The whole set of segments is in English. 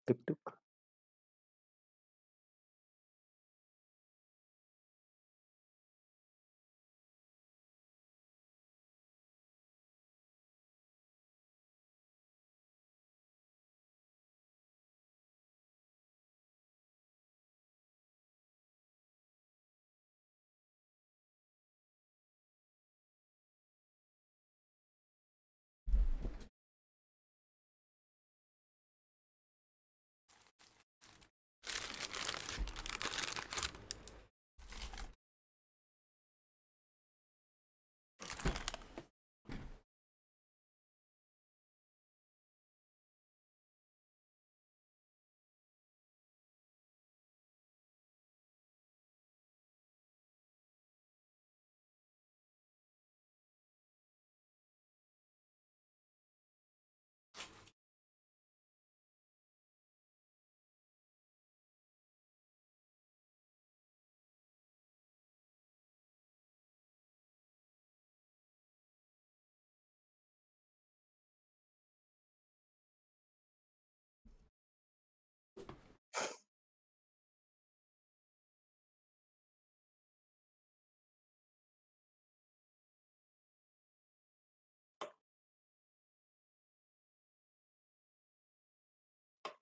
Tuk tuk.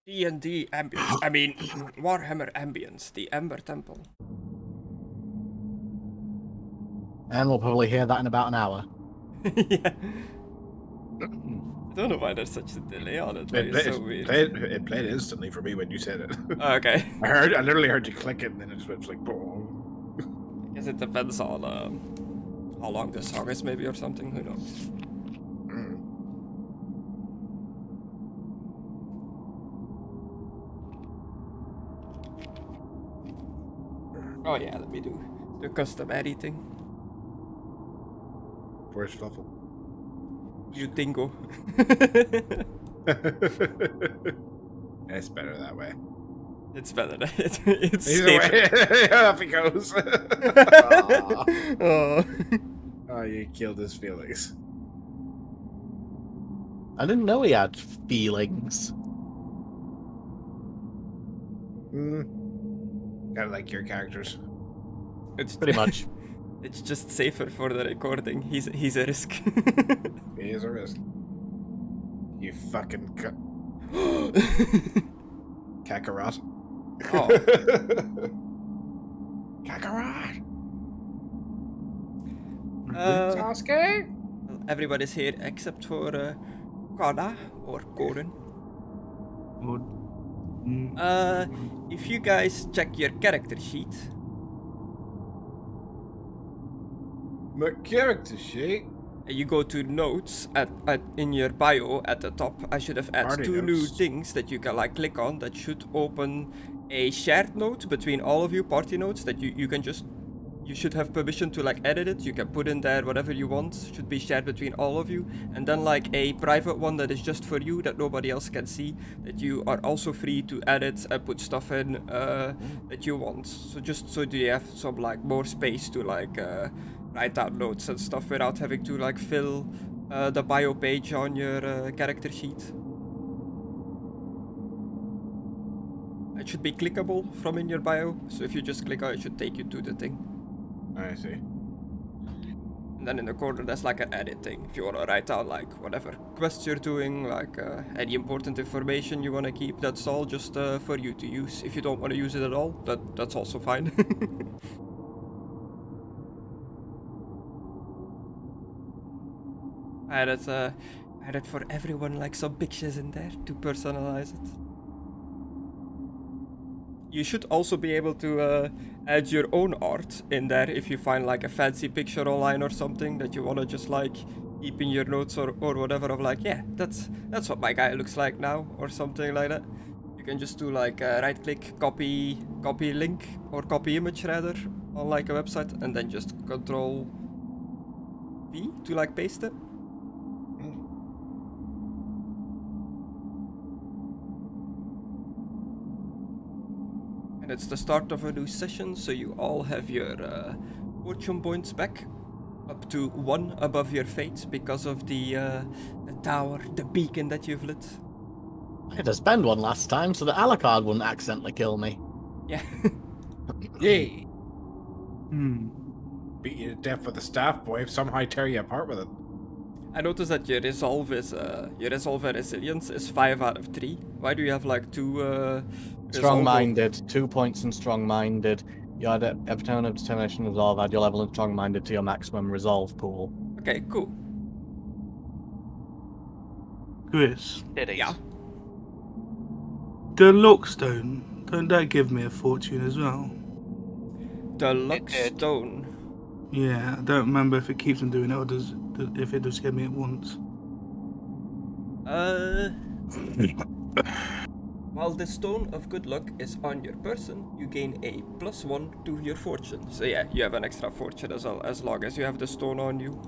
D&D ambience. I mean, Warhammer ambience. The Ember Temple. And we'll probably hear that in about an hour. Yeah. I don't know why there's such a delay on it. Like, it's so weird. It played instantly for me when you said it. Oh, okay. I literally heard you click it, and then it just went like boom. I guess it depends on how long the song is, maybe, or something. Who knows? Oh yeah, let me do the custom editing. Where's Fluffle? You dingo. It's better that way. It's better. It's Either safer. way, off he goes. Oh. Oh, you killed his feelings. I didn't know he had feelings. Kind of like your characters. It's Pretty much. It's just safer for the recording. He's a risk. He is a risk. You fucking Kakarot. Oh. Kakarot. Sasuke? Everybody's here except for Conna or Gordon. If you guys check your character sheet. My character sheet? You go to notes in your bio at the top. I should have added Party two new notes. things that you can like click on that should open a shared note between all of you, party notes that you can just, you should have permission to like edit it. You can put in there whatever you want, should be shared between all of you. And then like a private one that is just for you, that nobody else can see, that you are also free to edit and put stuff in that you want. So just so you have some like more space to like write down notes and stuff without having to like fill the bio page on your character sheet. It should be clickable from in your bio, so if you just click on it, it should take you to the thing. I see. And then in the corner there's like an edit thing. If you want to write down like whatever quests you're doing, like any important information you want to keep, that's all just for you to use. If you don't want to use it at all, that's also fine. I added for everyone like some pictures in there to personalize it. You should also be able to add your own art in there if you find like a fancy picture online or something that you want to just like keep in your notes or whatever of like, yeah, that's what my guy looks like now or something like that. You can just do like right click, copy link or copy image rather on like a website and then just Control V to like paste it. And it's the start of a new session, so you all have your fortune points back, up to 1 above your fate because of the tower, the beacon that you've lit. I had to spend one last time so that Alucard wouldn't accidentally kill me. Yeah. Yay! Hmm. Beat you to death with a staff, boy. Somehow tear you apart with it. I noticed that your resolve and resilience is 5 out of 3. Why do you have like 2 resolve? Strong-minded, 2 points in strong-minded. You add every turn of determination resolve, add your level in strong-minded to your maximum resolve pool. Okay, cool. Chris, Yeah. the Lockstone, don't that give me a fortune as well? The luck stone. Yeah, I don't remember if it keeps on doing it or if it just give me it once. While the stone of good luck is on your person, you gain a +1 to your fortune. So yeah, you have an extra fortune as well, as long as you have the stone on you.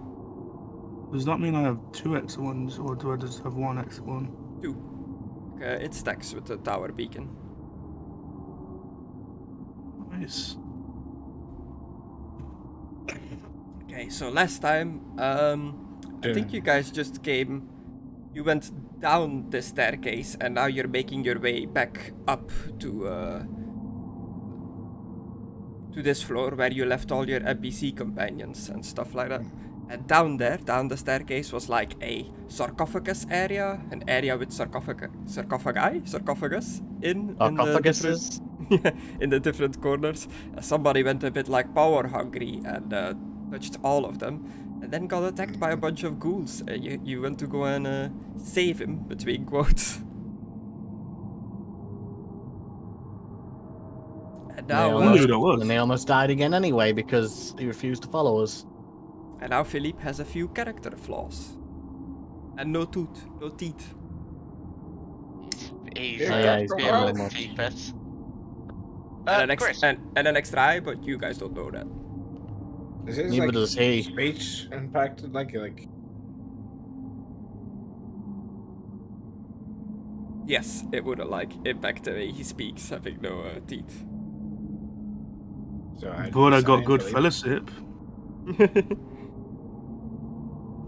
Does that mean I have 2 extra ones, or do I just have 1 extra one? 2. It stacks with the tower beacon. Nice. Okay, so last time, I think you guys just came. You went down the staircase, and now you're making your way back up to this floor where you left all your NPC companions and stuff like that. And down there, down the staircase, was like a sarcophagus area, an area with sarcophagus in Sarcophaguses? in the different corners. Somebody went a bit like power hungry and touched all of them, and then got attacked by a bunch of ghouls. You went to go and save him, between quotes. And now, And they almost died again anyway because he refused to follow us. and now Philippe has a few character flaws. And no teeth. He's he's a got bit normal. cheapest. And an, Chris, and an extra eye, but you guys don't know that. Is his, Neither like, does he. speech impacted? Like, Yes, it would impact the way he speaks, having no teeth. so But I got good Philip. fellowship.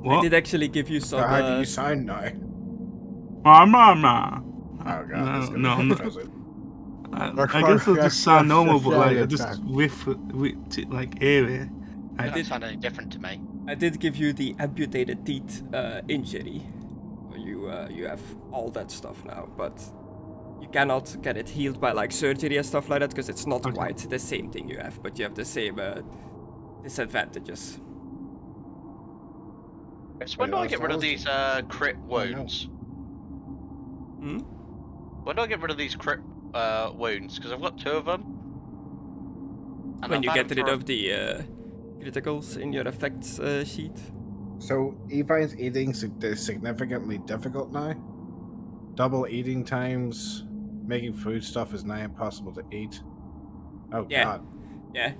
I What? did actually give you some. So how do you sound now? Mama. Oh god, No, this is gonna no, be I'm not. interesting. I guess I'll just sound normal, but like I just whiff like eerie. that doesn't sound any different to me. I did give you the amputated teeth injury. You have all that stuff now, but you cannot get it healed by like surgery and stuff like that because it's not Okay. quite the same thing you have, but you have the same disadvantages. Chris, when do I get rid of these crit wounds? Hmm? When do I get rid of these crit wounds? Because I've got 2 of them. And When I've you had get them rid for- of the criticals in your effects sheet. So he finds eating significantly difficult now. Double eating times, making food stuff is now impossible to eat. Oh Yeah. god. Yeah.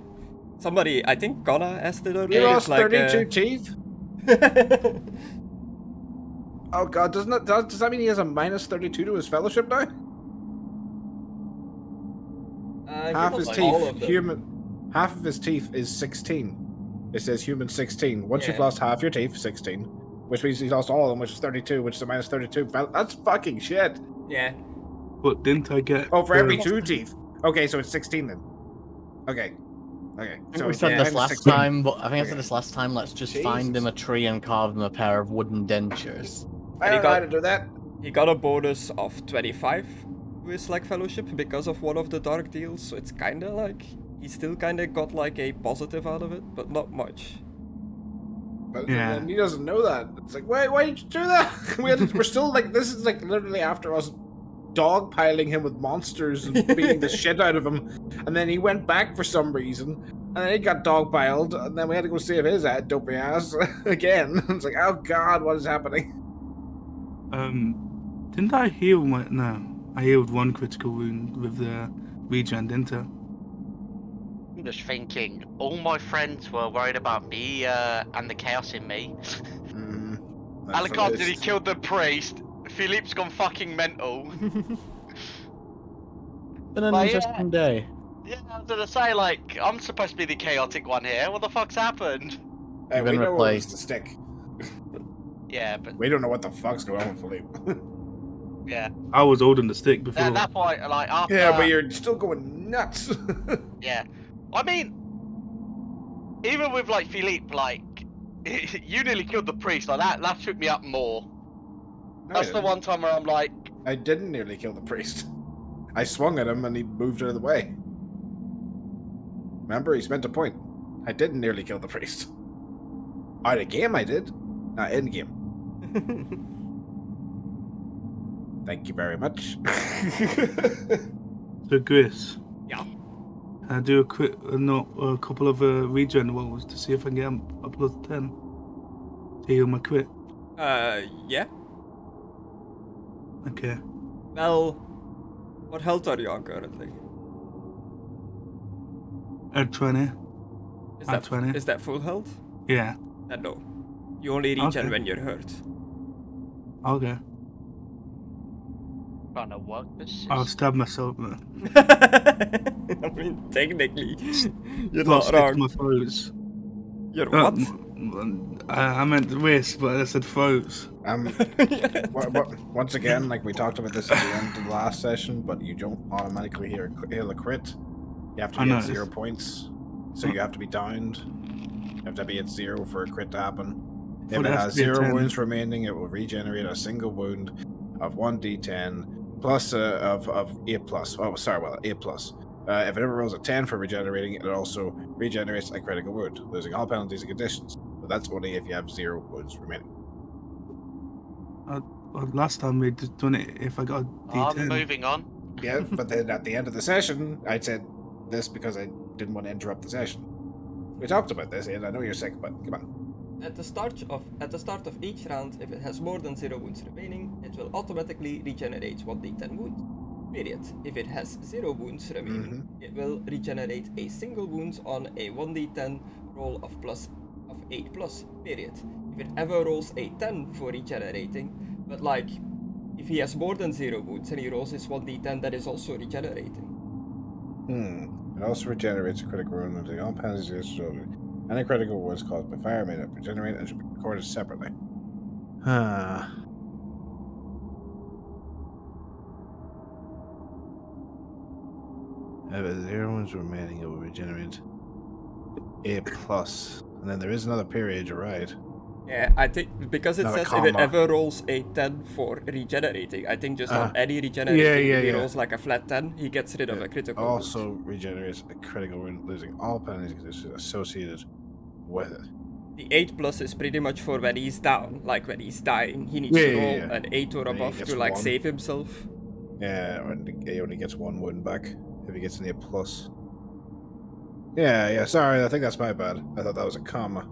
Somebody, I think Conna asked it earlier. He lost it's like, 32 teeth? Oh god, does that mean he has a minus 32 to his fellowship now? Half his teeth, half of his teeth is 16. It says human 16. Once you've Yeah. lost half your teeth, 16. Which means he lost all of them, which is 32, which is a minus 32. That's fucking shit. Yeah. But didn't I get? Oh, for every the- 2 teeth. Okay, so it's 16 then. Okay. Okay. I think So we it's said this minus last 16. time, but I think I Okay. said this last time. Let's just find him a tree and carve him a pair of wooden dentures. I don't know how to do that. He got a bonus of 25 to his like fellowship because of one of the dark deals, so it's kinda like he still kinda got like a positive out of it, but not much. But Yeah. and he doesn't know that. It's like, why did you do that? We're still like, this is like literally after us dogpiling him with monsters and beating the shit out of him. And then he went back for some reason. And then he got dogpiled. And then we had to go save his dopey ass again. It's like, oh god, what is happening? Didn't I heal my? No, I healed 1 critical wound with the regen, didn't I? I'm just thinking, all my friends were worried about me and the chaos in me. Alucard, did he kill the priest? Philippe's gone fucking mental. Been an But yeah. interesting day. Yeah, I was gonna say, like, I'm supposed to be the chaotic one here. What the fuck's happened? Hey, You've we been know where it's replaced. the stick. Yeah, but We don't know what the fuck's going on with Philippe. Yeah. I was holding the stick before. At that point, like after. Yeah, but you're still going nuts. Yeah. I mean, even with like Philippe, like you nearly killed the priest. Like that shook me up more. No, That's the one time where I'm like, I didn't nearly kill the priest. I swung at him and he moved out of the way. Remember, he spent a point. I didn't nearly kill the priest. Out of game, I did. Not in game. Thank you very much. So, Chris. Yeah. Can I do a couple of regen rolls to see if I can get a plus 10 to heal my crit? Yeah. Okay. Well, what health are you on currently? At 20. Is At that 20. Is that full health? Yeah. No. You only regen Okay. when you're hurt. Okay. trying to work this. I'll stab myself now. I mean, technically, you're not wrong. My foes. You're what? I meant wrist, but I said foes. Once again, like we talked about this at the end of the last session, but you don't automatically heal a crit. You have to be at 0 points, so you have to be downed. You have to be at 0 for a crit to happen. If it has 0 wounds remaining, it will regenerate a single wound of 1d10 plus of 8 plus. Oh, sorry, well, 8 plus. If it ever rolls a 10 for regenerating, it also regenerates a critical wound, losing all penalties and conditions. But that's only if you have 0 wounds remaining. Last time we just done it if I got a D10. I'm moving on. Yeah, but then at the end of the session, I said this because I didn't want to interrupt the session. We talked about this, and I know you're sick, but come on. At the start of each round, if it has more than 0 wounds remaining, it will automatically regenerate 1d10 wounds. Period. If it has 0 wounds remaining, it will regenerate a single wound on a 1d10 roll of 8 plus. Period. If it ever rolls a 10 for regenerating, but like if he has more than 0 wounds and he rolls his 1d10, that is also regenerating. It also regenerates a critical wound until all penalties. Any critical wounds caused by fire may not regenerate and should be recorded separately. If 0 wounds remaining, it will regenerate 8 plus. And then there is another period, you're right. Yeah, I think because it Not a says if it comma. ever rolls a 10 for regenerating, I think just on any regenerating, if he rolls like a flat 10, he gets rid of a critical wound. Also regenerates a critical wound, losing all penalties associated with it. The 8 plus is pretty much for when he's down, like when he's dying. He needs to roll an 8 or Then he above gets to like 1. save himself. Yeah, and he only gets 1 wound back if he gets an 8 plus. Yeah, sorry, I think that's my bad. I thought that was a comma.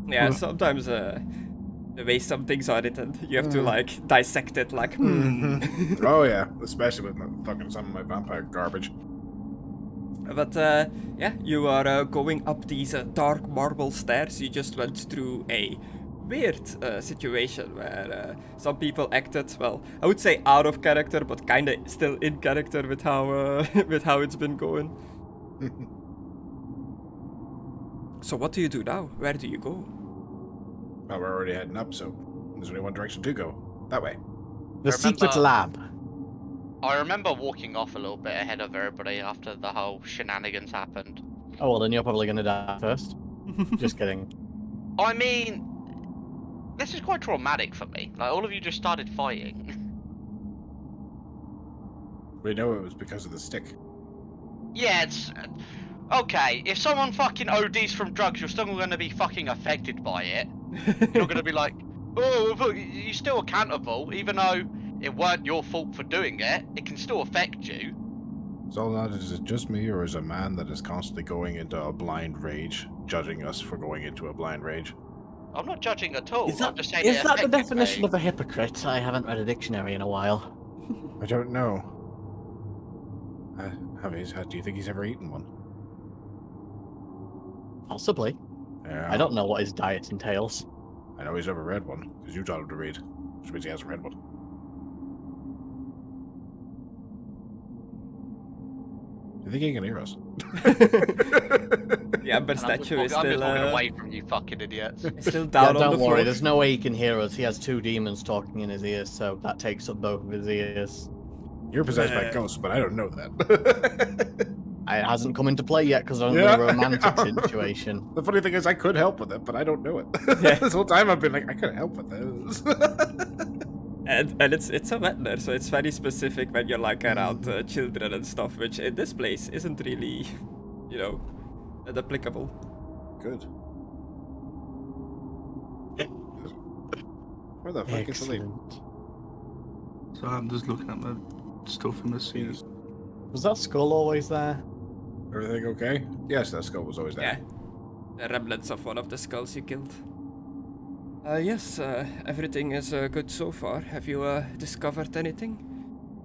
Yeah, sometimes the way some things are written, you have to like dissect it like, Oh yeah, especially with some of my vampire garbage. But yeah, you are going up these dark marble stairs. You just went through a weird situation where some people acted, well, I would say out of character, but kind of still in character with how with how it's been going. So what do you do now? Where do you go? Well, we're already heading up, so there's only one direction to go. That way. The secret lab. I remember walking off a little bit ahead of everybody after the whole shenanigans happened. Oh, well, then you're probably going to die first. Just kidding. I mean, this is quite traumatic for me. Like, all of you just started fighting. We know it was because of the stick. Yeah, it's... Okay, if someone fucking ODs from drugs, you're still gonna be fucking affected by it. You're gonna be like, oh, look, you're still accountable, even though it weren't your fault for doing it. It can still affect you. So that is it just me, or is a man that is constantly going into a blind rage, judging us for going into a blind rage? I'm not judging at all. Is that, I'm just saying is that the affected definition me. of a hypocrite? I haven't read a dictionary in a while. I don't know. Do you think he's ever eaten one? Possibly. Yeah. I don't know what his diet entails. I know he's never read one, because you taught him to read, which means he hasn't read one. Do you think he can hear us? The Amber And statue is I'm just still, walking away from you fucking idiots. still down on don't the floor. worry, there's no way he can hear us. He has 2 demons talking in his ears, so that takes up both of his ears. You're possessed by ghosts, but I don't know that. It hasn't come into play yet because I'm in Yeah. a romantic situation. The funny thing is, I could help with it, but I don't know it. Yeah. This whole time I've been like, I could help with this. And it's a Wetner, so it's very specific when you're like around children and stuff, which in this place isn't really, you know, applicable. Good. Where the fuck is the lead? Excellent. So I'm just looking at my stuff in the seas. Was that skull always there? Everything okay? Yes, that skull was always there. Yeah, the remnants of one of the skulls you killed. Yes, everything is good so far. Have you discovered anything?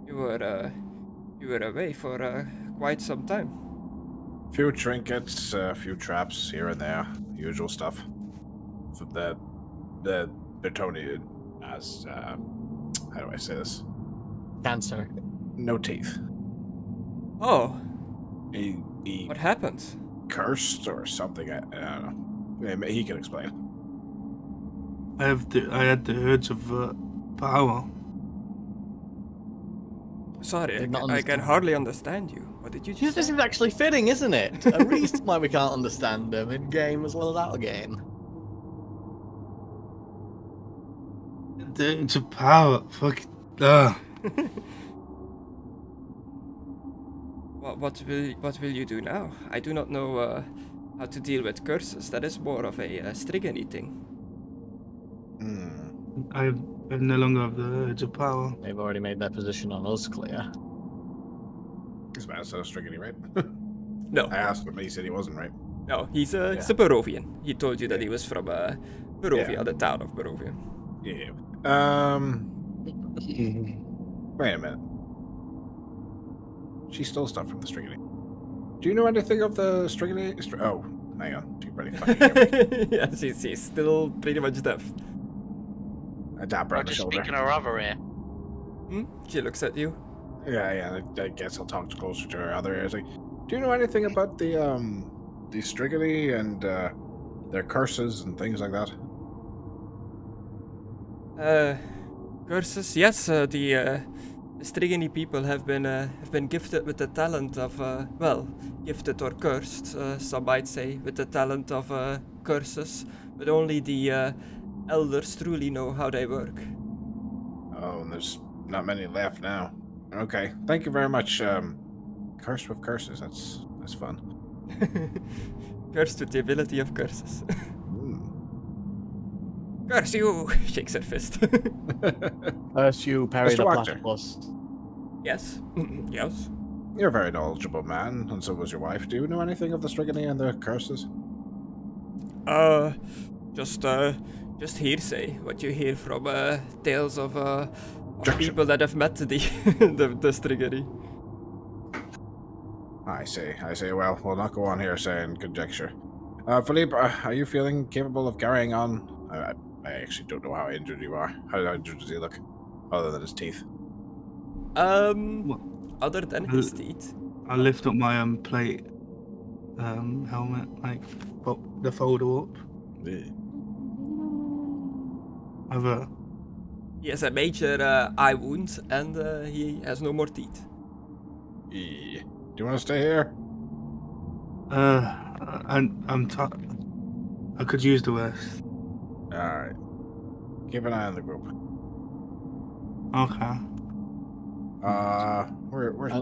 You were away for quite some time. Few trinkets, a few traps here and there, usual stuff. From the Bertoni as how do I say this? Cancer. No teeth. Oh, He what happened? cursed or something. I don't know. He can explain. I had the urge of power. Sorry, Did not I can understand. hardly understand you. What did you Yeah, just this say? is actually fitting, isn't it? A reason why we can't understand them in game as well as out of game. The urge of power. Fuck. What will you do now? I do not know how to deal with curses. That is more of a Strigany thing. I no longer have the urge of power. They've already made their position on us clear. This man's so Strigany, right? No, I asked him, he said he wasn't, right? no, he's a Barovian. He told you that he was from Barovia, Yeah. the town of Barovia. Yeah. Wait a minute. She stole stuff from the Strigany. Do you know anything of the Strigany? Oh, hang on. She probably fucking hear me. Yes, he's still pretty much deaf. I tap her I'm on the just shoulder. speaking her other ear. She looks at you. Yeah, I guess I'll talk closer to her other ears. Like, do you know anything about the Strigany and their curses and things like that? Curses. Yes, the Strigany people have been gifted with the talent of well, gifted or cursed. Some might say with the talent of curses, but only the elders truly know how they work. Oh, and there's not many left now. Okay, thank you very much. Cursed with curses. That's fun. Cursed with the ability of curses. Hmm. Curse you! Shakes her fist. First you parry Mr. the Wachter. platypus. Yes. Yes. You're a very knowledgeable man, and so was your wife. Do you know anything of the Strigany and the curses? Just hearsay. What you hear from tales of Objection. people that have met the the Strigany. I say. Well, we'll not go on here saying conjecture. Philippe, are you feeling capable of carrying on? I actually don't know how injured you are. How injured does he look? Other than his teeth. Other than his teeth. I lift up my plate helmet, like the folder up. I've He has a major eye wound and he has no more teeth. Do you want to stay here? I'm tired. I could use the rest. Alright. Keep an eye on the group. Okay. Where's...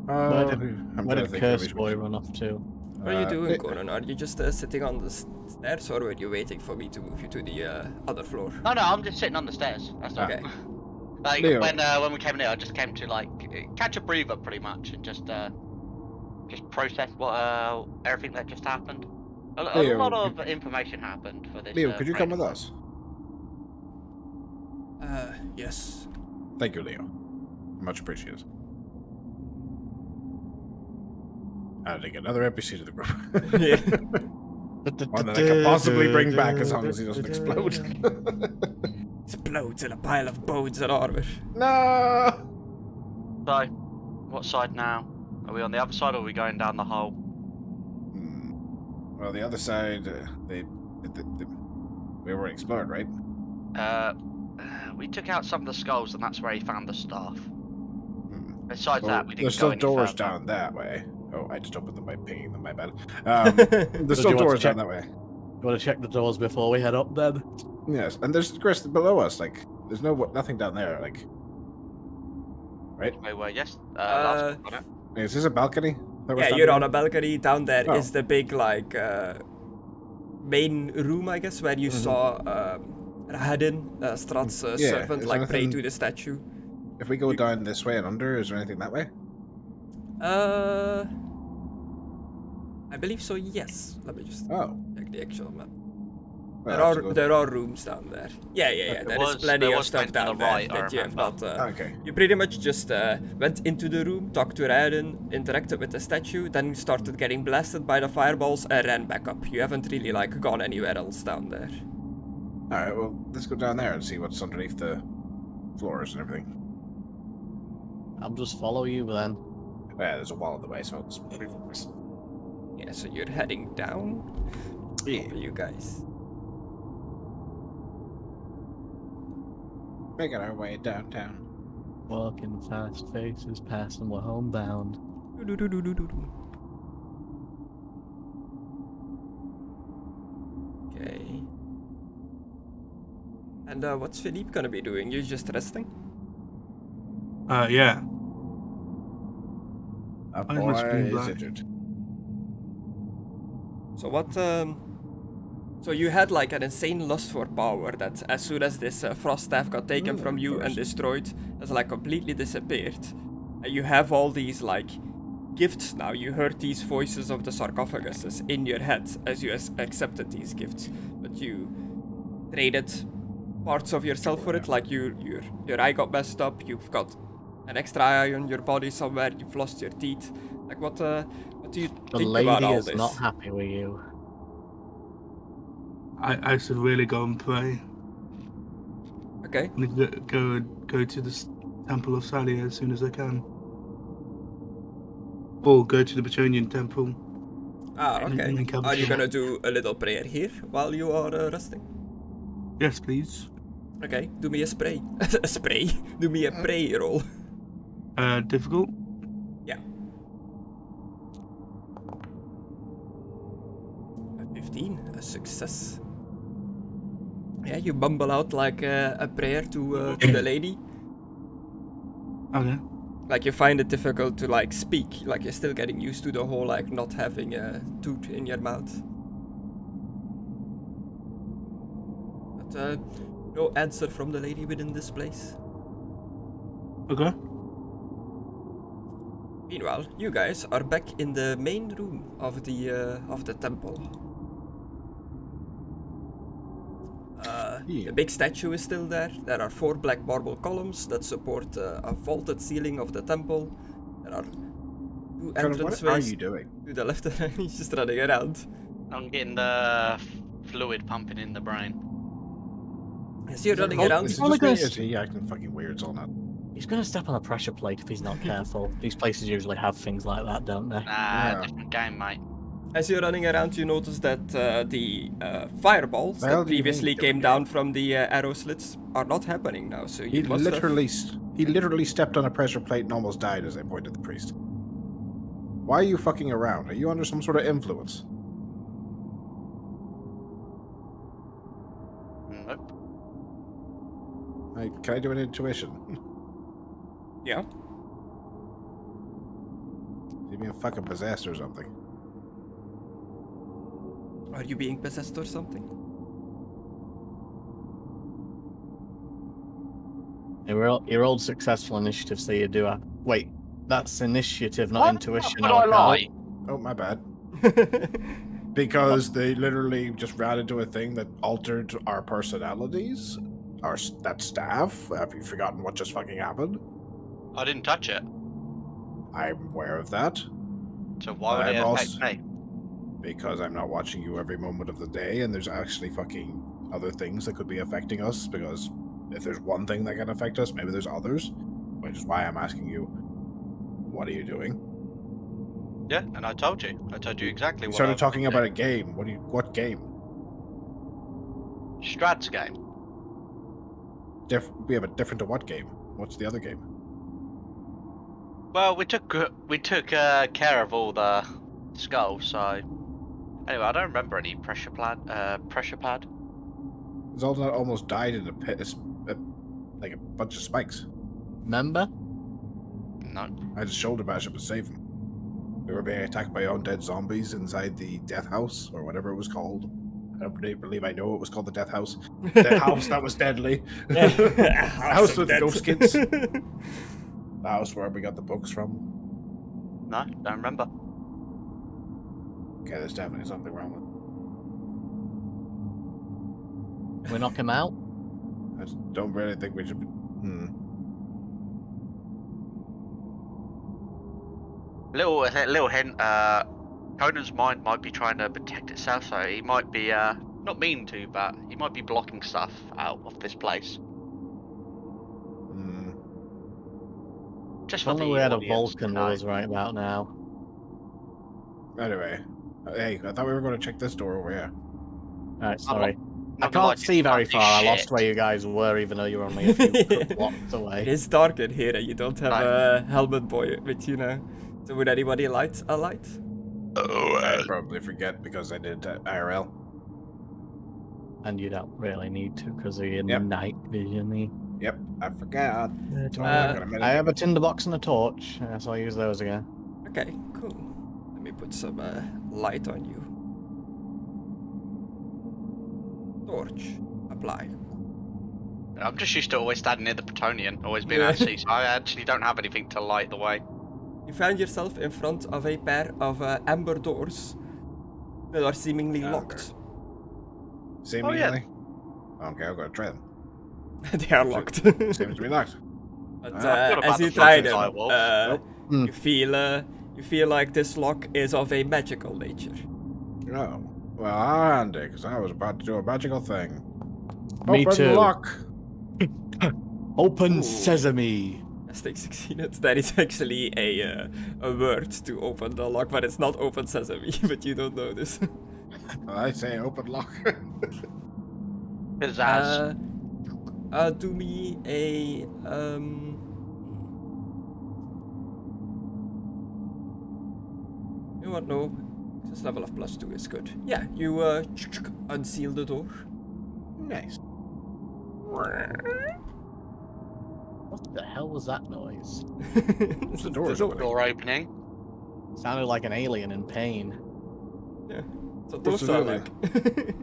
Where did Curse Boy run off to? What are you doing, Conna? Are you just sitting on the stairs, or were you waiting for me to move you to the other floor? No, I'm just sitting on the stairs. That's Okay. Like Leo. when we came in here, I just came to like catch a breather pretty much and just process what everything that just happened. A Leo, lot of information happened for this. Leo, could you come with training. us? Yes. Thank you, Leo. Much appreciated. Adding another NPC to the group. Yeah. One that I can possibly bring back as long as he doesn't explode. Explodes in a pile of bones and armor. No! So, what side now? Are we on the other side or are we going down the hole? Well, the other side, we were explored, right? We took out some of the skulls, and that's where he found the staff. Besides Well, that, we didn't there's still go any doors further. down that way. Oh, I just opened them by pinging them, my bad. Did There's you still want to doors check- down that way. You want to check the doors before we head up, then? Yes, and there's Chris below us. Like, there's nothing down there. Like, right? We were, yes. Last on it. Is this a balcony? that we're Yeah, standing you're on a balcony. Down there is Oh. the big, like, main room, I guess, where you saw Aidan, Strahd's Yeah, servant, is like, pray anything- to the statue. If we go down this way and under, is there anything that way? I believe so, yes. Let me just Oh. check the actual map. Well, I have to go- There are rooms down there. Yeah. There is plenty there of was stuff meant to the down there right, I that you have remember. not. Okay. You pretty much just went into the room, talked to Aidan, interacted with the statue, then started getting blasted by the fireballs and ran back up. You haven't really like gone anywhere else down there. Alright, well, let's go down there and see what's underneath the floors and everything. I'll just follow you then. Oh, yeah, there's a wall in the way, so it's pretty focused. Yeah, so you're heading down. Yeah. For you guys. Making our way downtown. Walking fast faces past and we're homebound. Okay. And what's Philippe gonna be doing? You just resting? Yeah. A I must boy be is black. injured. So what, so you had like an insane lust for power that as soon as this frost staff got taken from you and destroyed, has like completely disappeared. And you have all these like gifts now. You heard these voices of the sarcophaguses in your head as you accepted these gifts. But you traded parts of yourself for it, like your eye got messed up, you've got an extra eye on your body somewhere, you've lost your teeth. Like what do you The think lady about all is this? not happy with you. I should really go and pray. Okay. And go to the Temple of Salia as soon as I can. Or go to the Bachonian Temple. Ah, in okay. the Are you capital. gonna do a little prayer here while you are resting? Yes, please. Okay, do me a spray. A spray? Do me a pray roll. Difficult? Yeah. A 15, a success. Yeah, you bumble out like a prayer to the lady. Okay. Like you find it difficult to like speak. Like you're still getting used to the whole like not having a tooth in your mouth. But no answer from the lady within this place. Okay. Meanwhile, you guys are back in the main room of the temple. The big statue is still there. There are 4 black marble columns that support a vaulted ceiling of the temple. There are 2 Connor, what are entranceways you doing? to the left and right. He's just running around. I'm getting the fluid pumping in the brain. As you're running Oh, around, Is, Oh my it just me, gosh. or is he acting fucking weird all that? He's gonna step on a pressure plate if he's not careful. These places usually have things like that, don't they? Nah, Yeah. different game, mate. as you're running around, you notice that the fireballs The hell that do you previously mean, came different down from the arrow slits are not happening now. So He you must have... literally stepped on a pressure plate and almost died as I pointed at the priest. Why are you fucking around? Are you under some sort of influence? Nope. Can I do an intuition? Yeah. You being fucking possessed or something? Are you being possessed or something? You rolled successful initiative, so you do. Wait, that's initiative, not What? intuition. What or do I lie? Oh, my bad. Because they literally just ran into a thing that altered our personalities? That staff? Have you forgotten what just fucking happened? I didn't touch it. I'm aware of that. So why would it I'm affect me? Because I'm not watching you every moment of the day, and there's actually fucking other things that could be affecting us, because if there's one thing that can affect us, maybe there's others. Which is why I'm asking you, what are you doing? Yeah, and I told you. I told you exactly You what. started talking about a game. What game? Strahd's game. Yeah, but different to what game? What's the other game? Well, we took care of all the skulls, so anyway, I don't remember any pressure pad. Zelda almost died in a pit, like a bunch of spikes. Remember? No. I had to shoulder bash up to save him. We were being attacked by undead zombies inside the death house, or whatever it was called. I don't believe I know it was called the death house. The house that was deadly. House with ghost kids. The house where we got the books from. No, don't remember. Okay, there's definitely something wrong with it. We knock him out? I just don't really think we should be... Little hint. Conan's mind might be trying to protect itself, so he might be not mean to, but he might be blocking stuff out of this place. Just If for only the we had a audience Vulcan to know. was right about now. Anyway. Hey, I thought we were going to check this door over here. Alright, sorry. I Not can't like see very fucking far. I shit. lost where you guys were, even though you were only a few blocks It away. is dark in here and you don't have a helmet boy with you now. So would anybody light a light? I'd probably forget because I did IRL. And you don't really need to because of your Yep. night vision. Yep, I forgot. I have a tinderbox and a torch, so I'll use those again. Okay, cool. Let me put some light on you. Torch. Apply. I'm just used to always standing near the Plutonian, always being able to see, so I actually don't have anything to light the way. You find yourself in front of a pair of amber doors that are seemingly locked. Seemingly? yeah. Okay, I'll go try them. They are locked. Seems to be locked. But forgot about as you the try fucking them, firewalls. you feel like this lock is of a magical nature. Oh. Well, handy, because I was about to do a magical thing. Me Open too. lock. Open Ooh. sesame. Yes, they succeeded. That is actually a word to open the lock, but it's not open sesame, but you don't know this. Well, I say open lock. Pizzazz. Do me a you know what? No, this level of +2 is good. Yeah, you unseal the door. Nice. What the hell was that noise? It's the door's opening. Door opening. Sounded like an alien in pain. Yeah, so What's doors it are doing? like.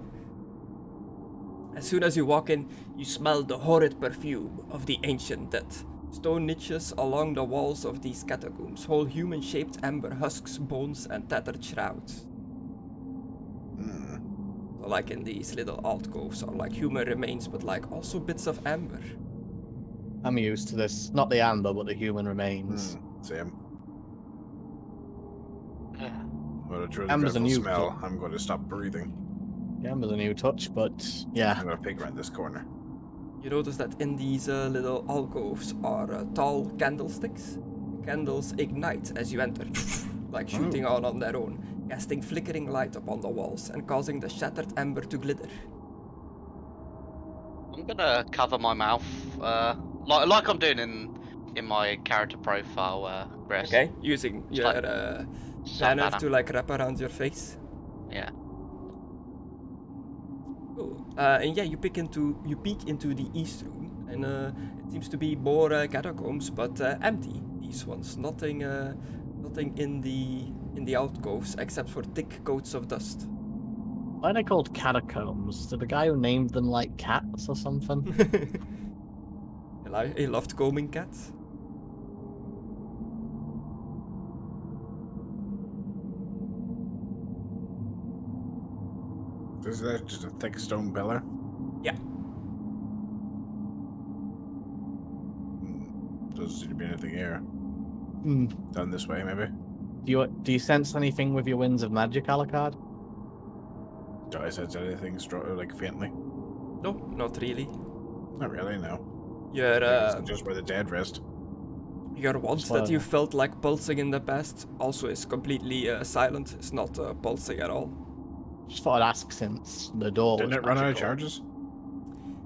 As soon as you walk in, you smell the horrid perfume of the ancient dead. Stone niches along the walls of these catacombs hold human-shaped amber husks, bones, and tattered shrouds. So like in these little alcoves are like human remains, but like also bits of amber. I'm used to this. Not the amber, but the human remains. Same. What a truly Amber's a dreadful new smell. colour. I'm going to stop breathing. The amber's a new touch, but yeah. I'm going to peek around this corner. You notice that in these little alcoves are tall candlesticks. Candles ignite as you enter, like shooting on their own, casting flickering light upon the walls and causing the shattered amber to glitter. I'm gonna cover my mouth, like I'm doing in my character profile, Chris. Okay, using your banner Bandana. to like wrap around your face. Yeah. Cool. And yeah, you peek into the east room, and it seems to be more catacombs, but empty. These ones, nothing in the alcoves except for thick coats of dust. Why are they called catacombs? Did the guy who named them like cats or something? He loved combing cats. Is that just a thick stone pillar? Yeah. Doesn't seem to be anything here. Hmm. Done this way, maybe? Do you sense anything with your winds of magic, Alucard? Do I sense anything like faintly? No, not really. Not really, no. You're It's just where the dead rest. Your wand that you felt like pulsing in the past also is completely silent. It's not pulsing at all. Just thought I'd ask since the door Didn't was it run out of magical. charges?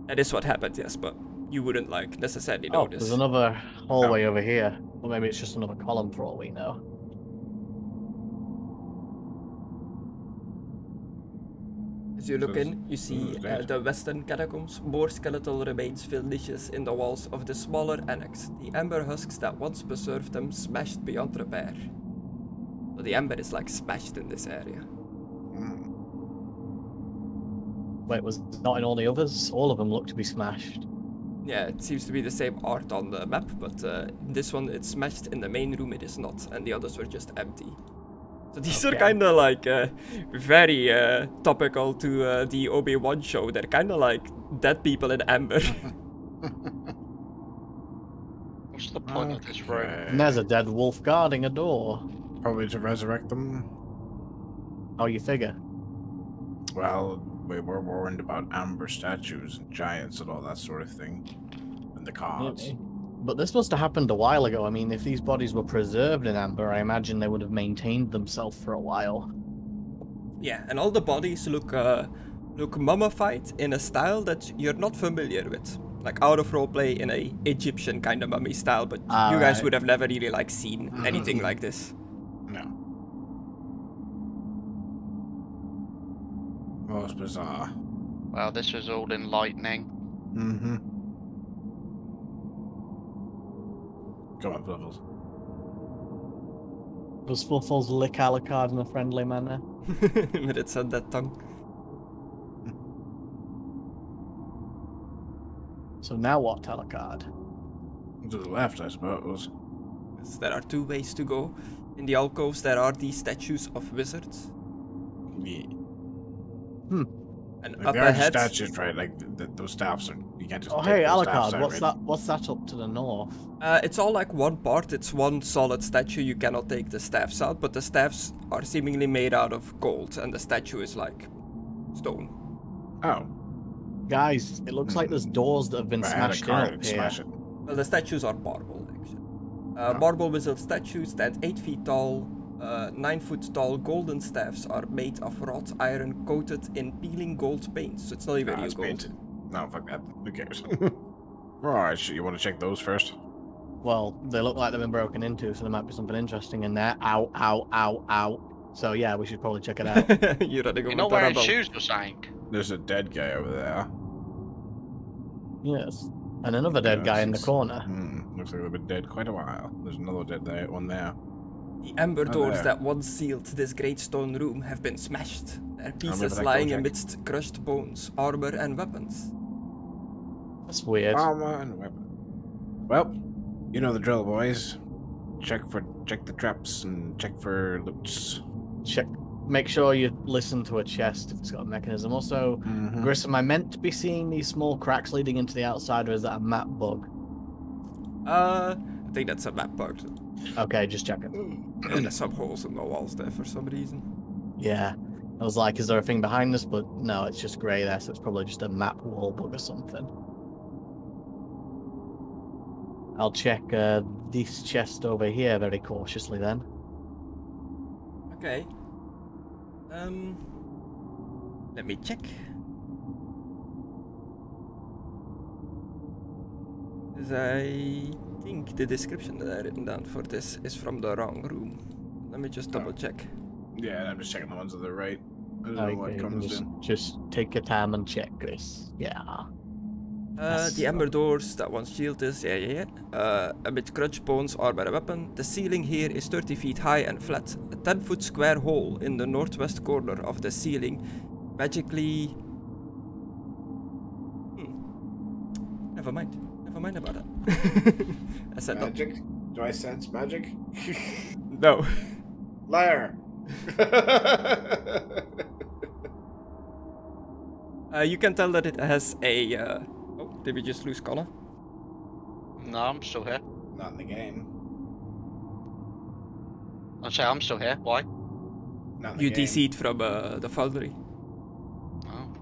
That is what happened, yes, but you wouldn't like necessarily Oh, notice. there's another hallway over here. Or maybe it's just another column for all we know. As you look in, you see the western catacombs. More skeletal remains fill niches in the walls of the smaller annex. The ember husks that once preserved them smashed beyond repair. So the ember is like smashed in this area. Wait, was it not in all the others? All of them look to be smashed. Yeah, it seems to be the same art on the map, but in this one it's smashed. In the main room it is not, and the others were just empty. So these are kind of like very topical to the Obi-Wan show. They're kind of like dead people in amber. What's the point of this room? And there's a dead wolf guarding a door. Probably to resurrect them. How you figure? Well, we were warned about amber statues and giants and all that sort of thing. And the cards. Maybe. But this must have happened a while ago. I mean, if these bodies were preserved in amber, I imagine they would have maintained themselves for a while. Yeah, and all the bodies look mummified in a style that you're not familiar with. Like out of roleplay in a Egyptian kind of mummy style, but you guys would have never really like seen anything like this. No. Most bizarre. Well, this was all enlightening. Mm-hmm. Come on, Fluffles. Does Fluffles lick Alucard in a friendly manner? With its that tongue. So now what, Alucard? To the left, I suppose. Yes, there are two ways to go. In the alcoves there are these statues of wizards. Yeah. And Like, up they are just ahead, statues, right? Like those staffs are. You can't just. Oh, take hey, those staffs Alucard, out, what's right? that? What's that up to the north? it's all like one part. It's one solid statue. You cannot take the staffs out, but the staffs are seemingly made out of gold, and the statue is like stone. Oh. Guys, it looks like there's doors that have been If I had a smashed in card, up I'd here. smash it. Well, the statues are marble, actually. Marble wizard statues stand 8 feet tall. 9 foot tall golden staffs are made of wrought iron coated in peeling gold paint, so it's not even real It's gold. painted. No, fuck that. Who cares? Alright, you want to check those first? Well, they look like they've been broken into, so there might be something interesting in there. Ow, ow, ow, ow. So yeah, we should probably check it out. You're running You're over not the wearing rubble. shoes or something. There's a dead guy over there. Yes. And another dead guy in the corner. Looks like they've been dead quite a while. There's another dead one there. The amber doors there. that once sealed this great stone room have been smashed. Their pieces that lying go, Jack. amidst crushed bones, armor, and weapons. That's weird. Armor and weapon. Well, you know the drill, boys. Check the traps and check for loots. Check. Make sure you listen to a chest if it's got a mechanism. Also, Gris, am I meant to be seeing these small cracks leading into the outside, or is that a map bug? I think that's a map bug. Okay, just checking. And there's some holes in the walls there for some reason. Yeah. I was like, is there a thing behind this? But no, it's just grey there, so it's probably just a map wall bug or something. I'll check this chest over here very cautiously then. Okay. Let me check. As I think the description that I written down for this is from the wrong room. Let me just double check. Yeah, I'm just checking the ones to the right. I don't know Okay, what comes in. just take your time and check, Chris. Yeah. The amber doors that once shielded this, amid crutch bones, armor, and weapon. The ceiling here is 30 feet high and flat. A 10-foot square hole in the northwest corner of the ceiling magically... Never mind about that. I said no. Magic? Do I sense magic? No. Liar! You can tell that it has a... Oh, did we just lose Conna? No, I'm still here. Not in the game. I'll say I'm still here. Why? Not in the You game. DC'd from the Foundry. Oh.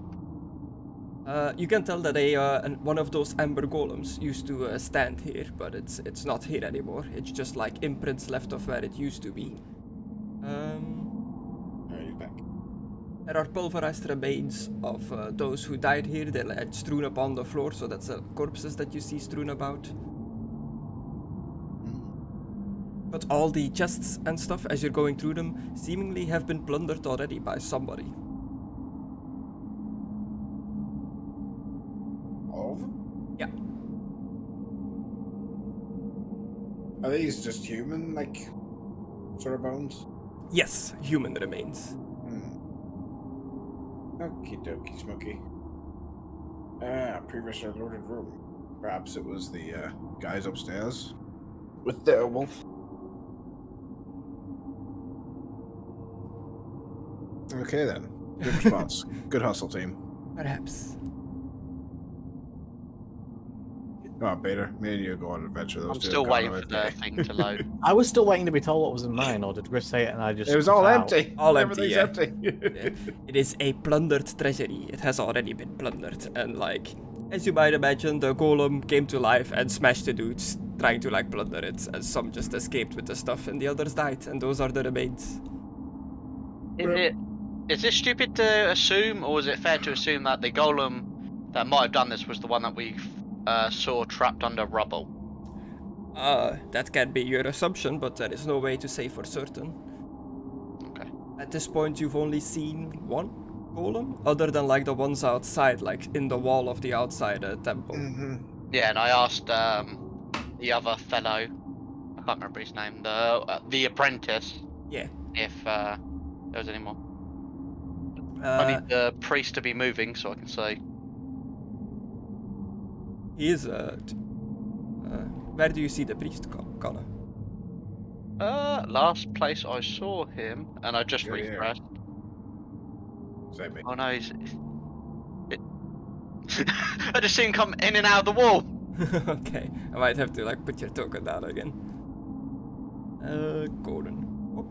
You can tell that one of those amber golems used to stand here, but it's not here anymore. It's just like imprints left of where it used to be. He's back. There are pulverized remains of those who died here. They're like strewn upon the floor, so that's the corpses that you see strewn about. But all the chests and stuff, as you're going through them, seemingly have been plundered already by somebody. All of them? Yeah. Are these just human, like, sort of bones? Yes, human remains. Okie dokie, Smokey. Previously loaded room. Perhaps it was the guys upstairs with the wolf. Okay then. Good response. Good hustle, team. Perhaps. Come on, Peter. Me and you go on an adventure. Those I'm two still have gone waiting away for the today. thing to load. I was still waiting to be told what was in mine, or did Gris say it and I just... It was cut all out? empty. All empty, Everything's yeah. empty. It is a plundered treasury. It has already been plundered, and like, as you might imagine, the golem came to life and smashed the dudes trying to like plunder it, and some just escaped with the stuff, and the others died, and those are the remains. Is this stupid to assume, or is it fair to assume that the golem that might have done this was the one that we saw trapped under rubble? That can be your assumption, but there is no way to say for certain. Okay. At this point, you've only seen one golem, other than like the ones outside, like in the wall of the outside temple. Yeah, and I asked the other fellow, I can't remember his name, the apprentice, Yeah. if there was any more. I need the priest to be moving so I can say. He is where do you see the priest, Conna? Last place I saw him, and I just Yeah, yeah. refreshed. Same me. Oh no, I just see him come in and out of the wall. Okay, I might have to like put your token down again. Gordon. Whoop.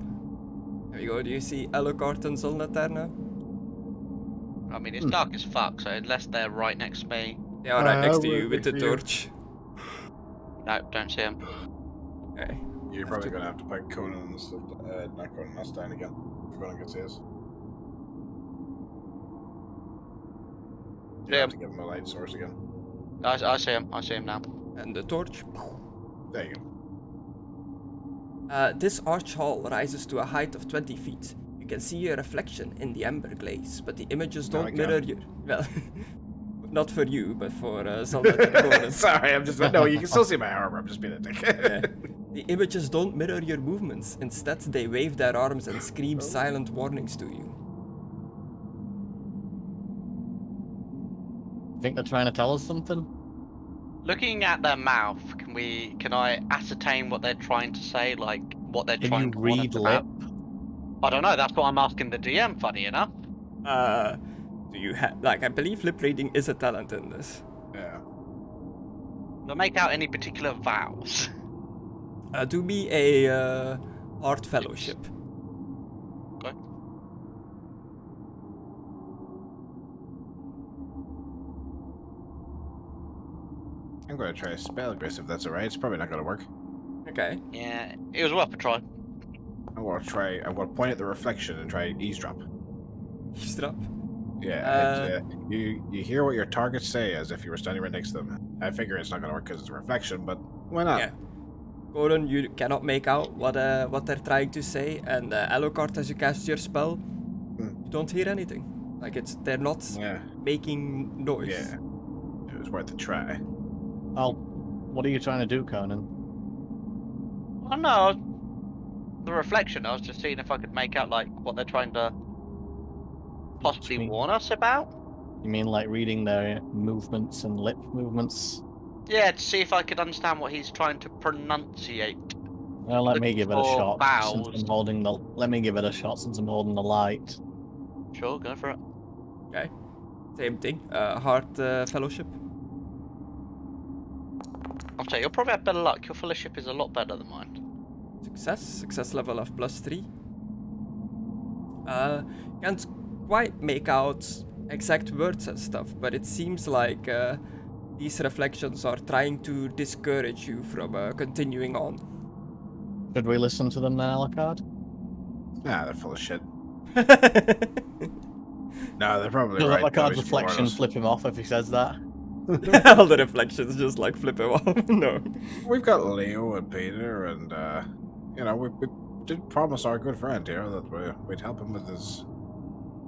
There we go. Do you see Alucard and Solnaterna? I mean, it's dark as fuck, so unless they're right next to me, They are right next to you right with the next to you. torch. no, don't see him. Okay. You're probably going to have to pick Conna and not Conna, not Stein again. If Conna gets his. You Yeah. have to give him a light source again. I see him. I see him now. And the torch. There you go. This arch hall rises to a height of 20 feet. You can see your reflection in the amber glaze, but the images No, I don't mirror can't. your... Well, not for you, but for Solnaterna and Gordon. Sorry, I'm just... No, you can still see my armor. I'm just being a dick. Yeah. The images don't mirror your movements. Instead, they wave their arms and scream silent warnings to you. Think they're trying to tell us something? Looking at their mouth, can I ascertain what they're trying to say? Like what they're Can trying you to warn us read about? lip? I don't know. That's what I'm asking the DM. Funny enough. Do you have... Like, I believe lip reading is a talent in this. Yeah. Do I make out any particular vowels? Do me a art fellowship. Okay. I'm going to try a spell, Chris, if that's alright. It's probably not going to work. Okay. Yeah, it was worth a try. I'm going to point at the reflection and try eavesdrop. Eavesdrop. Yeah, you hear what your targets say as if you were standing right next to them. I figure it's not going to work because it's a reflection, but why not? Yeah. Gordon, you cannot make out what they're trying to say, and Alucard, as you cast your spell, you don't hear anything. Like they're not making noise. Yeah. It was worth a try. Well, what are you trying to do, Conan? I don't know. The reflection. I was just seeing if I could make out like what they're trying to possibly mean? warn us about. You mean like reading their movements and lip movements? Yeah, to see if I could understand what he's trying to pronunciate. Well, let me give it a Or shot. vowels. Since I'm holding the. Let me give it a shot since I'm holding the light. Sure, go for it. Okay. Same thing. Heart fellowship. I'll tell you, you'll probably have better luck. Your fellowship is a lot better than mine. Success level of +3. Can't quite make out exact words and stuff, but it seems like these reflections are trying to discourage you from continuing on. Should we listen to them then, Alucard? Nah, they're full of shit. No, they're probably Does right. Alucard's Nobody's reflection ignoring us. flip him off if he says that? All the reflections just like flip him off. No. We've got Leo and Peter, and you know, we did promise our good friend here that we'd help him with his.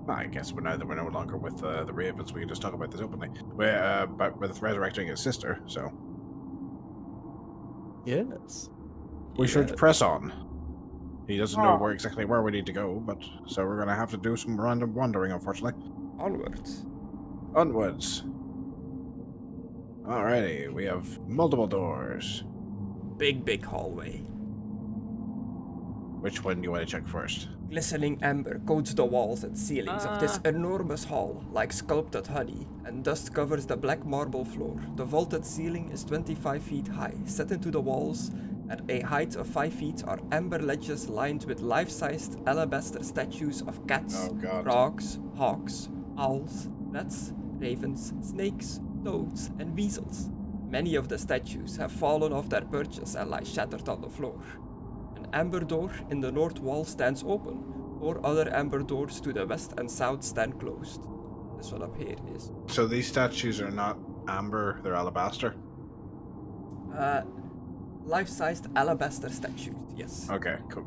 Well, I guess we're no longer with the Ravens. We can just talk about this openly. We're with resurrecting his sister, so Yes. we should press on. He doesn't know exactly where we need to go, but so we're gonna have to do some random wandering, unfortunately. Onwards. Onwards. Alrighty, we have multiple doors. Big hallway. Which one do you want to check first? Glistening amber coats the walls and ceilings of this enormous hall like sculpted honey, and dust covers the black marble floor. The vaulted ceiling is 25 feet high. Set into the walls at a height of 5 feet are amber ledges lined with life-sized alabaster statues of cats, frogs, hawks, owls, rats, ravens, snakes, toads, and weasels. Many of the statues have fallen off their perches and lie shattered on the floor. An amber door in the north wall stands open. 4 other amber doors to the west and south stand closed. This one up here is. So these statues are not amber, they're alabaster? Life-sized alabaster statues, yes. Okay, cool.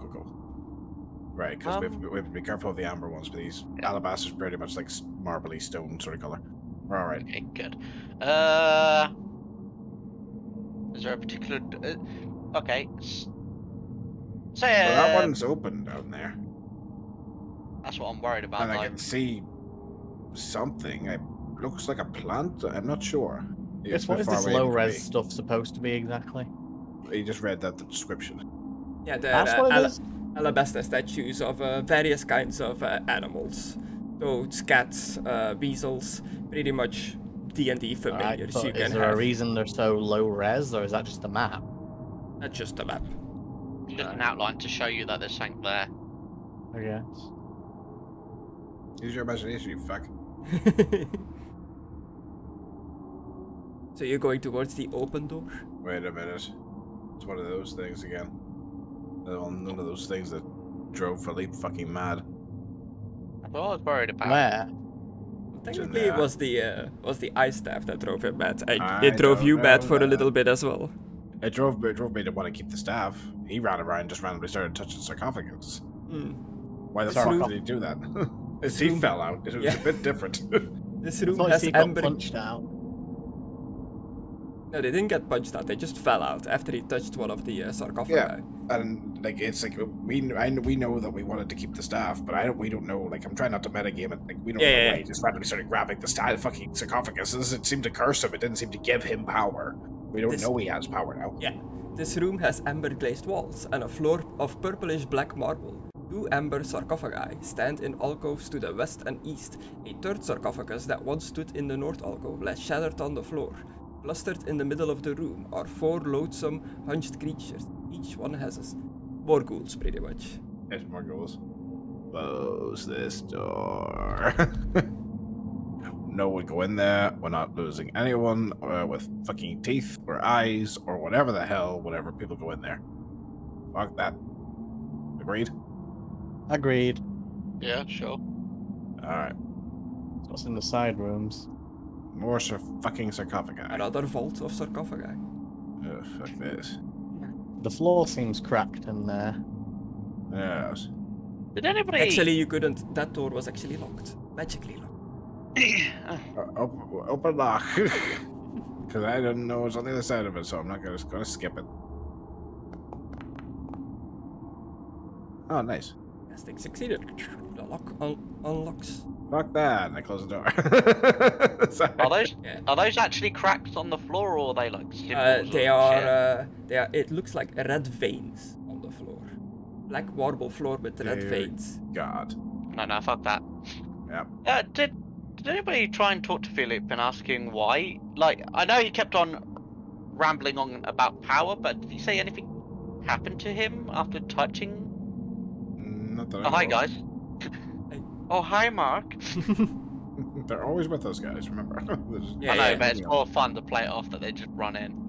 Right, because we have to be careful of the amber ones, but these alabasters pretty much like marbly stone sort of color. We're alright. Okay, good. Is there a particular... okay. Say, Well, that one's open down there. That's what I'm worried about, And I though. can see something. It looks like a plant. I'm not sure. Yes, what is this low-res stuff supposed to be exactly? You just read that the description. Yeah, That's they're what it is? alabaster statues of various kinds of animals. Toads, cats, weasels, pretty much D&D familiars you can is there have. a reason they're so low-res, or is that just a map? That's just a map. Just an outline to show you that there's something there. I guess. Use your imagination, you fuck. So you're going towards the open door? Wait a minute. It's one of those things again. None of those things that drove Philippe fucking mad. That's what I was worried about. Where? Technically, it was the ice staff that drove him mad. I It drove you don't mad know for a that. little bit as well. It drove me to want to keep the staff. He ran around and just randomly started touching sarcophagus. Why the fuck did he do that? His teeth fell out. It was a bit different. This I room thought has he got amber. punched out. No, they didn't get punched out. They just fell out after he touched one of the sarcophagi. Yeah, and like it's like we know that we wanted to keep the staff, but we don't know. Like I'm trying not to metagame it. Like we don't know why he just randomly started grabbing the fucking sarcophagus. It seemed to curse him. It didn't seem to give him power. We don't know he has power now. Yeah. This room has amber glazed walls and a floor of purplish black marble. 2 amber sarcophagi stand in alcoves to the west and east. A third sarcophagus that once stood in the north alcove lies shattered on the floor. Clustered in the middle of the room are 4 loathsome, hunched creatures. Each one has more ghouls, pretty much. There's more ghouls. Close this door. No one go in there. We're not losing anyone with fucking teeth or eyes or whatever the hell, whenever people go in there. Fuck that. Agreed? Agreed. Yeah, sure. Alright. What's in the side rooms? More fucking sarcophagi. Another vault of sarcophagi. Oh, fuck this. The floor seems cracked in there. Yes. Did anybody... Actually, you couldn't. That door was actually locked. Magically locked. Open lock. Because I don't know what's on the other side of it, so I'm not gonna skip it. Oh, nice. Casting succeeded. The lock unlocks. Fuck that, and I close the door. Sorry. Are those actually cracks on the floor, or are they like symbols? They are. It looks like red veins on the floor. Black marble floor with red veins. God. No, fuck that. Yeah. Did anybody try and talk to Philip and asking why? Like, I know he kept on rambling on about power, but did he say anything happened to him after touching? Not that I Oh, hi know. guys. Oh, hi, Mark. They're always with us, guys. Remember? Yeah, I know, yeah. but it's more fun to play it off that they just run in.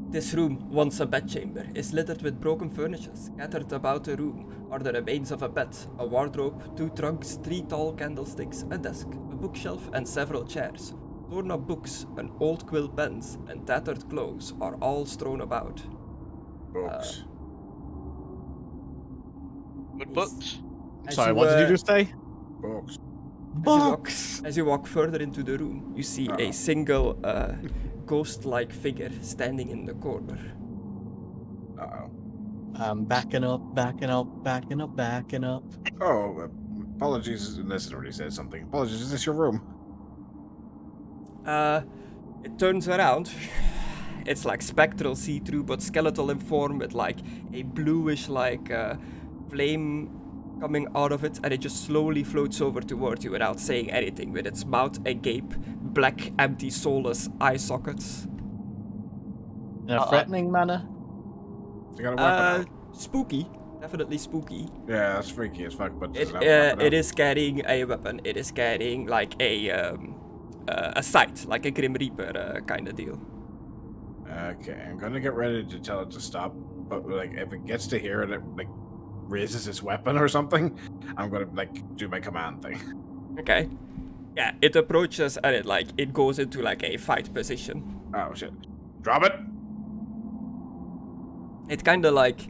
This room, once a bedchamber, is littered with broken furniture. Scattered about the room are the remains of a bed, a wardrobe, 2 trunks, 3 tall candlesticks, a desk, a bookshelf, and several chairs. Torn up books, an old quill pens, and tattered clothes are all strewn about. Books. Good books. Sorry, what did you just say? Books. Books! As you walk further into the room, you see a single ghost-like figure standing in the corner. Uh-oh. I'm backing up, backing up, backing up, backing up. Oh, apologies. This already said something. Apologies. Is this your room? It turns around. It's like spectral see-through, but skeletal in form with like a bluish like flame coming out of it, and it just slowly floats over towards you without saying anything, with its mouth agape, black, empty, soulless eye sockets. In a threatening manner? You got a weapon out? Spooky. Definitely spooky. Yeah, that's freaky as fuck, but It is carrying a weapon. It is carrying like a sight, like a Grim Reaper kind of deal. Okay, I'm gonna get ready to tell it to stop, but like if it gets to here and it like raises its weapon or something, I'm gonna like do my command thing. Okay. Yeah, it approaches and it goes into like a fight position. Oh shit. Drop it! It kinda like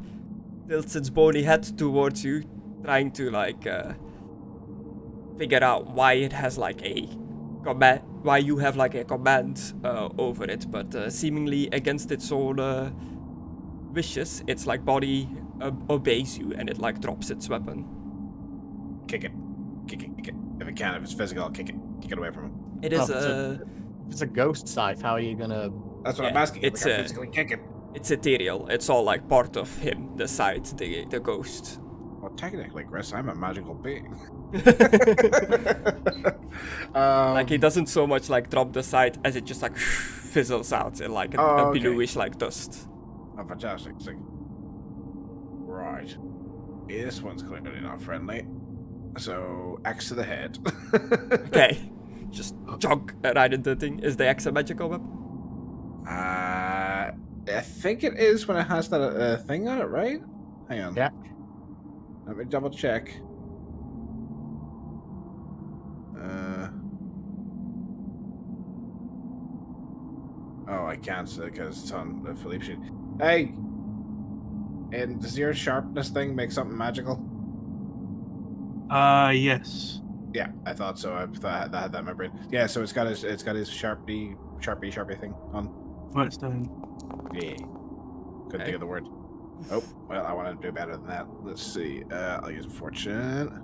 tilts its bony head towards you, trying to like figure out why it has like a command, why you have like a command over it, but seemingly against its own wishes, its like body obeys you, and it like drops its weapon. Kick it. Kick it, kick it. If it can, if it's physical, I'll kick it. Kick it away from him. It is If it's a ghost scythe, how are you gonna... That's what Yeah, I'm asking. it's Like, I'm physically kick it. it's ethereal. It's all like part of him, the side, the ghost. Well, technically, Chris, I'm a magical being. Like he doesn't so much like drop the side as it just like fizzles out in like a okay. bluish like dust. Oh, fantastic. It's like, right. This one's clearly not friendly. So, axe to the head. Okay, just jog right into the thing. Is the axe a magical weapon? I think it is when it has that thing on it, right? Hang on. Yeah. Let me double check. Oh, I can't say because it's on the Philippe sheet. Hey! And does your sharpness thing make something magical? Yes. Yeah, I thought so. I thought I had that in my brain. Yeah, so it's got his sharpie thing on. Right, down. Yeah. Couldn't think of the word. Oh, well, I want to do better than that. Let's see. I'll use fortune.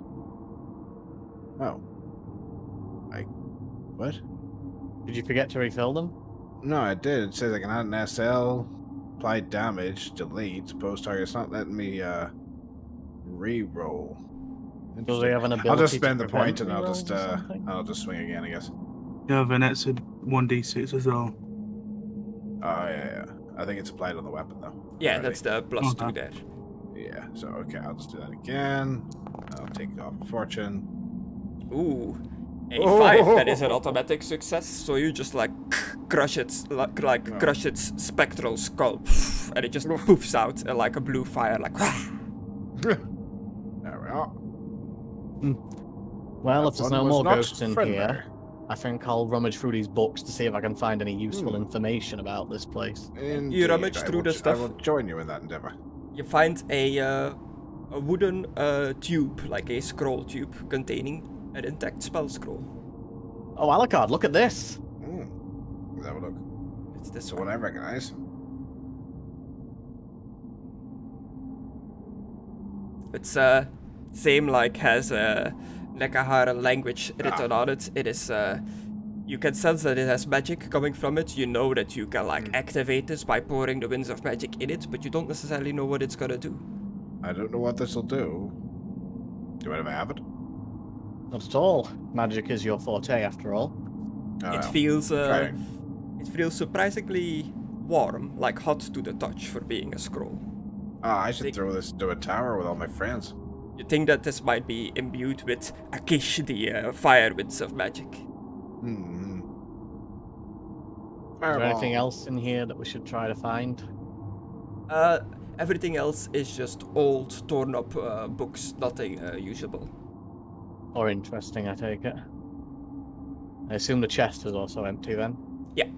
Oh. What? Did you forget to refill them? No, I did. It says I can add an SL, apply damage, delete, suppose target. It's not letting me re-roll. Does they have an ability I'll just to spend the prevent point and I'll rerolls or something? just swing again, I guess. You have an extra 1d6 as well. Oh yeah. I think it's applied on the weapon though. Yeah, Already. that's the plus 2 Okay. there. Yeah, so okay, I'll just do that again. I'll take off fortune. Ooh, a Oh. 5. That is an automatic success. So you just like crush its crush its spectral skull, and it just poofs out like a blue fire, like. There we are. Well, if That there's one no was more not ghosts in friendly. here, I think I'll rummage through these books to see if I can find any useful Hmm. information about this place. Indeed, rummage I through will the I stuff. will join you in that endeavor. You find a wooden tube, like a scroll tube, containing an intact spell scroll. Oh, Alucard, look at this! Let's have a look. It's this So one. one I recognize. It's same like has Nekahara language written on it. It is you can sense that it has magic coming from it. You know that you can like activate this by pouring the winds of magic in it, but you don't necessarily know what it's gonna do. I don't know what this will do. Do I have it? Not at all. Magic is your forte, after all. Oh, It well. feels Try. it feels surprisingly warm, like hot to the touch for being a scroll. Ah, I should Think- throw this to a tower with all my friends. You think that this might be imbued with Akish, the fire winds of magic. Is there anything else in here that we should try to find? Everything else is just old, torn up books, nothing usable. Or interesting, I take it. I assume the chest is also empty then? Yeah.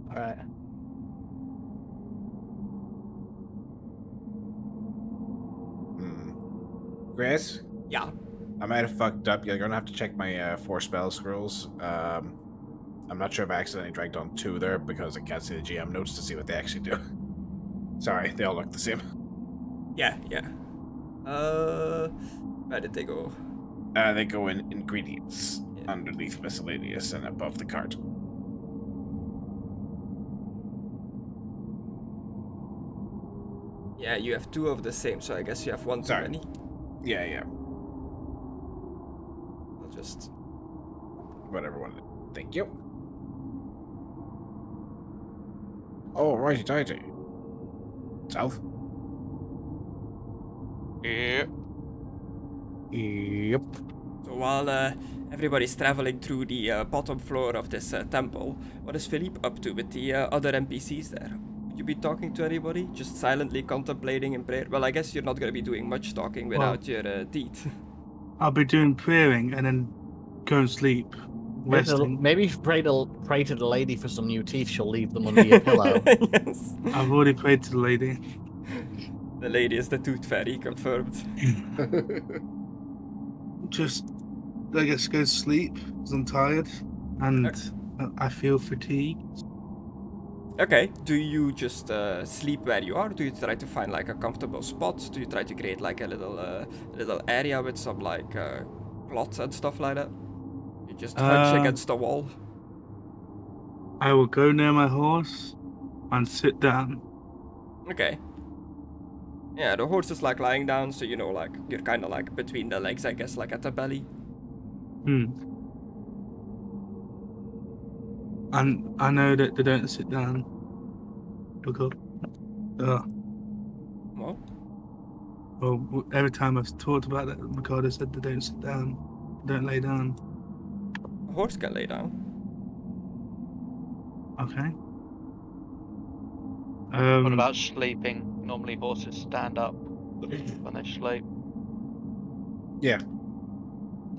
Alright. Grace? Yeah. I might have fucked up. You're gonna have to check my 4 spell scrolls. I'm not sure if I accidentally dragged on 2 there because I can't see the GM notes to see what they actually do. Sorry, they all look the same. Yeah. Where did they go? They go in ingredients, underneath miscellaneous and above the cart. Yeah, you have 2 of the same, so I guess you have 1 too Sorry. many. Yeah. I'll just... Whatever one. Thank you. Oh, righty-tighty. South? Yeah. Yep. So while everybody's traveling through the bottom floor of this temple, what is Philippe up to with the other NPCs there? Would you be talking to anybody? Just silently contemplating in prayer? Well, I guess you're not going to be doing much talking without your deed. I'll be doing praying and then go and sleep. Resting. Maybe pray to the lady for some new teeth. She'll leave them under your pillow. Yes. I've already prayed to the lady. The lady is the tooth fairy, confirmed. Just, I guess, go to sleep because I'm tired and I feel fatigued. Okay, do you just sleep where you are? Do you try to find like a comfortable spot? Do you try to create like a little area with some like cloths and stuff like that? You just hunch against the wall? I will go near my horse and sit down. Okay. Yeah, the horse is like lying down, so you know, like you're kind of like between the legs, I guess, like at the belly. And I know that they don't sit down because, What? well, every time I've talked about that, Mckadow said they don't sit down, don't lay down. A horse can lay down. Okay. What about sleeping? Normally horses stand up when they sleep. Yeah.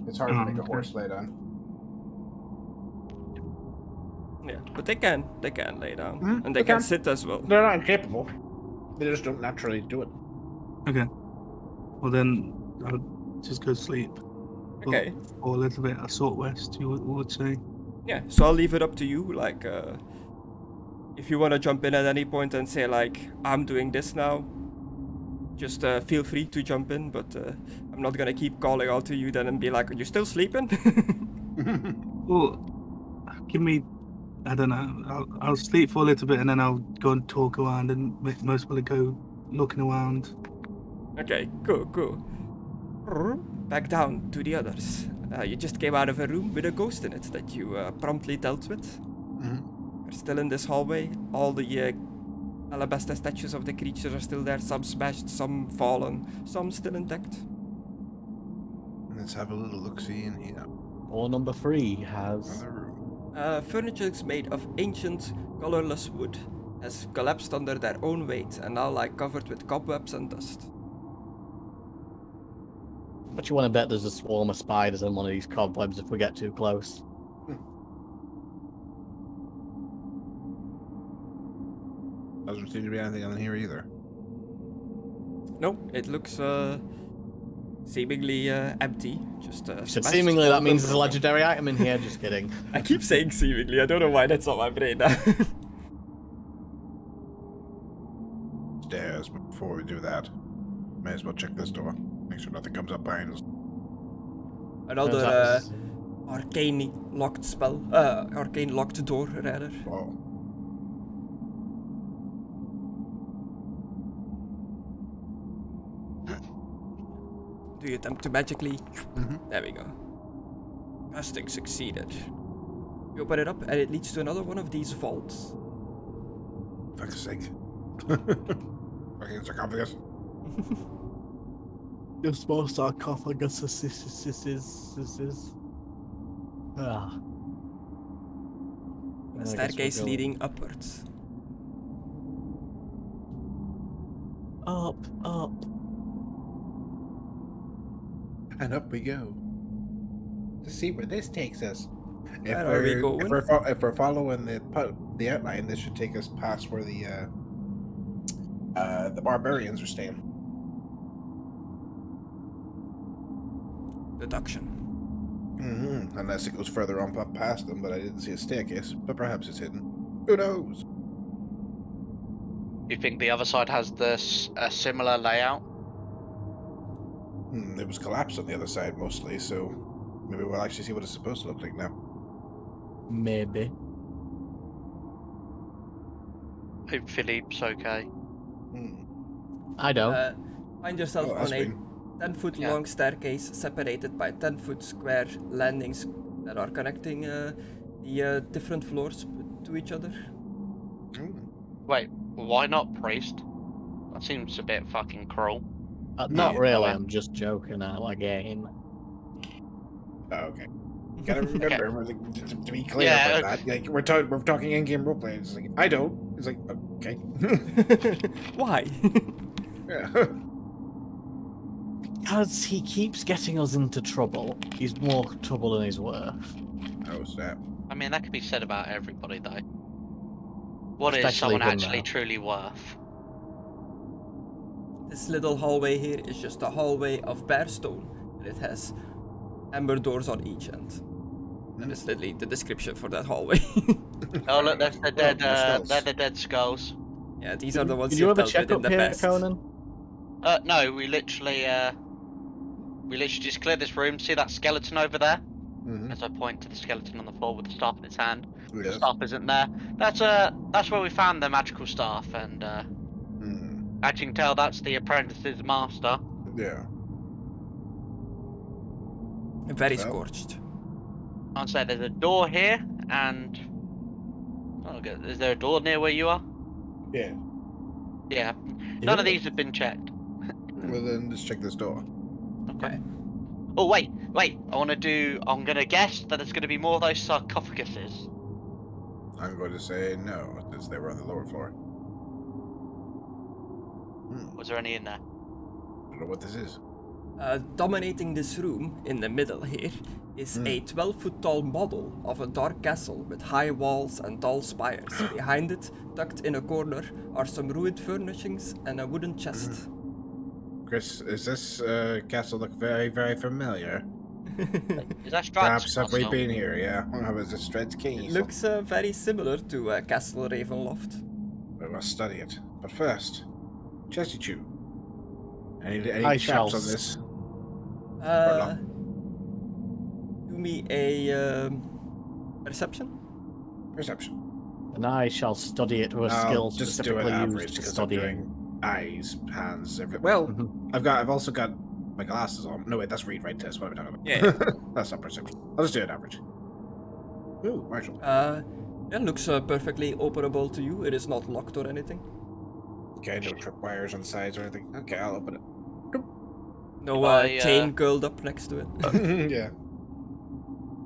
It's hard to make a okay. horse lay down. Yeah, but they can lay down, Mhm, and they they can can. sit as well. They're not incapable. They just don't naturally do it. Okay. Well then, I'll just go sleep. Okay. Or a little bit a short rest, you would say. Yeah, so I'll leave it up to you. Like, if you want to jump in at any point and say like, I'm doing this now, just feel free to jump in. But I'm not gonna keep calling out to you then and be like, are you still sleeping? Well, give me, I don't know, I'll sleep for a little bit and then I'll go and talk around and most probably go looking around. Okay, cool. Back down to the others. You just came out of a room with a ghost in it that you promptly dealt with. You're still in this hallway. All the alabaster statues of the creatures are still there. Some smashed, some fallen, some still intact. Let's have a little look-see in here. Or number 3 has... Another room. Furniture is made of ancient, colorless wood. Has collapsed under their own weight and now like covered with cobwebs and dust. But you want to bet there's a swarm of spiders in one of these cobwebs if we get too close. Doesn't seem to be anything in here either. No, it looks seemingly empty. Just So smashed seemingly that means there's a open. legendary item in here, just kidding. I keep saying seemingly, I don't know why that's on my brain now. Stairs, but before we do that, may as well check this door. Make sure nothing comes up behind us. Another arcane locked spell. Arcane locked door, rather. Oh. Do you attempt to magically... There we go. Casting succeeded. You open it up and it leads to another one of these vaults. Fuck's sake. Fucking sarcophagus. Just more sarcophagus. Ah. A staircase leading upwards. Up. And up we go. To see where this takes us. Where are we going? If we're following the outline, this should take us past where the barbarians are staying. Deduction. Unless it goes further on up past them, but I didn't see a staircase. But perhaps it's hidden. Who knows? You think the other side has a similar layout? It was collapsed on the other side mostly, so maybe we'll actually see what it's supposed to look like now. Maybe. Hope Philippe's okay. I don't. Find yourself on a 10-foot long staircase separated by 10-foot square landings that are connecting the different floors to each other. Wait, why not priest? That seems a bit fucking cruel. Not really, I'm just joking now again. Oh, okay. Gotta remember, to be clear about that. Like, we're talking in-game roleplay. It's like, I don't. It's like, okay. Why? Yeah. Because he keeps getting us into trouble. He's more trouble than he's worth. Oh, snap. I mean, that could be said about everybody, though. What is Especially someone him actually now. truly worth? This little hallway here is just a hallway of bare stone, and it has amber doors on each end. That is literally the description for that hallway. Oh look, that's the dead. skulls. They're the dead skulls. Yeah, these are the ones Did you you've have a dealt with check in up the here, past. Conan? No, we literally just cleared this room. See that skeleton over there? As I point to the skeleton on the floor with the staff in its hand. The Yes. staff isn't there. That's where we found the magical staff, and as you can tell, that's the apprentice's master. Yeah. Very Well. scorched. I'd say there's a door here, and is there a door near where you are? Yeah. Yeah. None of these have been checked. Well, then let's check this door. Okay. Oh wait. I'm gonna guess that it's gonna be more of those sarcophaguses. I'm going to say no, since they were on the lower floor. Was there any in there? I don't know what this is. Dominating this room in the middle here is a 12-foot tall model of a dark castle with high walls and tall spires. Behind it, tucked in a corner, are some ruined furnishings and a wooden chest. Chris, is this castle look very, very familiar? Is that Strahd's Perhaps have we castle? been here, yeah? How is this Strahd's key? It looks very similar to Castle Ravenloft. We must study it. But first, Chesty Chew. Any I shall chaps on this? Do me a perception. Perception. And I shall study it with I'll skills just do specifically an used average for because I'm studying. doing eyes, hands, everything. Well, I've also got my glasses on. No wait, that's read right test. What am I talking about? Yeah. That's not perception. I'll just do an average. Ooh, Marshall. It looks perfectly openable to you. It is not locked or anything. Okay, no tripwires on the sides or anything. Okay, I'll open it. No chain curled up next to it. Yeah.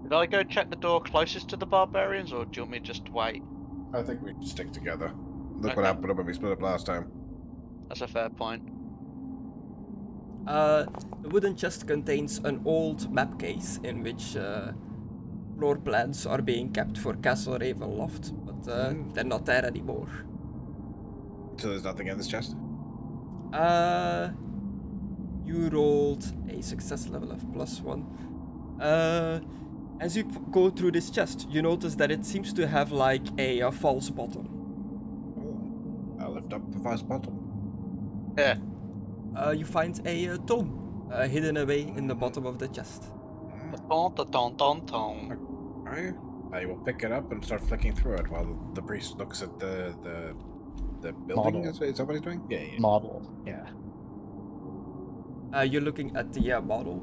Did I go check the door closest to the barbarians, or do you want me to just wait? I think we should stick together. Look Okay. what happened when we split up last time. That's a fair point. The wooden chest contains an old map case in which floor plans are being kept for Castle Ravenloft, but they're not there anymore. So there's nothing in this chest? You rolled a success level of +1. As you go through this chest, you notice that it seems to have like a false bottom. Oh. I'll lift up the false bottom. Yeah. You find a tome hidden away in the bottom of the chest. I will pick it up and start flicking through it while the priest looks at the building. Model. Is that what he's doing? Yeah. Model, yeah. You're looking at the model.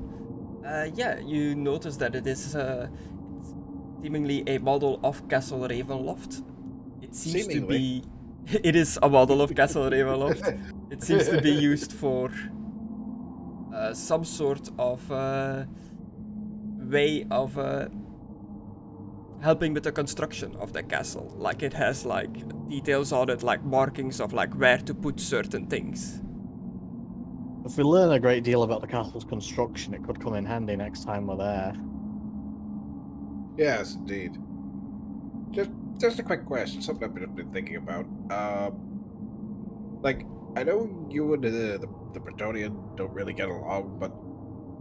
Yeah, you notice that it is it's seemingly a model of Castle Ravenloft. It seems to be... It is a model of Castle Ravenloft. It seems to be used for some sort of way of helping with the construction of the castle. Like it has like details on it, like markings of like where to put certain things. If we learn a great deal about the castle's construction, it could come in handy next time we're there. Yes, indeed. Just a quick question, something I've been thinking about. Like, I know you and the Bretonian don't really get along, but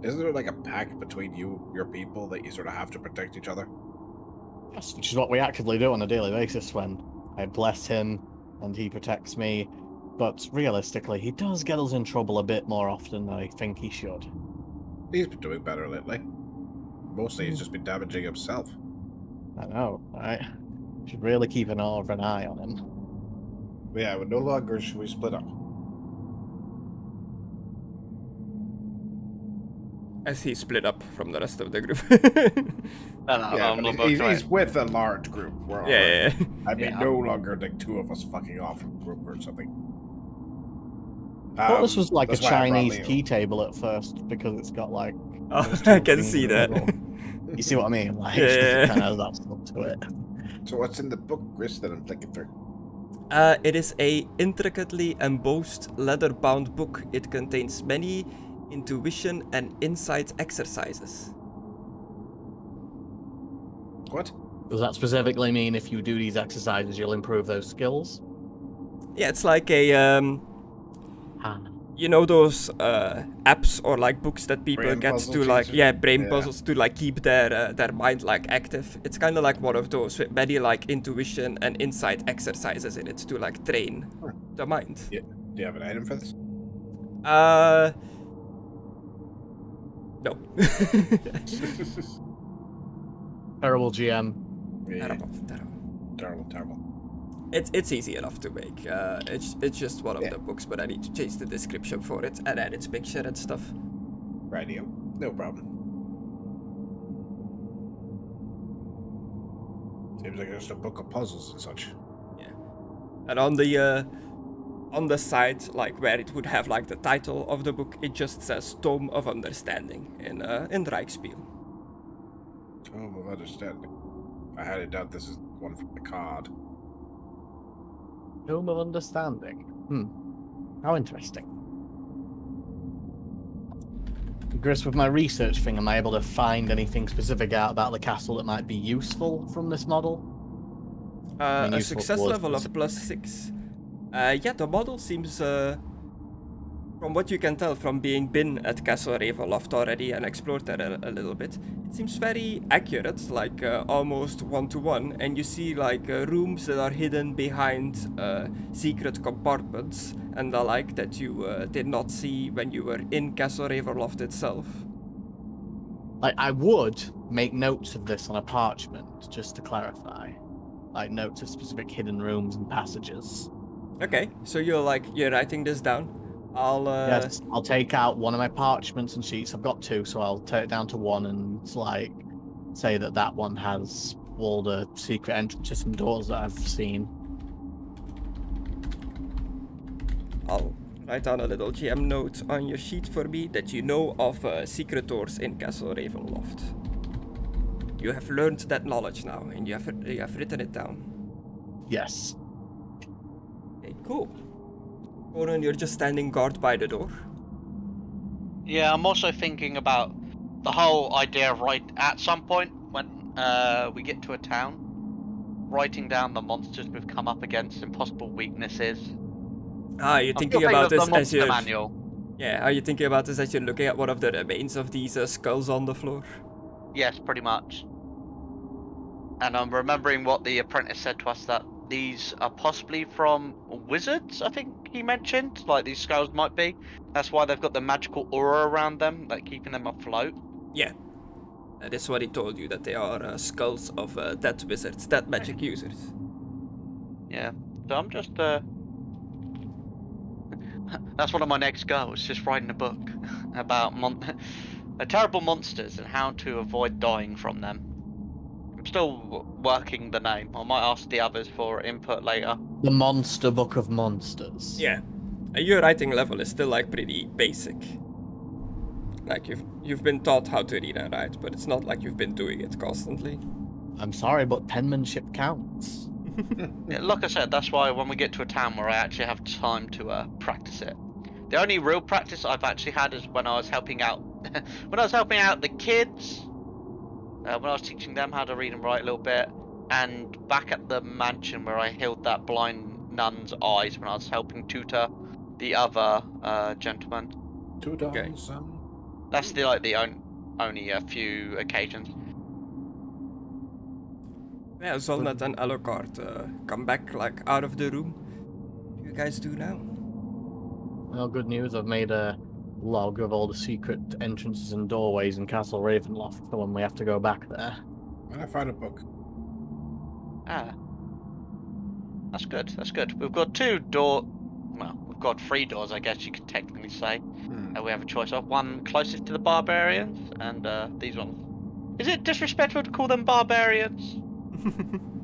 isn't there like a pact between your people that you sort of have to protect each other? Yes, which is what we actively do on a daily basis when I bless him and he protects me. But realistically, he does get us in trouble a bit more often than I think he should. He's been doing better lately. Mostly he's just been damaging himself. I know, right? Should really keep an eye on him. Yeah, but no longer should we split up. As he split up from the rest of the group. He's with a large group. Yeah. I mean, no longer like two of us fucking off from a group or something. I thought this was like a Chinese key table at first because it's got like. Oh, I can see that. You see what I mean? Like, yeah. It kind of has that stuff to it. So what's in the book, Chris, that I'm flicking through? It is a intricately embossed leather-bound book. It contains many intuition and insight exercises. What? Does that specifically mean if you do these exercises, you'll improve those skills? Yeah, it's like a you know those apps or like books that people Brain get puzzles, to like brain yeah. puzzles to like keep their mind like active. It's kind of like one of those with many like intuition and insight exercises in it to like train the mind. Yeah. Do you have an item for this? No. Terrible GM. Yeah. Terrible. Terrible. It's easy enough to make. It's just one of the books, but I need to change the description for it and add its picture and stuff. Rightio. No problem. Seems like just a book of puzzles and such. Yeah. And on the side, like where it would have like the title of the book, it just says Tome of Understanding in Reichspiel. Tome of Understanding. I highly doubt this is one from the card. Tome of Understanding. How interesting. Gris, with my research thing, am I able to find anything specific out about the castle that might be useful from this model? A success level of +6. Yeah, the model seems, from what you can tell from been at Castle Ravenloft already and explored there a little bit, it seems very accurate, like almost one-to-one, and you see like rooms that are hidden behind secret compartments and the like that you did not see when you were in Castle Ravenloft itself. Like, I would make notes of this on a parchment, just to clarify. Like, notes of specific hidden rooms and passages. Okay, so you're writing this down. Yes, I'll take out one of my parchments and sheets. I've got two, so I'll take it down to one and like say that one has all the secret entrances and doors that I've seen. I'll write down a little GM note on your sheet for me that you know of secret doors in Castle Ravenloft. You have learned that knowledge now, and you have written it down. Yes. Okay, cool. Conan, you're just standing guard by the door. Yeah, I'm also thinking about the whole idea of at some point when we get to a town, writing down the monsters we've come up against and possible weaknesses. Ah, you're thinking about this as you're... manual. Yeah, are you thinking about this as you're looking at one of the remains of these skulls on the floor? Yes, pretty much. And I'm remembering what the apprentice said to us, that these are possibly from wizards, I think he mentioned. Like, these skulls might be. That's why they've got the magical aura around them, like keeping them afloat. Yeah. That is what he told you, that they are skulls of dead wizards, dead magic users. Yeah. So I'm just, that's one of my next goals, just writing a book about terrible monsters and how to avoid dying from them. I'm still working the name. I might ask the others for input later. The Monster Book of Monsters. Yeah. Your writing level is still like pretty basic. Like you've been taught how to read and write, but it's not like you've been doing it constantly. I'm sorry, but penmanship counts. Yeah, like I said, that's why when we get to a town where I actually have time to practice it. The only real practice I've actually had is when I was helping out, when I was helping out the kids, when I was teaching them how to read and write a little bit, and back at the mansion where I healed that blind nun's eyes when I was helping tutor the other gentleman. Tutor, Okay. son. That's the only a few occasions. Yeah, Zolnat and Alucard come back like out of the room. What do you guys do now? Well, good news. I've made a log of all the secret entrances and doorways in Castle Ravenloft for when we have to go back there. I found a book. Ah. That's good, that's good. We've got we've got 3 doors, I guess you could technically say. We have a choice of one closest to the barbarians, and these ones. Is it disrespectful to call them barbarians?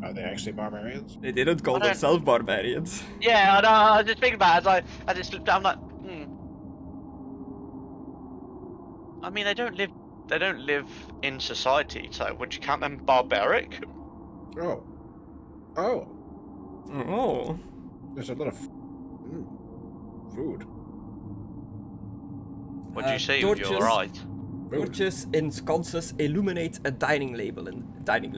Are they actually barbarians? They didn't call I don't- themselves barbarians. Yeah, I know, I was just thinking about it as it slipped down, I'm like, I mean, they don't live in society, so would you count them barbaric? Oh. Oh. Oh. There's a lot of food. What do you see with your torches. eyes? Torches in sconces illuminate a dining table, a dining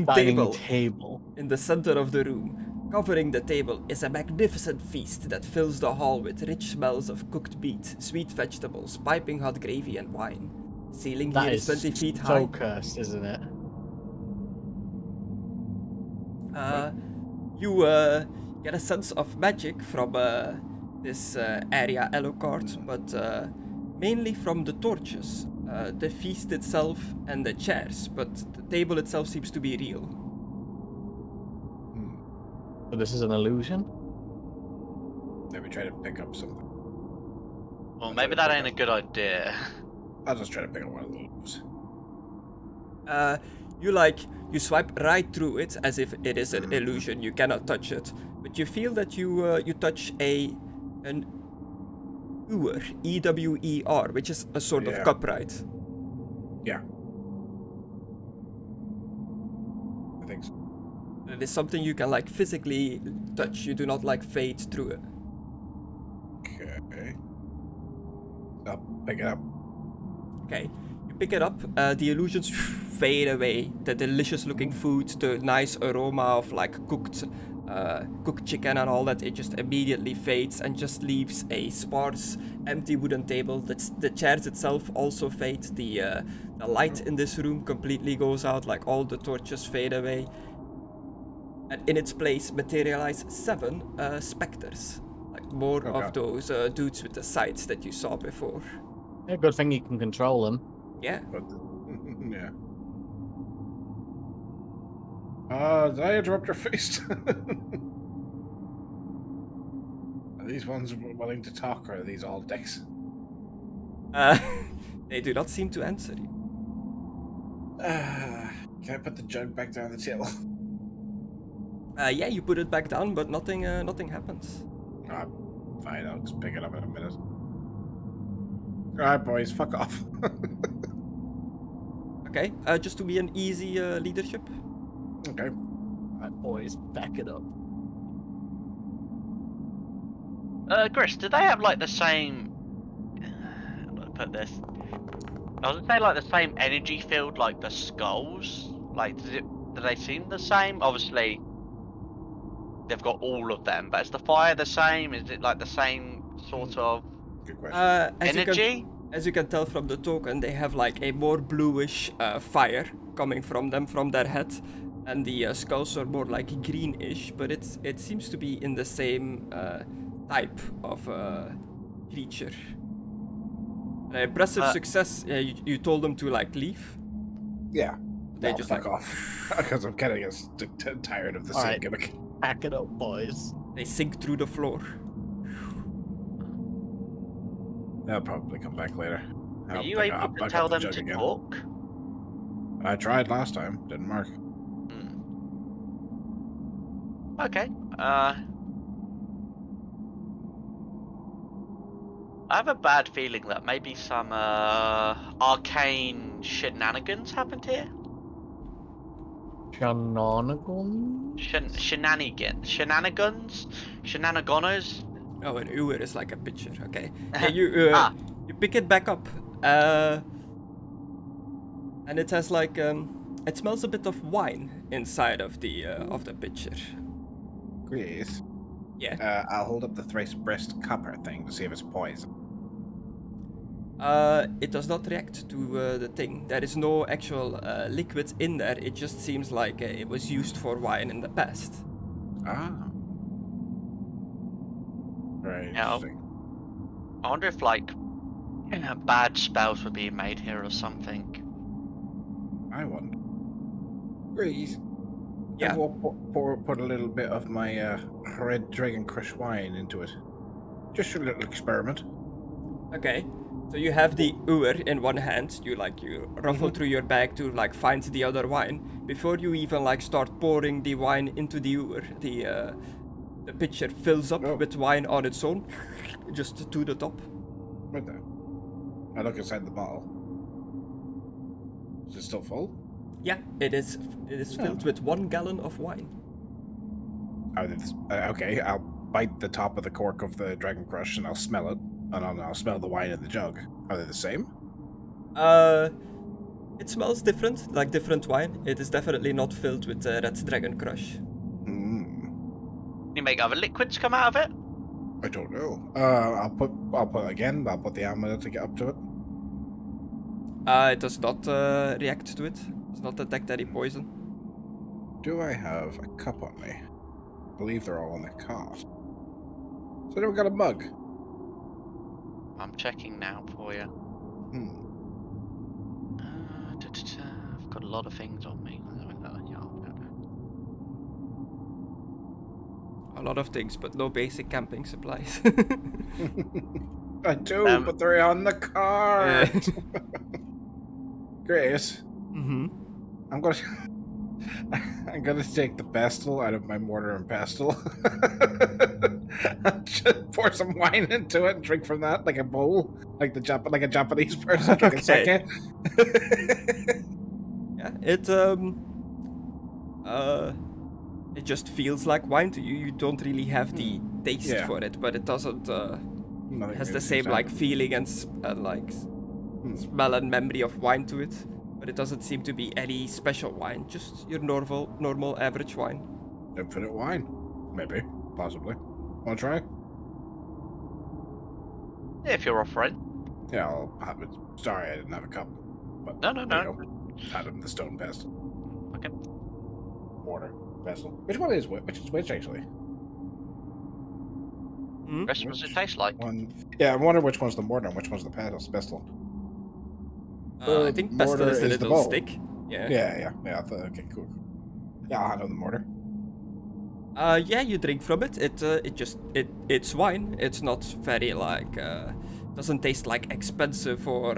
Dining table table. in the center of the room. Covering the table is a magnificent feast that fills the hall with rich smells of cooked meat, sweet vegetables, piping hot gravy, and wine. Ceiling That here is is 20 feet so high. cursed, isn't it? You get a sense of magic from this area, Alucard, but mainly from the torches, the feast itself, and the chairs. But the table itself seems to be real. So this is an illusion? Maybe try to pick up something. Well, maybe that ain't a good idea. I'll just try to pick up one of those. You swipe right through it as if it is an illusion. You cannot touch it, but you feel that you touch an ewer, E-W-E-R, which is a sort of cup, right? Yeah. I think so. It is something you can like physically touch. You do not like fade through it. Okay. I'll pick it up. Okay, you pick it up. The illusions fade away. The delicious-looking food, the nice aroma of like cooked chicken and all that, it just immediately fades and just leaves a sparse, empty wooden table. The chairs itself also fade. The light in this room completely goes out. Like all the torches fade away. And in its place materialize 7 specters. Like more of those dudes with the sights that you saw before. Yeah, good thing you can control them. Yeah. But, yeah. Did I interrupt your feast? Are these ones willing to talk, or are these all dicks? They do not seem to answer you. Can I put the jug back down the table? Yeah, you put it back down, but nothing happens. Fine, I'll just pick it up in a minute. Alright, boys, fuck off. Okay, just to be an easy leadership. Okay. Right, boys, back it up. Chris, do they have like the same? How do I put this? I was gonna say like the same energy field, like the skulls. Like, do they seem the same? Obviously, they've got all of them, but is the fire the same? Is it like the same sort of Good question. energy? As you can tell from the token, they have like a more bluish fire coming from them, from their head, and the skulls are more like greenish, but it seems to be in the same type of creature. Impressive success. You told them to like leave. Yeah. They I'll just fuck like off. Because I'm kind of tired of the same Alright. gimmick. Back it up, boys. they sink through the floor. They'll probably come back later. Are you I'll able pick to up tell the them jug to again. talk? I tried last time. Didn't work. I have a bad feeling that maybe some arcane shenanigans happened here. Shenanigans? Shenanigoners? Oh, an uwer is like a pitcher. Okay. Yeah, you pick it back up, and it has like it smells a bit of wine inside of the pitcher. Great. Yeah. I'll hold up the thrice breast copper thing to see if it's poison. It does not react to the thing. There is no actual liquid in there. It just seems like it was used for wine in the past. Ah. Right. Yeah. Interesting. I wonder if like bad spells were being made here or something. I wonder. Great. Yeah. We'll put a little bit of my red dragon crush wine into it. Just a little experiment. Okay. So you have the uwer in one hand. You ruffle through your bag to like find the other wine. Before you even like start pouring the wine into the uwer, the pitcher fills up with wine on its own, just to the top. Right there. I look inside the bottle. Is it still full? Yeah, it is filled with 1 gallon of wine. Okay, I'll bite the top of the cork of the Dragon Crush and I'll smell it. And I'll smell the wine in the jug. Are they the same? It smells different, like different wine. It is definitely not filled with Red Dragon Crush. You make other liquids come out of it? I don't know. I'll put the amulet to get up to it. It does not react to it. Does not detect any poison. Do I have a cup on me? I believe they're all on the cart. So then we got a mug. I'm checking now for you. I've got a lot of things on me. A lot of things, but no basic camping supplies. I do, but they're on the cart. Grace. I'm gonna take the pestle out of my mortar and pestle. Just pour some wine into it and drink from that like a bowl, like a Japanese person drinking sake. Yeah, it just feels like wine to you. You don't really have the taste for it, but it doesn't. It has the same like feeling and like smell and memory of wine to it. But it doesn't seem to be any special wine, just your normal average wine. Infinite wine. Maybe. Possibly. Wanna try? Yeah, if you're offering. Yeah, I'll have it. Sorry, I didn't have a cup. But No. Had it in the stone pestle. Okay. Mortar. Pestle. Which one is which actually? What does it taste like? Yeah, I'm wondering which one's the mortar and which one's the pestle. I think pestle is a little stick. Yeah. Yeah. Okay, cool. Yeah, I'll handle the mortar. Yeah, you drink from it. It's wine. It's not very like doesn't taste like expensive or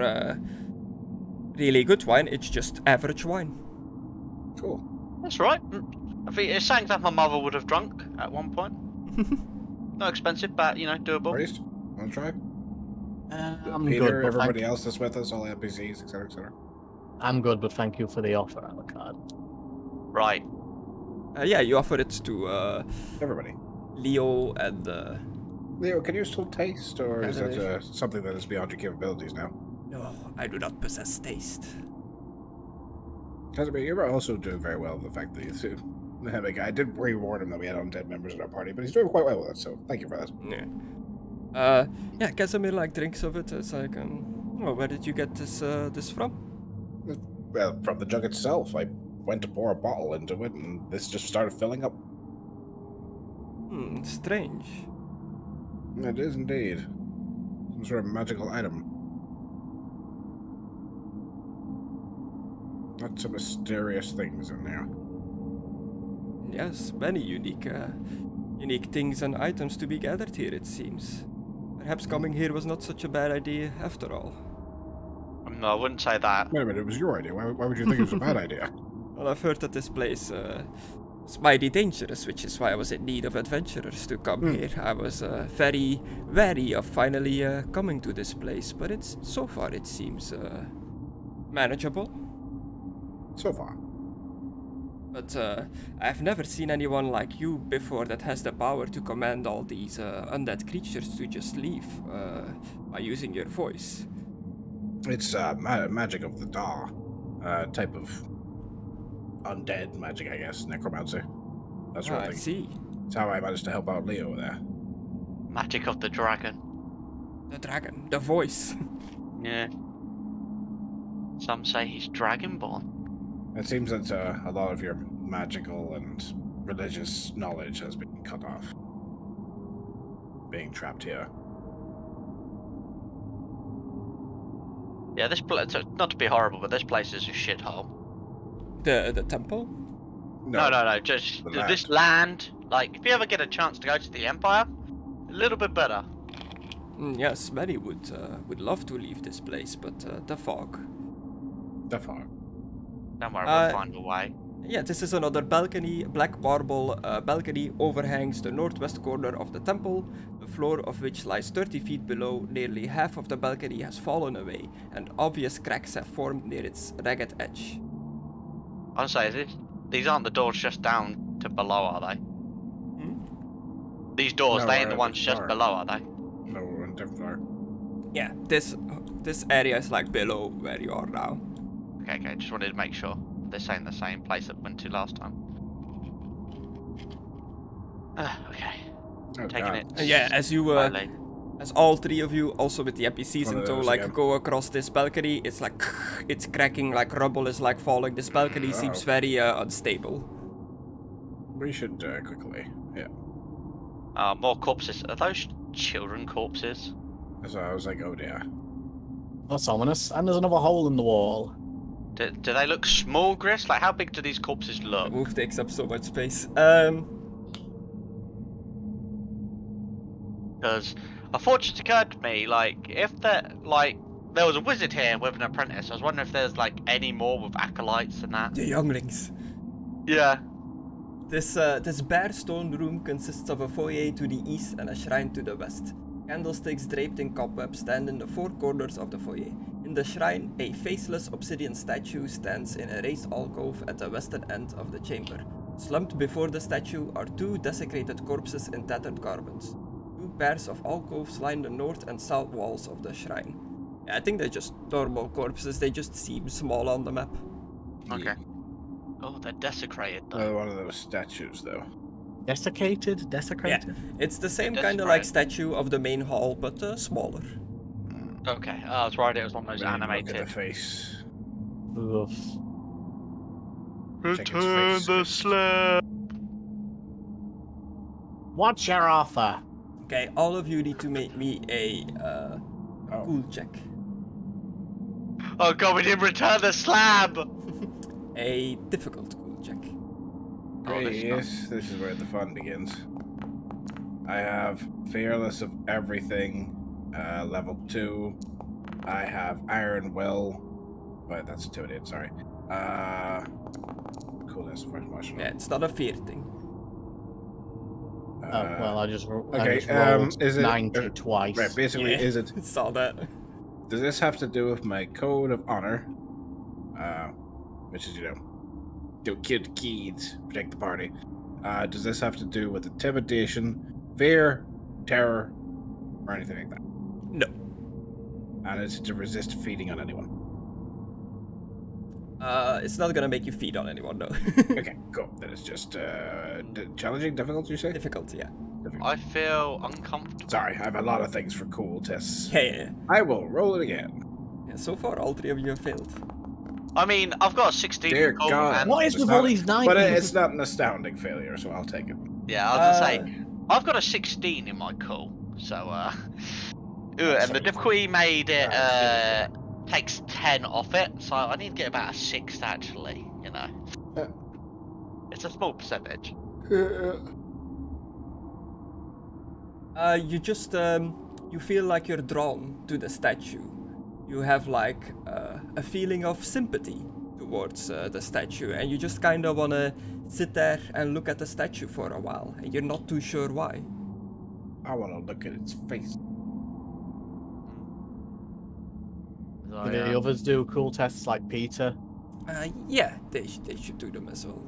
really good wine. It's just average wine. Cool. That's right. I think it's something that my mother would have drunk at one point. Not expensive, but doable. Priest, wanna try? I'm Peter, good. everybody else that's with us, all the NPCs, etc., etc. I'm good, but thank you for the offer, Alucard. Right. Yeah, you offer it to Everybody. Leo and Leo, can you still taste, or is that something that is beyond your capabilities now? No, I do not possess taste. Casimir, you're also doing very well with the fact that you I did reward him that we had undead members in our party, but he's doing quite well with it, so thank you for that. Yeah. Yeah, Casimir like drinks of it. It's like, where did you get this from? Well, from the jug itself. I went to pour a bottle into it, and this just started filling up. Strange. It is indeed. Some sort of magical item. Lots of mysterious things in there. Yes, many unique things and items to be gathered here, it seems. Perhaps coming here was not such a bad idea after all. No, I wouldn't say that. Wait a minute, it was your idea. Why would you think it was a bad idea? Well, I've heard that this place It's mighty dangerous, which is why I was in need of adventurers to come here. I was very wary of finally coming to this place, but so far it seems manageable. So far. But I've never seen anyone like you before that has the power to command all these undead creatures to just leave by using your voice. It's magic of the Daw, type of undead magic, I guess, necromancy. That's what I think. See. That's how I managed to help out Leo there. Magic of the dragon. The dragon, the voice. Yeah. Some say he's dragonborn. It seems that a lot of your magical and religious knowledge has been cut off. Being trapped here. Yeah, this place, not to be horrible, but this place is a shithole. The temple? No, just this land. Like, if you ever get a chance to go to the Empire, a little bit better. Yes, many would love to leave this place, but the fog. The fog. Don't worry, we'll find a way. Yeah, this is another balcony. Black marble balcony overhangs the northwest corner of the temple, the floor of which lies 30 feet below. Nearly half of the balcony has fallen away, and obvious cracks have formed near its ragged edge. I'll say these aren't the doors just down to below, are they? These doors, No, they ain't the ones just below, are they? No, we're on different floor. Yeah, this area is like below where you are now. Okay, just wanted to make sure this ain't the same place that we went to last time. Okay. Oh, Taking God. it. Yeah, as you slowly. as all three of you, also with the NPCs One in of tow, those like again. go across this balcony, it's like it's cracking, like rubble is like falling. This balcony seems very unstable. We should quickly. Yeah. More corpses. Are those children corpses? So I was like, oh dear. That's ominous. And there's another hole in the wall. Do they look small, Gris? Like, how big do these corpses The look? move takes up so much space. Because a thought just occurred to me, like, if there was a wizard here with an apprentice, I was wondering if there's like any more with acolytes and that. The younglings. Yeah. This bare stone room consists of a foyer to the east and a shrine to the west. Candlesticks draped in cobwebs stand in the four corners of the foyer. In the shrine, a faceless obsidian statue stands in a raised alcove at the western end of the chamber. Slumped before the statue are two desecrated corpses in tattered garments. Two pairs of alcoves line the north and south walls of the shrine. Yeah, I think they're just normal corpses, they just seem small on the map. Okay. Oh, they're desecrated though. Another one of those statues, though. Desecrated? Yeah, Desecrated? it's the same That's kind of like right. statue of the main hall, but smaller. Okay, I was right, it was one of those Look at the animated. face. Oof. Check its face. slab. What's your offer? Okay, all of you need to make me a cool check. Oh god, we didn't return the slab! A difficult cool check. Great, this yes, this is where the fun begins. I have Fearless of Everything, level 2. I have Iron Will. Wait, that's Intimidate, sorry. Coolness, first martial. Yeah, it's not a fear thing. Well, I just rolled is it 90 twice. Right, basically, Yeah, is it? saw that. Does this have to do with my code of honor? Which is, don't kill the kids, protect the party. Does this have to do with intimidation, fear, terror, or anything like that? No. And is it to resist feeding on anyone? It's not gonna make you feed on anyone, no. Okay, cool. Then it's just challenging, difficult, you say? Difficult, yeah. Difficult. I feel uncomfortable. Sorry, I have a lot of things for cool tests. Yeah. I will roll it again. Yeah, so far, all three of you have failed. I mean, I've got a 16 Dear in cool, God. and What is It's with not- all these 90s? But it's not an astounding failure, so I'll take it. yeah, I was gonna say, I've got a 16 in my cool, so and the difficulty made it takes 10 off it, so I need to get about a 6 actually, It's a small percentage. You just, you feel like you're drawn to the statue. You have like a feeling of sympathy towards the statue, and you just kind of want to sit there and look at the statue for a while, and you're not too sure why. I want to look at its face. Do the others do cool tests like Peter? Yeah, they should do them as well.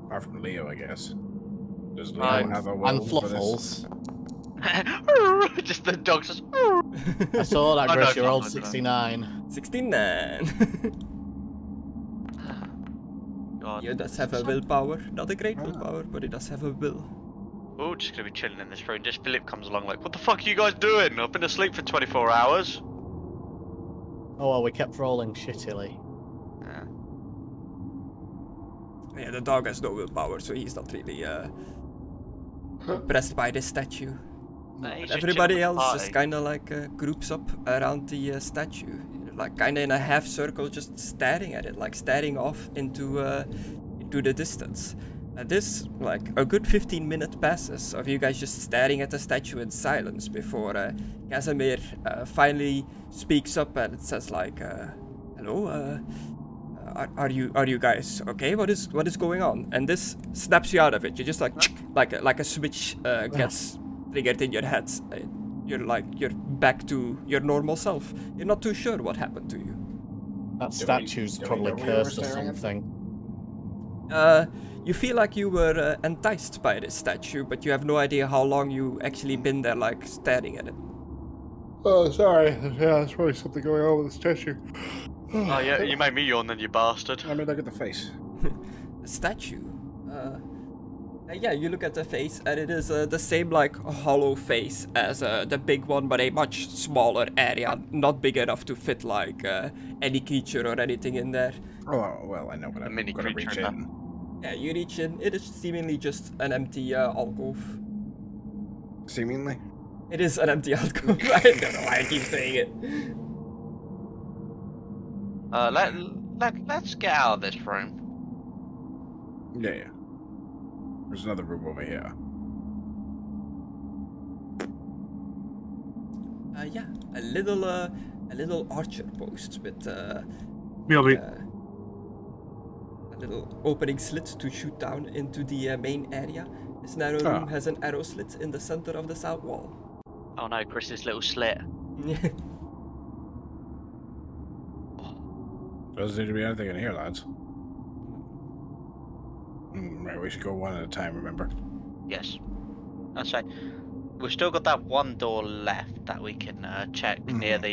Apart from Leo, I guess. Does Leo Right. have a will And for this? Fluffles. Just the dogs just. I saw that, Oh, Chris. no, You're no, all no, no. 69. 69. God. He does have a willpower. Not a great willpower, but he does have a will. We're all just gonna be chilling in this room. Just Philip comes along like, what the fuck are you guys doing? I've been asleep for 24 hours. Oh, well, we kept rolling shittily. Yeah. Yeah, the dog has no willpower, so he's not really impressed by this statue. Nah, he's But just everybody chilling with the else just party. kind of like groups up around the statue, like kind of in a half circle, just staring at it, like staring off into the distance. This, like, a good 15-minute passes of you guys just staring at the statue in silence before Casimir finally speaks up and it says like, "Hello, are you guys okay? What is going on?" And this snaps you out of it. You just like a switch gets triggered in your head. You're back to your normal self. You're not too sure what happened to you. That statue's do we probably know we were cursed or staring at? something. You feel like you were enticed by this statue, but you have no idea how long you actually been there, like, staring at it. Oh, sorry. Yeah, there's probably something going on with the statue. Oh yeah, you made me yawn then, you bastard. Let me look at the face. The statue. Yeah, you look at the face, and it is the same, like, hollow face as the big one, but a much smaller area, not big enough to fit, like, any creature or anything in there. Oh, well, I know, but I'm mini gonna creature reach in in. Yeah, you reach in. It is seemingly just an empty alcove. Seemingly? It is an empty alcove. I don't know why I keep saying it. Let's get out of this room. Yeah. There's another room over here. Yeah, a little archer post with Maybe. a little opening slit to shoot down into the main area. This narrow room has an arrow slit in the center of the south wall. Oh no, Chris's little slit. Doesn't seem to be anything in here, lads. Right, we should go one at a time, remember? Yes. That's right. We've still got that one door left that we can check near the,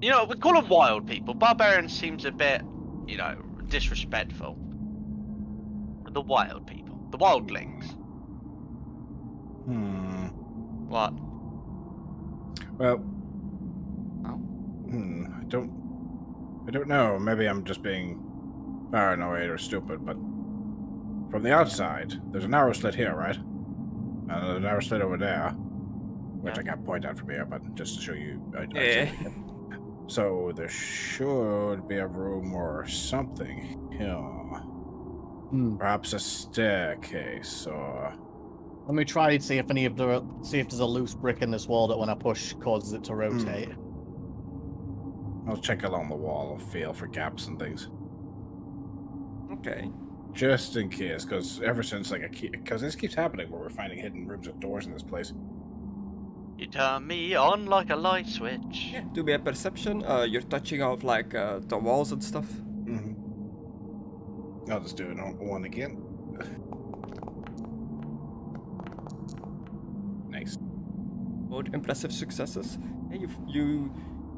you know, we call them wild people. Barbarian seems a bit, you know, disrespectful. The wild people. The wildlings. What? Well... Oh? I don't know. Maybe I'm just being paranoid or stupid, but... From the outside, there's a narrow slit here, right? And there's a narrow slit over there. Which I can't point out from here, but just to show you... So there should be a room or something here. Perhaps a staircase or... Let me try and see if there's a loose brick in this wall that when I push causes it to rotate. I'll check along the wall and feel for gaps and things. Okay. Just in case, because ever since because this keeps happening where we're finding hidden rooms with doors in this place. You turn me on like a light switch. Yeah, do be a perception. You're touching off like the walls and stuff. I'll just do it on one again. Nice. Both impressive successes. And you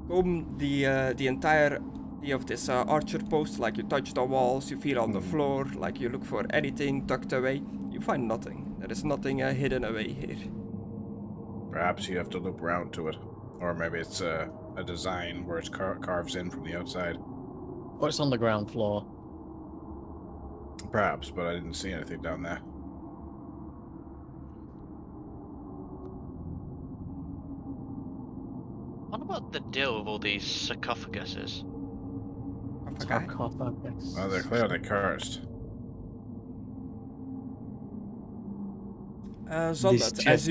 comb the entirety of this archer post, like you touch the walls, you feel on the floor, like you look for anything tucked away. You find nothing. There is nothing hidden away here. Perhaps you have to loop around to it. Or maybe it's a design where it's carves in from the outside. What's on the ground floor? Perhaps, but I didn't see anything down there. What about the deal with all these sarcophaguses? Okay. Well, they're clearly cursed. Zondat, as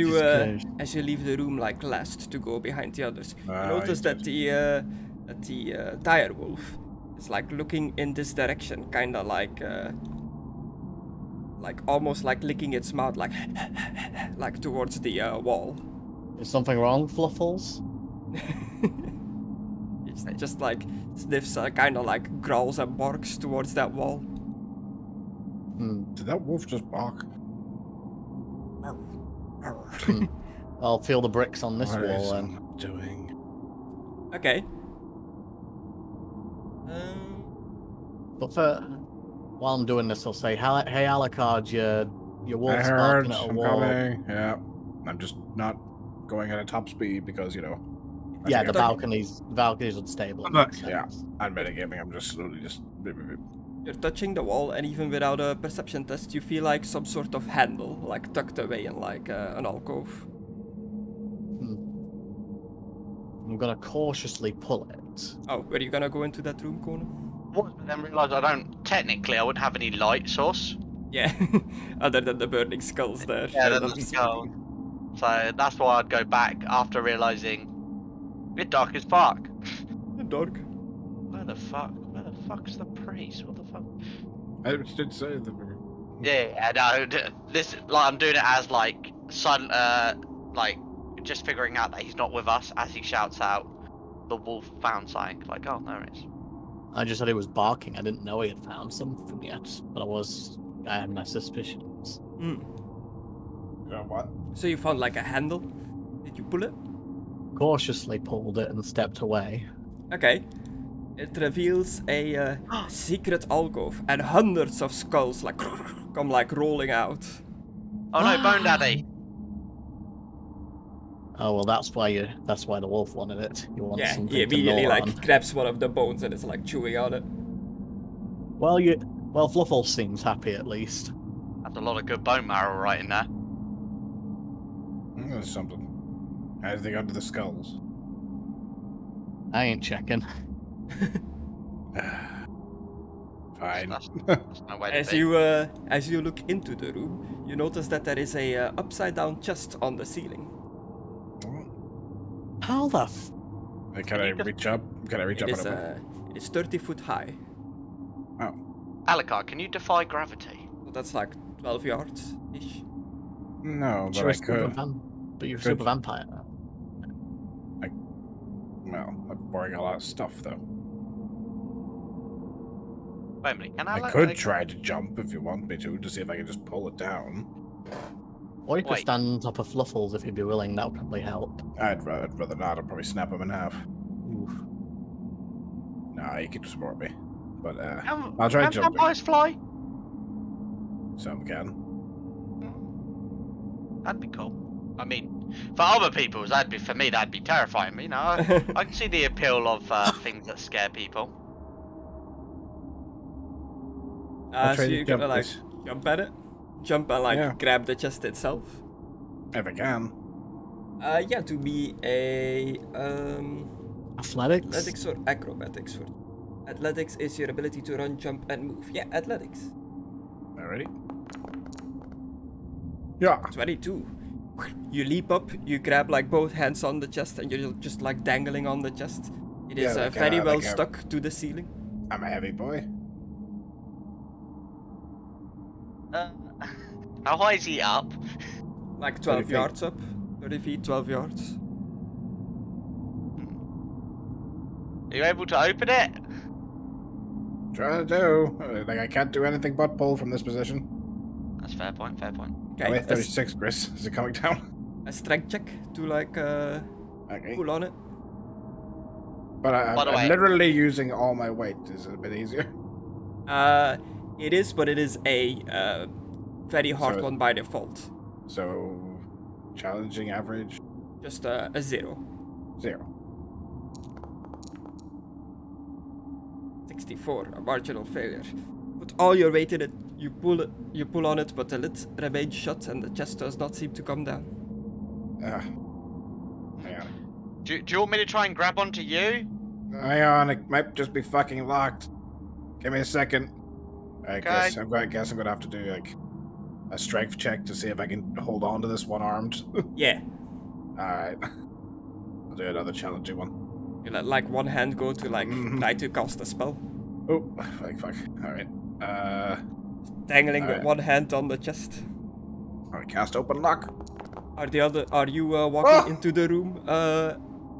you leave the room like last to go behind the others, you notice that that the dire wolf is like looking in this direction, kind of like almost like licking its mouth, like like towards the wall. Is something wrong, Fluffles? It's just like sniffs, kind of like growls and barks towards that wall. Did that wolf just bark? I'll feel the bricks on this What wall is then. it doing? Okay. But while I'm doing this, I'll say, "Hey, Alucard, your wolf's I barking heard. at a I'm wall." coming. Yeah. I'm just not going at a top speed because, you know. I Yeah, think the I'm- balcony's unstable. I'm back. Yeah, I'm metagaming. I'm just slowly just. You're touching the wall, and even without a perception test, you feel like some sort of handle, like tucked away in like an alcove. I'm gonna cautiously pull it. Oh, were you gonna go into that room, Conna? What? But then realised I wouldn't have any light source. Yeah, other than the burning skulls there. Yeah, Fair then enough. the skull. So that's why I'd go back after realising bit dark as fuck. Dork. Where the fuck's the priest? What the fuck? I did say that. Yeah, no, this like I'm doing it as like like just figuring out that he's not with us as he shouts out, "The wolf found something." Like, oh, there it is. I just said he was barking. I didn't know he had found something yet, but I had my suspicions. What? So you found like a handle? Did you pull it? Cautiously pulled it and stepped away. Okay. It reveals a secret alcove, and hundreds of skulls like come like rolling out. Oh no, Bone Daddy. Oh well, that's why the wolf wanted it. He wants Yeah, something he immediately to gnaw like on. grabs one of the bones and is like chewing on it. Well, Fluffles seems happy at least. That's a lot of good bone marrow right in there. There's something. Anything under the skulls? I ain't checking. Fine. That's no way to be. As you look into the room, you notice that there is a upside down chest on the ceiling. How the Can I reach up? Can I reach It up is and up? it is 30 foot high. Oh. Alucard, can you defy gravity? So that's like 12 yards ish. No, but You're I a super could. but you're a Could. super vampire. Well, I'm boring a lot of stuff though. Wait a minute, can I could try to jump if you want me to see if I can just pull it down. Or you could Wait. stand on top of Fluffles if you'd be willing. That would probably help. I'd rather not. I'll probably snap him in half. Oof. Nah, you can support me. But Can I'll try can jumping. vampires fly? Some can. That'd be cool. I mean, for other people, for me, that'd be terrifying. You know, I can see the appeal of things that scare people. I'll So try to you're gonna jump like this. jump at it? Jump and like Yeah. grab the chest itself? If I can. Yeah, to be a Athletics? athletics or acrobatics. For athletics is your ability to run, jump, and move. Yeah, athletics. Alrighty. Yeah. 22. You leap up, you grab like both hands on the chest, and you're just like dangling on the chest. It is Yeah, very well like a- stuck to the ceiling. I'm a heavy boy. How high is he up? Like 30 12 feet. yards up. 30 feet, 12 yards. Are you able to open it? Try to do. Like I can't do anything but pull from this position. That's fair point. Fair point. Okay, I'm a at 36, Chris. Is it coming down? a strength check to like Okay. pull on it. But By the way- I'm literally using all my weight. Is it a bit easier? It is, but it is a very hard So- one by default. So, challenging average Just a 0. 0. 64, a marginal failure. Put all your weight in it. You pull on it, but the lid remains shut, and the chest does not seem to come down. Hang on. Do you want me to try and grab onto you? Hang on, it might just be fucking locked. Give me a second. I guess I'm gonna have to do like a strength check to see if I can hold on to this one-armed. Yeah. Alright. I'll do another challenging one. You let like one hand go to like try to cast a spell. Oh, fuck. Alright. Dangling with Alright. one hand on the chest. Alright, cast open lock. Are you walking into the room,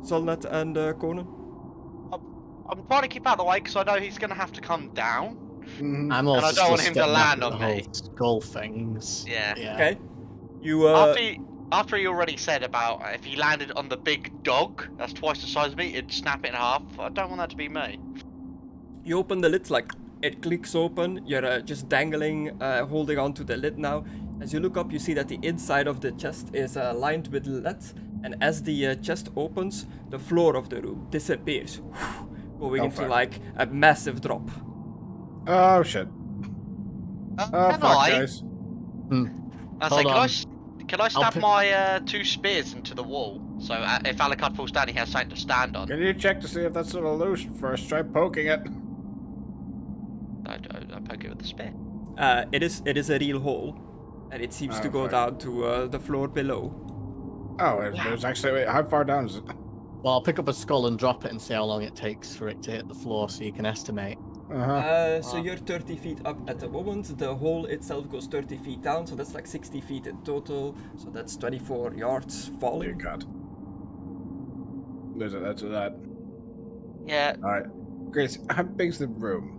Solnet and Conan? I'm trying to keep out of the way because I know he's going to have to come down. I'm also I don't want him to stepping land up on the me. whole skull things. Yeah. Okay. You After he already said about if he landed on the big dog, that's twice the size of me, it'd snap it in half. I don't want that to be me. You open the lid, like it clicks open. You're just dangling, holding on to the lid now. As you look up, you see that the inside of the chest is lined with lead, and as the chest opens, the floor of the room disappears, going into fuck. like a massive drop. Oh shit. Oh Can fuck, I? guys. I Hold say, on. can I stab pick- my 2 spears into the wall? So if Alucard falls down, he has something to stand on. Can you check to see if that's still a illusion first? Try poking it. I poke it with the spear. It is a real hole, and it seems to go fuck. down to the floor below. Oh, there's actually. Wait, how far down is it? Well, I'll pick up a skull and drop it and see how long it takes for it to hit the floor so you can estimate. So you're 30 feet up at the moment. The hole itself goes 30 feet down, so that's like 60 feet in total. So that's 24 yards Dear falling. God. That's that. Yeah. Alright. Grace, how big's the room?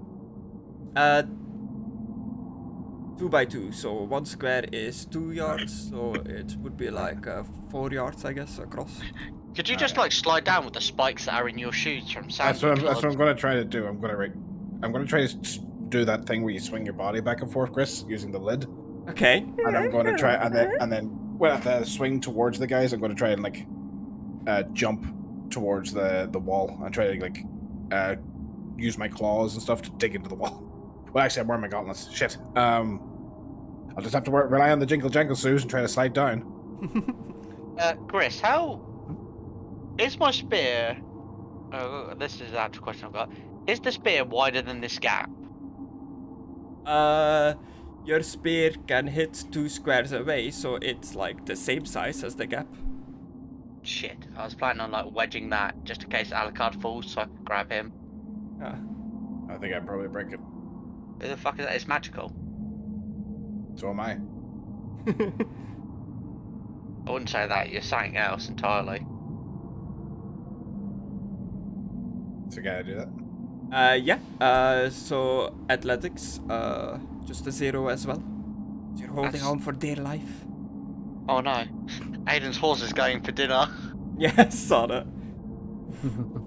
2 by 2, so 1 square is 2 yards, so it would be like 4 yards, I guess, across. Could you just like slide down with the spikes that are in your shoes from That's Sandy? what I'm going to try to do. I'm going to try to do that thing where you swing your body back and forth, Chris, using the lid. Okay. And I'm going to try, and then when I swing towards the guys, I'm going to try and like jump towards the wall and try to like use my claws and stuff to dig into the wall. Well, actually, I'm wearing my gauntlets. Shit. I'll just have to rely on the jingle jangle shoes and try to slide down. Chris, how is my spear? This is the actual question I've got. Is the spear wider than this gap? Your spear can hit 2 squares away, so it's like the same size as the gap. Shit, I was planning on like wedging that just in case Alucard falls so I can grab him. I think I'd probably break it. Who the fuck is that? It's magical. So am I. I wouldn't say that, you're something else entirely. So gotta do that. Yeah. So athletics, just a 0 as well. You're holding on for dear life. Oh no. Aidan's horse is going for dinner. Yes, saw that.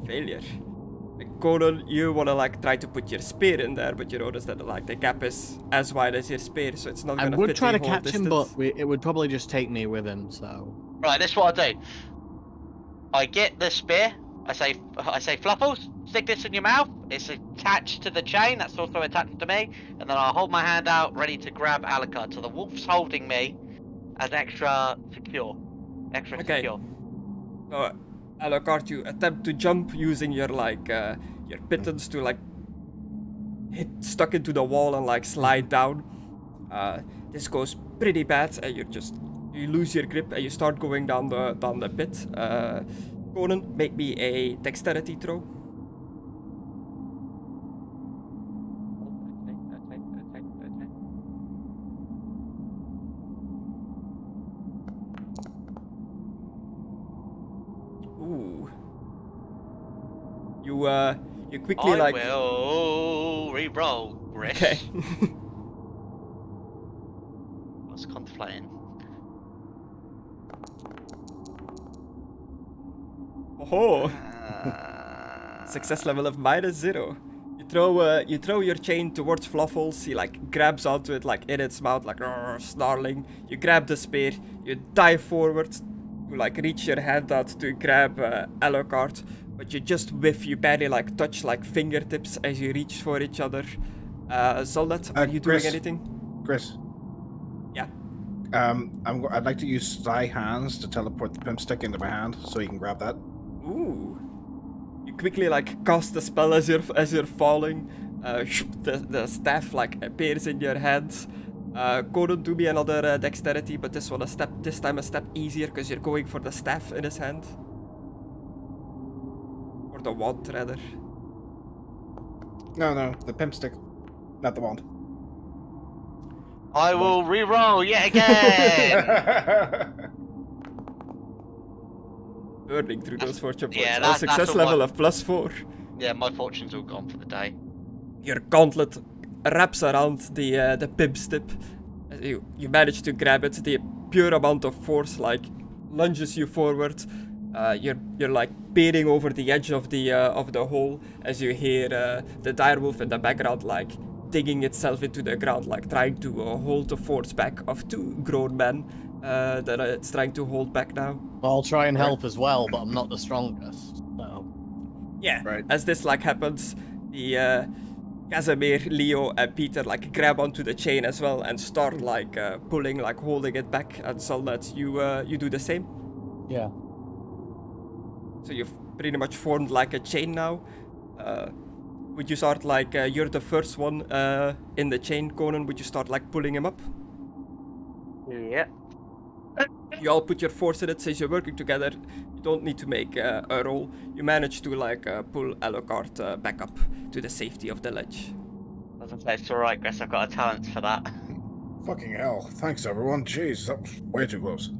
Failure. Conan, you wanna like try to put your spear in there, but you notice that like the gap is as wide as your spear, so it's not I gonna would fit try the to whole catch him, distance. but it would probably just take me with him, so... Right, this is what I do. I get the spear, I say Fluffles, stick this in your mouth, it's attached to the chain, that's also attached to me, and then I'll hold my hand out ready to grab Alucard, so the wolf's holding me as extra secure. Secure. So, Alucard, you attempt to jump using your like your pittance to like hit stuck into the wall and like slide down. This goes pretty bad, and you lose your grip and you start going down the pit. Conan, make me a dexterity throw. Ooh. You quickly I like. will re-roll, Grish. Okay. I was contemplating. Oh. Success level of -0. You throw your chain towards Fluffles. He like grabs onto it like in its mouth, like snarling. You grab the spear. You dive forward to like reach your hand out to grab Alucard, but you just whiff. You barely like touch like fingertips as you reach for each other. Zoldat, are you doing Chris. anything? Chris. Yeah. I'd like to use Sly Hands to teleport the pimp stick into my hand so you can grab that. Ooh. You quickly like cast the spell as you're falling. The staff like appears in your hands. Conan, do me another dexterity, but this time a step easier because you're going for the staff in his hand. For the wand, rather. No, the pimp stick, not the wand. I will re-roll yet again. Burning through those fortune points. Yeah, A that's success all level my- of +4. Yeah, my fortune's all gone for the day. Your gauntlet wraps around the pimp stip. You manage to grab it. The pure amount of force like lunges you forward. You're like peering over the edge of the hole as you hear the direwolf in the background like digging itself into the ground, like trying to hold the force back of 2 grown men that it's trying to hold back now. I'll try and help as well, but I'm not the strongest. So. Yeah. Right. As this like happens, the Casimir, Leo, and Peter like grab onto the chain as well and start like pulling, like holding it back, and so that you do the same. Yeah. So you've pretty much formed like a chain now. Would you start like you're the first one in the chain, Conan? Would you start like pulling him up? Yeah. You all put your force in it. Since you're working together, you don't need to make a roll. You manage to like pull Alucard back up to the safety of the ledge. I was gonna say, it's alright, Chris, I've got a talent for that. Fucking hell. Thanks, everyone. Jeez, that was way too close.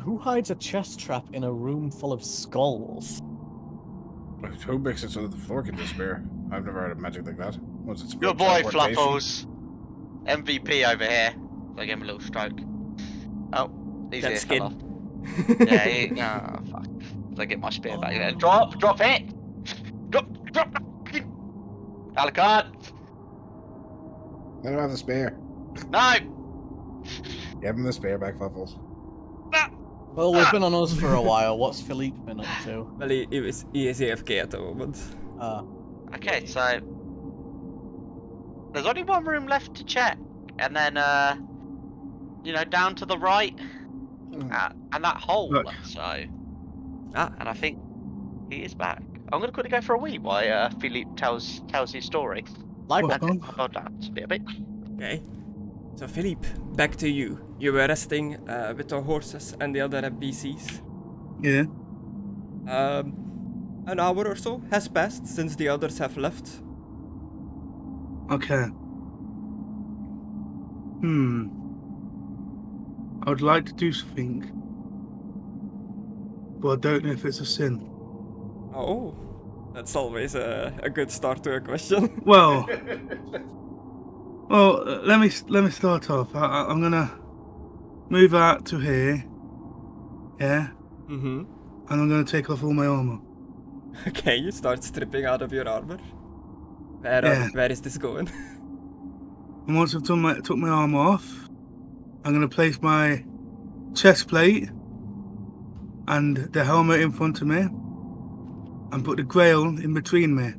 Who hides a chest trap in a room full of skulls? Who makes it so that the floor can disappear? I've never heard of magic like that. What's it? Your boy, teleportation? Fluffles. MVP over here. So I gave him a little stroke. Oh, he's That here, skin. fella. Yeah, fuck. So I get my spear back there. Drop it! Drop! Alucard! I don't have the spare. No! Give him the spare back, Fluffles. Well, we've been on us for a while. What's Philippe been up to? Well, he is AFK at the moment. Okay, so there's only one room left to check, and then down to the right, and that hole. Look. So, and I think he is back. I'm gonna quickly go for a wee while Philippe tells his story. Like What? that. I'll dance a bit. Okay. So Philippe, back to you. You were resting with the horses and the other NPCs. Yeah. An hour or so has passed since the others have left. Okay. I would like to do something, but I don't know if it's a sin. Oh, that's always a good start to a question. Well, let me start off. I'm gonna move out to here, yeah, Mm-hmm. and I'm gonna take off all my armor. Okay, you start stripping out of your armor. Where is this going? And once I've took my armor off, I'm gonna place my chest plate and the helmet in front of me, and put the grail in between me,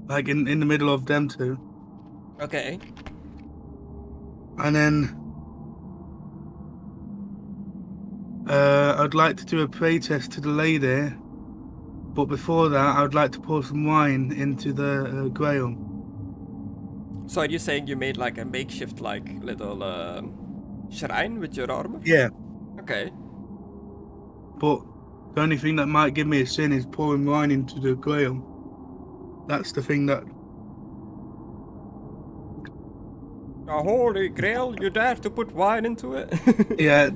like in the middle of them two. Okay. And then I'd like to do a pray test to the lady, but before that I'd like to pour some wine into the grail. So are you saying you made like a makeshift like little shrine with your armor? Yeah, Okay. but the only thing that might give me a sin is pouring wine into the grail. That's the thing that... A holy grail, you dare to put wine into it? Yeah,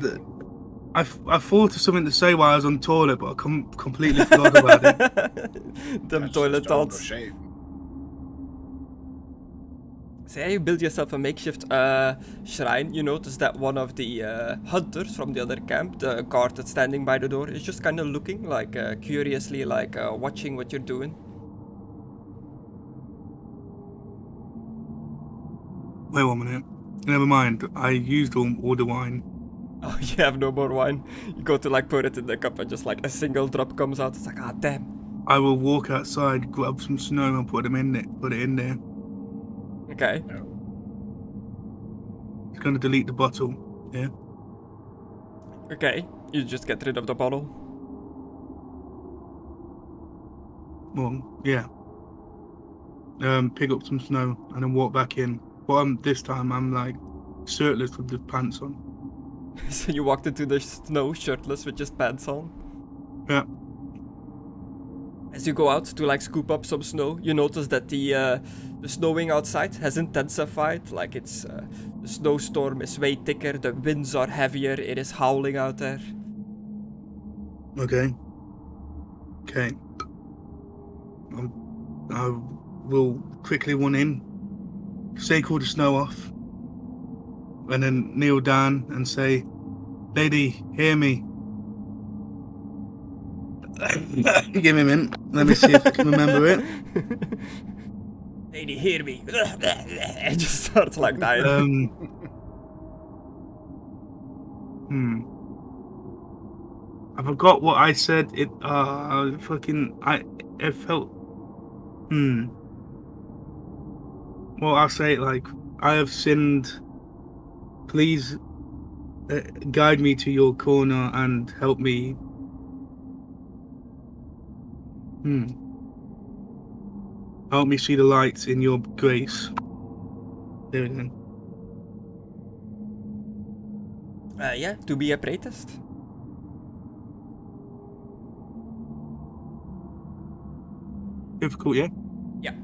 I thought of something to say while I was on toilet, but I completely forgot about it. Them That's toilet just a thoughts. shame. So yeah, you build yourself a makeshift shrine. You notice that one of the hunters from the other camp, the guard that's standing by the door, is just kind of looking, like curiously, like watching what you're doing. Wait 1 minute. Never mind. I used all the wine. Oh, you have no more wine. You go to like put it in the cup and just like a single drop comes out. It's like, ah, damn. I will walk outside, grab some snow, and put it in there. Okay. It's gonna delete the bottle. Yeah. Okay. You just get rid of the bottle. Well, yeah. Pick up some snow and then walk back in. But this time I'm like shirtless with the pants on. So you walked into the snow shirtless with just pants on. Yeah. As you go out to like scoop up some snow, you notice that the snowing outside has intensified. Like it's the snowstorm is way thicker, the winds are heavier, it is howling out there. Okay. I will quickly run in, shake all the snow off, and then kneel down and say, "Lady, hear me." Give me a minute. Let me see if I can remember it. Lady, hear me. I just start like dying. I forgot what I said. It felt. Well, I'll say it like, I have sinned. Please guide me to your corner and help me. Help me see the light in your grace. There we go. Yeah, to be a pratist. Difficult, yeah? Yeah.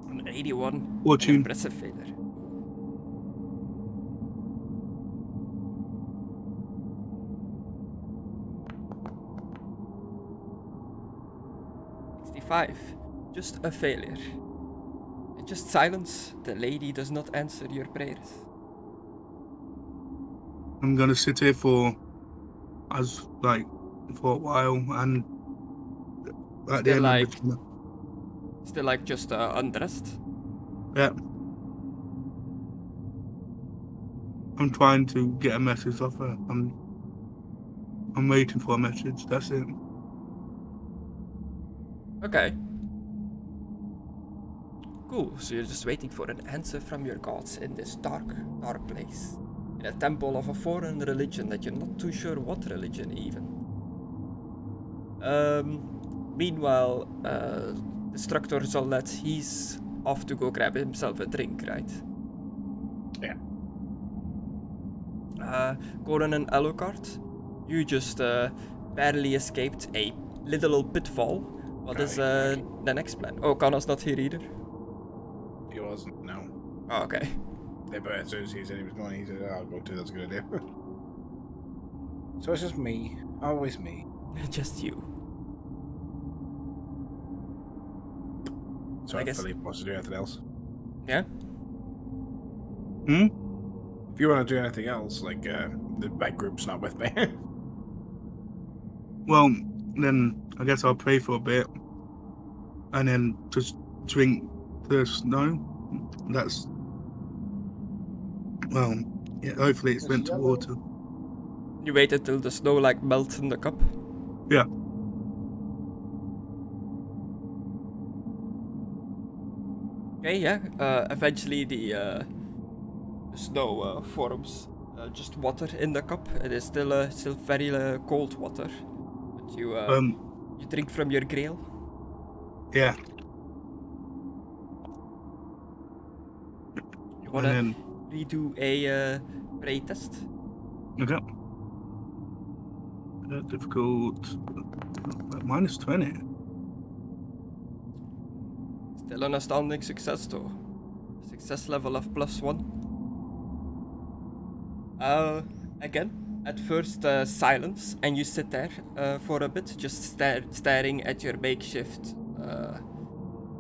An 81. Fortune. Impressive failure. Just a failure. Just silence. The lady does not answer your prayers. I'm gonna sit here for a while, and at the Still end like, still like just undressed. Yeah. I'm trying to get a message off her. I'm waiting for a message. That's it. Okay. Cool, so you're just waiting for an answer from your gods in this dark place. In a temple of a foreign religion that you're not too sure what religion even. Meanwhile, Destructore Zollet, he's off to go grab himself a drink, right? Yeah. Conan and Alucard, you just barely escaped a little pitfall. What is the next plan? Oh, Connor's not here either. He wasn't, no. Oh, okay. Yeah, but as soon as he said he was going, he said, oh, I'll go too, that's a good idea. So it's just me. Always me. Just you. So if Philippe wants to do anything else. Yeah? If you want to do anything else, like, the bike group's not with me. Well, then I guess I'll pray for a bit, and then just drink the snow. That's, well, yeah, hopefully it's meant to water. You wait until the snow like melts in the cup? Yeah. Okay, yeah. Eventually the snow forms just water in the cup. It is still very cold water. But you drink from your grail. Yeah. You wanna redo a pray test? Okay. Difficult. -20. Still an astounding success though. Success level of +1. Again, at first silence, and you sit there for a bit, just staring at your makeshift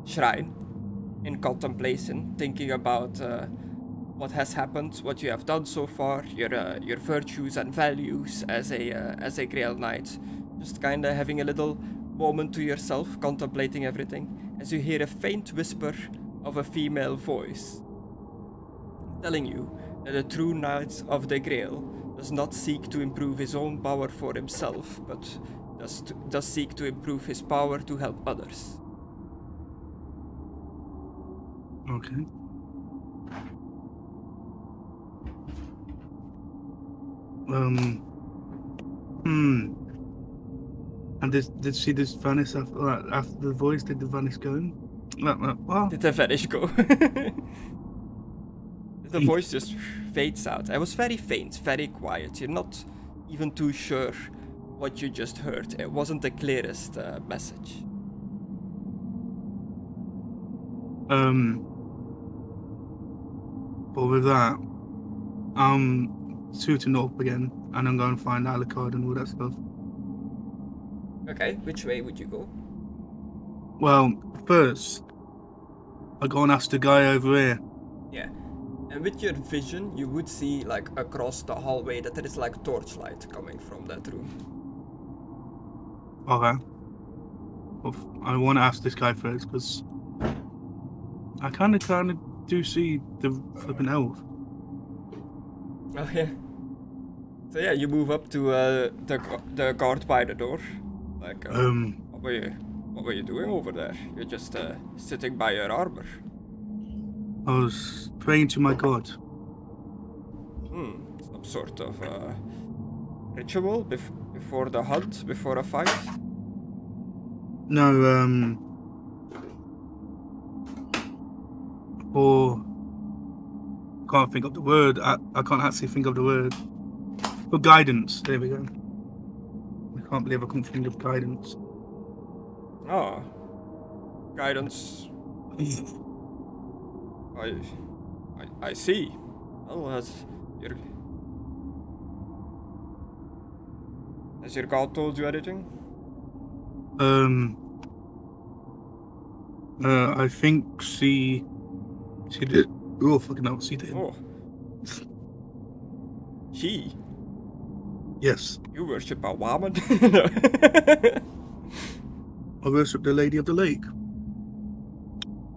shrine in contemplation, thinking about what has happened, what you have done so far, your virtues and values as a Grail Knight. Just kinda having a little moment to yourself, contemplating everything, as you hear a faint whisper of a female voice telling you that a true Knight of the Grail does not seek to improve his own power for himself, but does seek to improve his power to help others. Okay. And did she just vanish after the voice? Did the vanish go? What? Did the vanish go? the voice just fades out. It was very faint, very quiet. You're not even too sure what you just heard. It wasn't the clearest message. But with that, I'm suiting up again, and I'm going to find Alucard and all that stuff. Okay, which way would you go? Well, first, I go and ask the guy over here. Yeah. And with your vision, you would see, like, across the hallway that there is, like, torchlight coming from that room. Okay. Well, I want to ask this guy first, because I kind of do see the flipping elf. Oh, yeah. So, yeah, you move up to the guard by the door. Like, what were you doing over there? You're just sitting by your armor. I was praying to my god. Some sort of ritual before the hunt, before a fight? No, or can't think of the word. I can't actually think of the word. For guidance. There we go. I can't believe I couldn't think of guidance. Oh, guidance. I see. Well, has your god told you anything? I think she did. Oh, fucking hell, she did. Oh. She? Yes. You worship a woman? I worship the Lady of the Lake.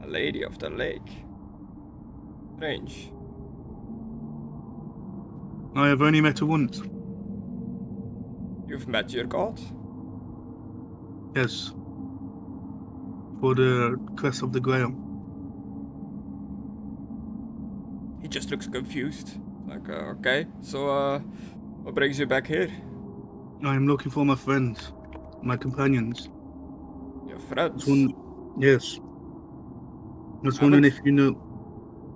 A Lady of the Lake. Strange. I have only met her once. You've met your god? Yes. For the Crest of the Grail. He just looks confused. Like, okay, so, what brings you back here? I am looking for my friends, my companions. Your friends? Yes. I was wondering if you know.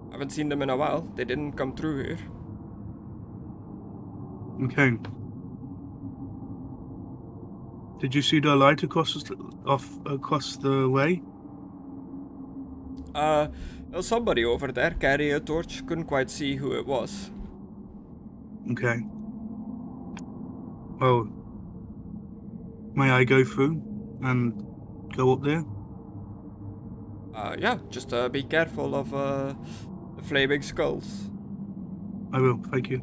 I haven't seen them in a while. They didn't come through here. Okay. Did you see the light across the way? Well, somebody over there carrying a torch. Couldn't quite see who it was. Okay. Well, may I go through and go up there? Yeah, just be careful of the flaming skulls. I will, thank you.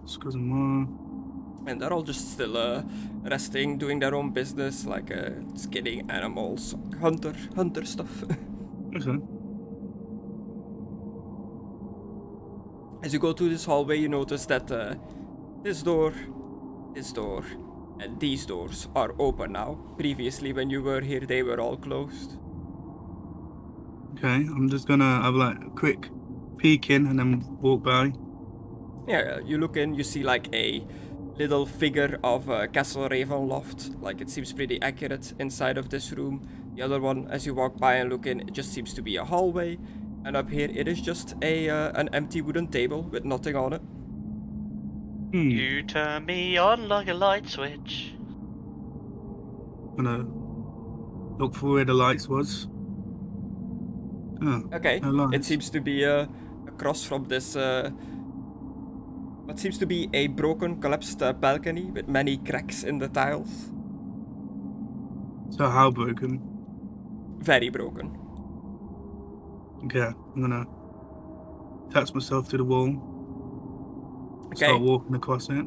Excuse me. And they're all just still resting, doing their own business, like skinning animals, hunter stuff. Okay. As you go through this hallway, you notice that this door, and these doors are open now. Previously, when you were here, they were all closed. Okay, I'm just gonna have like a quick peek in and then walk by. Yeah, you look in, you see like a little figure of Castle Ravenloft. Like, it seems pretty accurate inside of this room. The other one, as you walk by and look in, it just seems to be a hallway. And up here, it is just an empty wooden table with nothing on it. You turn me on like a light switch. Gonna look for where the lights was. Oh, Okay, no lights. it seems to be across from this what seems to be a broken, collapsed balcony with many cracks in the tiles. So how broken? Very broken. Okay, I'm gonna attach myself to the wall. Okay. Start walking across it.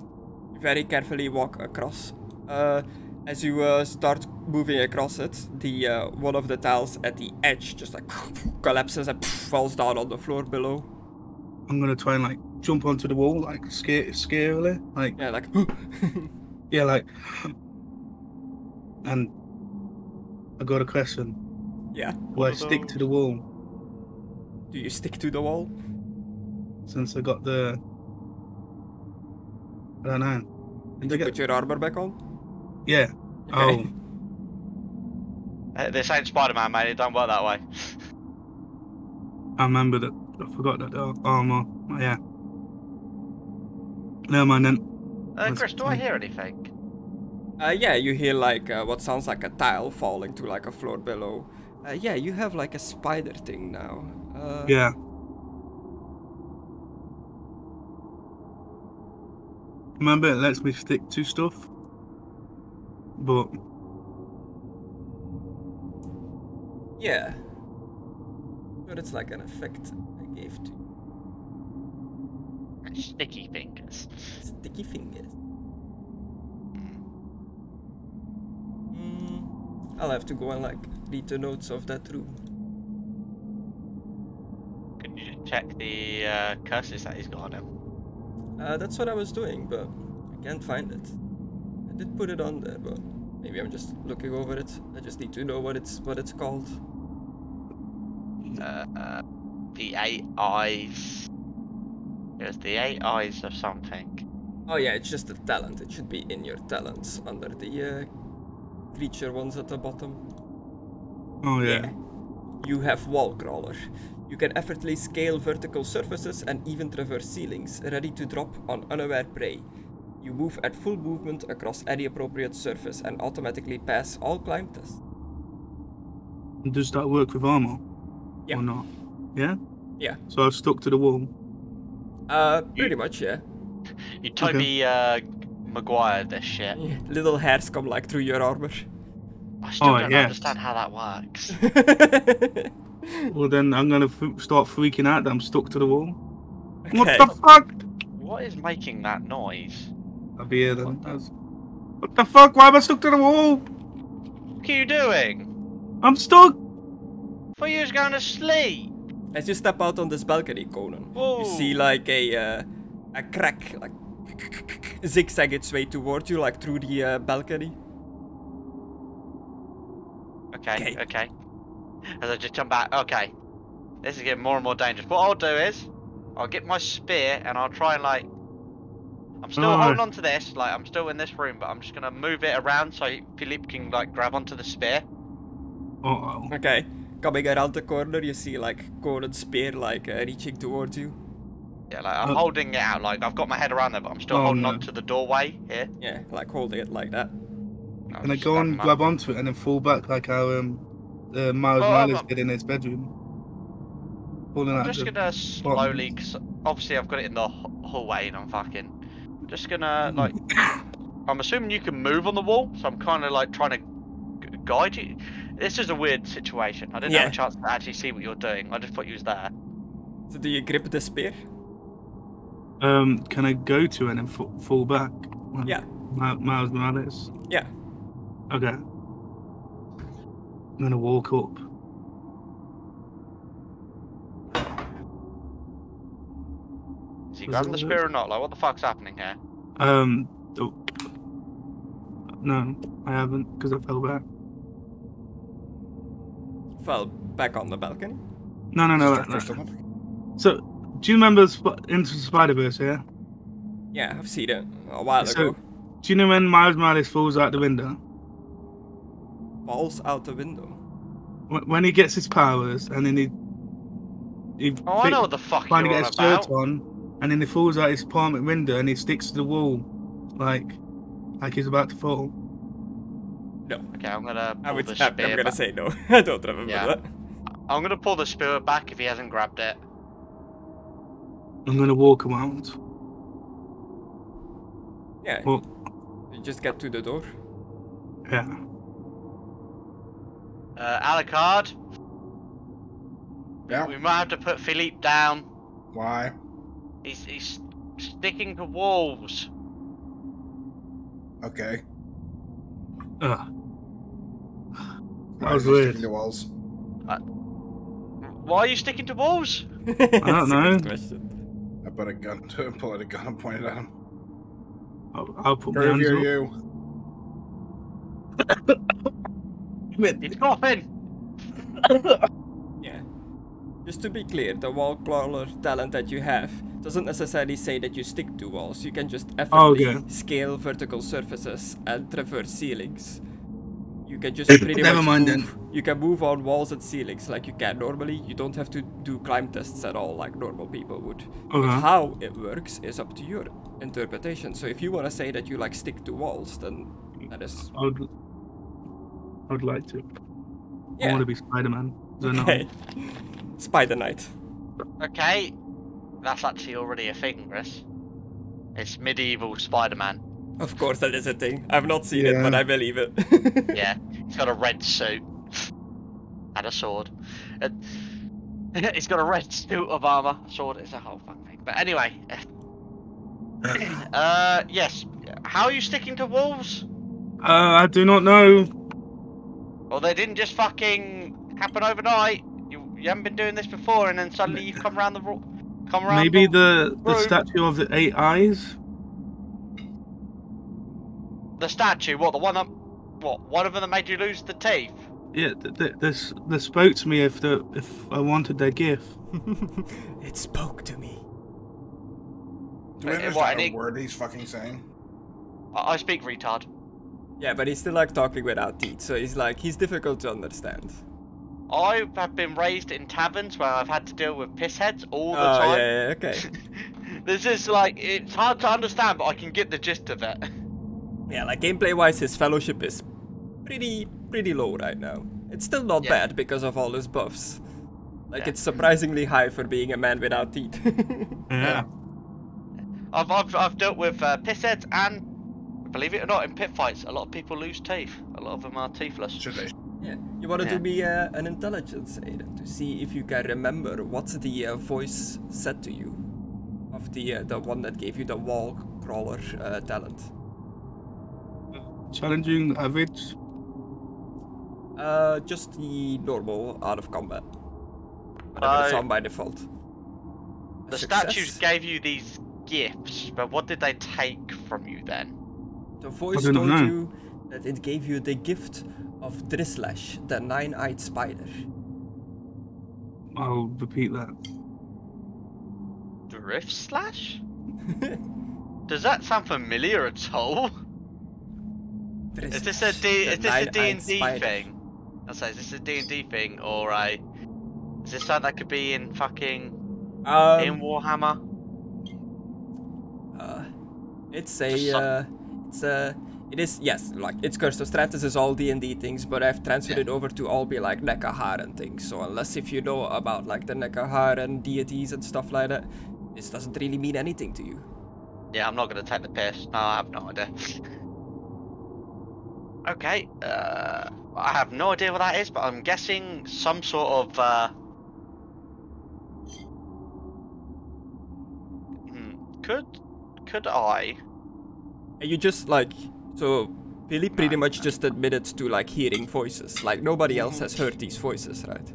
Very carefully walk across. As you start moving across it, the one of the tiles at the edge just like collapses and falls down on the floor below. I'm gonna try and like jump onto the wall, like scarily, like Yeah, like yeah, like. And I got a question. yeah. Do I stick to the wall Do you stick to the wall? since I got the? I don't know. Did you put your armor back on? Yeah. Okay. This ain't Spider-Man, mate. It don't work that way. I remember that. I forgot that armor. Oh, yeah. Never mind then. Chris, do I hear anything? Yeah, you hear like what sounds like a tile falling to like a floor below. Yeah, you have like a spider thing now. Yeah. Remember, it lets me stick to stuff, but yeah, but it's like an effect I gave to you. Sticky fingers. Sticky fingers. I'll have to go and like read the notes of that room. Can you check the curses that he's got on him? That's what I was doing, but I can't find it. I did put it on there, but maybe I'm just looking over it. I just need to know what it's called. The 8 eyes. There's the 8 eyes of something. Oh yeah, it's just a talent. It should be in your talents under the creature ones at the bottom. oh yeah. You have Wall Crawler. You can effortlessly scale vertical surfaces and even traverse ceilings, ready to drop on unaware prey. You move at full movement across any appropriate surface and automatically pass all climb tests. Does that work with armor? Yeah. Or not? Yeah. Yeah. So I've stuck to the wall. Pretty much, yeah. You Toby Maguire this shit. Yeah, little hairs come like through your armor. I still don't yes. understand how that works. Well, then I'm gonna start freaking out that I'm stuck to the wall. Okay. What the fuck? What is making that noise? I'll be here then. What the fuck? Why am I stuck to the wall? What are you doing? I'm stuck. For you was going to sleep. As you step out on this balcony, Conan, you see like a crack, like zigzag its way towards you, like through the balcony. Okay. As I just jump back, okay. This is getting more and more dangerous. What I'll do is, I'll get my spear and I'll try and like... I'm still holding on to this, like I'm still in this room, but I'm just going to move it around so Philippe can like grab onto the spear. Uh-oh. Okay, coming around the corner, you see like Conan's spear like reaching towards you. Yeah, like I'm holding it out, like I've got my head around there, but I'm still holding on to the doorway here. Yeah, like holding it like that. Can I go and grab onto it and then fall back like how Miles Morales did in his bedroom? I'm just gonna slowly, because obviously I've got it in the hallway and I'm just gonna like, I'm assuming you can move on the wall, so I'm kind of like trying to guide you. This is a weird situation. I didn't have a chance to actually see what you're doing. I just thought you was there. So do you grip the spear? Can I go to it and fall back? Yeah. Miles Morales? Yeah. Okay. I'm gonna walk up. Is he grabbing the spear or not? Like, what the fuck's happening here? No, I haven't, because I fell back. Fell back on the balcony? No. So, do you remember Into the Spider-Verse, yeah? Yeah, I've seen it a while ago. Do you know when Miles Morales falls out the window? Falls out the window? When he gets his powers, and then he I know what the fuck you're finally on gets about. shirt on, and then he falls out his apartment window, and he sticks to the wall, like he's about to fall. No. Okay, I'm gonna pull the I'm spear gonna back. say no. I don't remember that. I'm gonna pull the spear back if he hasn't grabbed it. I'm gonna walk around. Yeah. Well, you just get to the door. yeah. Alucard. Yeah. We might have to put Philippe down. Why? He's sticking to walls. Okay. That Why was is he weird. sticking to walls? Why are you sticking to walls? I don't know. I put a gun to him, pull out a gun and point it at him. I'll put my hands Review up. you. He's coughing. Yeah. Just to be clear, the wall crawler talent that you have doesn't necessarily say that you stick to walls. You can just effortlessly scale vertical surfaces and traverse ceilings. You can just pretty Never much mind move You can move on walls and ceilings like you can normally. You don't have to do climb tests at all like normal people would. But how it works is up to your interpretation. So if you want to say that you like stick to walls, then that is... I would like to. Yeah. I want to be Spider-Man. Okay. Spider Knight. Okay, that's actually already a thing, Chris. It's medieval Spider-Man. Of course that is a thing. I've not seen it, but I believe it. Yeah, he's got a red suit. And a sword. He's got a red suit of armor. Sword, it's a whole fucking thing. But anyway. Yes. How are you sticking to walls? I do not know. Well, they didn't just fucking happen overnight. You haven't been doing this before, and then suddenly you've come around the Maybe the statue of the 8 eyes? The statue? What, the one that... What, one of them that made you lose the teeth? Yeah, they spoke to me if I wanted their gift. It spoke to me. Do we understand a word he's fucking saying? I speak retard. Yeah, but he's still like talking without teeth, so he's difficult to understand. I have been raised in taverns where I've had to deal with pissheads all the time. Yeah, okay. This is like, it's hard to understand, but I can get the gist of it. Yeah, like gameplay-wise, his fellowship is pretty low right now. It's still not bad because of all his buffs. Like it's surprisingly high for being a man without teeth. Yeah. I've dealt with pissheads, and believe it or not, in pit fights, a lot of people lose teeth. A lot of them are teethless. Should they? Yeah. You want to do me an intelligence, Aidan, to see if you can remember what's the voice said to you of the one that gave you the wall crawler talent. Challenging average? Just the normal out of combat. Whatever it's on by default. The statues gave you these gifts, but what did they take from you then? The voice told you that it gave you the gift of Drislash, the 9-eyed spider. I'll repeat that. Driftslash? Does that sound familiar at all? Is this a D&D thing? I'll say, is this a D&D thing, or is this something that could be in fucking in Warhammer? It is, yes, like, it's Curse of Stratus is all D&D things, but I've transferred it over to all be like Nekaharen things, so unless if you know about like the Nekaharen deities and stuff like that, this doesn't really mean anything to you. Yeah, I'm not gonna take the piss. No, I have no idea. Okay, I have no idea what that is, but I'm guessing some sort of, Could I? You just like, so Philip pretty much just admitted to like hearing voices, like nobody else has heard these voices, right?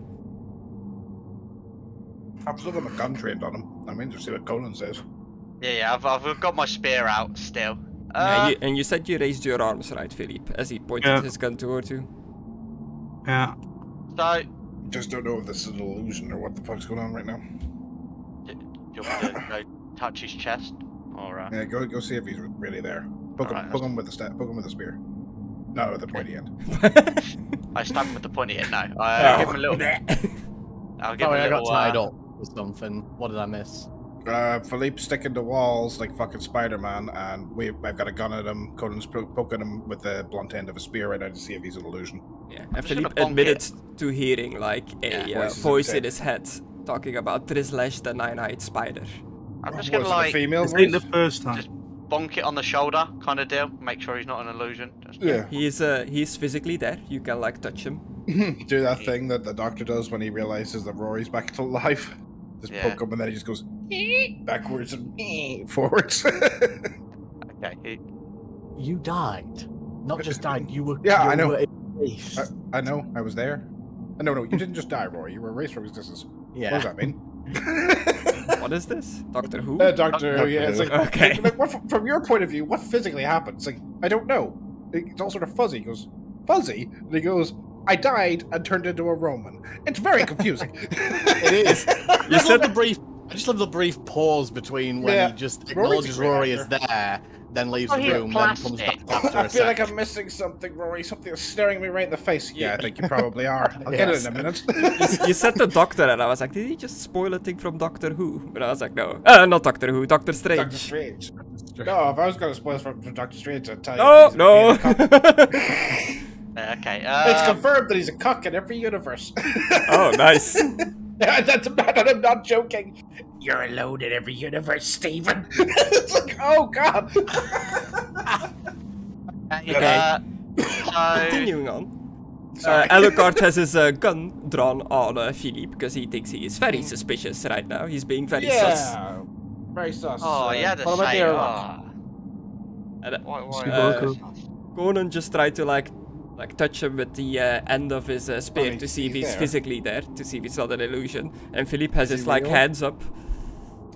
I've still got my gun trained on him. I'm interested to see what Conan says. Yeah, I've got my spear out still. And you said you raised your arms, right, Philippe, as he pointed his gun toward you? Yeah. So... Just don't know if this is an illusion or what the fuck's going on right now. Do you want me to go touch his chest? Or, Yeah, go see if he's really there. Poke him with the spear. No, with the pointy end. I stab him with the pointy end, no. I'll give him a little... I'll give him a little... I got tied up with something. What did I miss? Philippe's sticking to walls like fucking Spider-Man, and I've got a gun at him. Conan's poking him with the blunt end of a spear right now to see if he's an illusion. Yeah, and Philippe admitted to hearing like a voice in his head talking about Drislash, the 9-eyed spider. I'm just gonna like... female This voice? ain't the first time. Just bonk it on the shoulder, kind of deal. Make sure he's not an illusion. Yeah. He's physically there. You can like touch him. Do that thing that the doctor does when he realizes that Rory's back to life. Just poke him and then he just goes backwards and forwards. Okay. You died. Not just died, you were... Yeah, I know. Erased. I know, I was there. No, you didn't just die, Rory. You were erased from existence. Yeah. What does that mean? What is this? Doctor Who? Doctor Who, yeah. It's like, okay. Like, from your point of view, what physically happened? It's like, I don't know. It's all sort of fuzzy. He goes, fuzzy? And he goes, I died and turned into a Roman. It's very confusing. It is. You said the brief I just love the brief pause between when he just acknowledges Rory is there, then leaves the room, then comes back after I feel like I'm missing something, Rory. Something is staring me right in the face. Yeah, I think you probably are. I'll get it in a minute. You said the Doctor, and I was like, did he just spoil a thing from Doctor Who? But I was like, no. Not Doctor Who, Doctor Strange. Doctor Strange. No, if I was going to spoil from Doctor Strange, I'd tell you. No! Okay. It's confirmed that he's a cuck in every universe. Oh, nice. I'm not joking. You're alone in every universe, Stephen. It's like, oh god. Okay. Continuing on. Alucard has his gun drawn on Philippe because he thinks he is very suspicious right now. He's being very sus. Very sus. Oh, yeah, the same. Conan just tried to like touch him with the end of his spear to see if he's physically there, to see if it's not an illusion. And Philippe has his like hands up.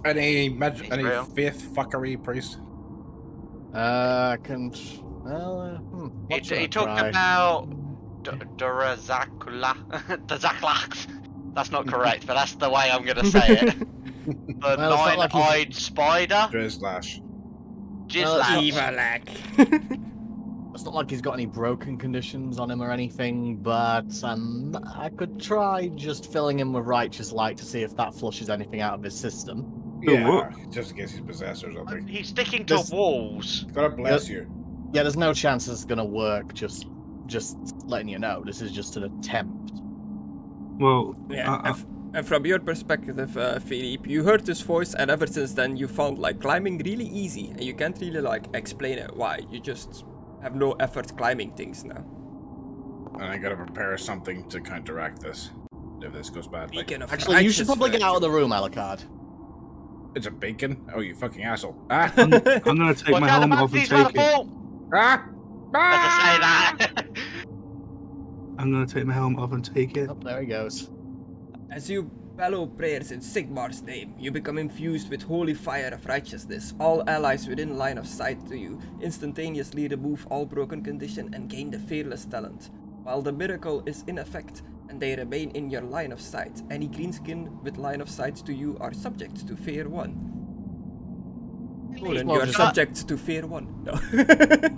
Any faith fuckery, priest? He talked about Drazakula. That's not correct, but that's the way I'm gonna say it. The nine-eyed spider. Drizlash. It's not like he's got any broken conditions on him or anything, but I could try just filling him with righteous light to see if that flushes anything out of his system. Yeah, just in case he's possessed or something. He's sticking to walls. God bless you. Yeah, there's no chance this is gonna work. Just letting you know, this is just an attempt. Well, yeah. And from your perspective, Philippe, you heard his voice, and ever since then you found like climbing really easy, and you can't really like explain it why. You just have no effort climbing things now. And I gotta prepare something to counteract this, if this goes badly. Actually, you should probably get out of the room, Alucard. It's a bacon? Oh, you fucking asshole. Ah! I'm gonna take my helmet off and take it. Ah! Say that. I'm gonna take my helmet off and take it. Oh, there he goes. As you bellow prayers in Sigmar's name, you become infused with holy fire of righteousness. All allies within line of sight to you instantaneously remove all broken condition and gain the fearless talent. While the miracle is in effect and they remain in your line of sight, any greenskin with line of sight to you are subject to fear 1. Conan, you are subject to fear 1. No,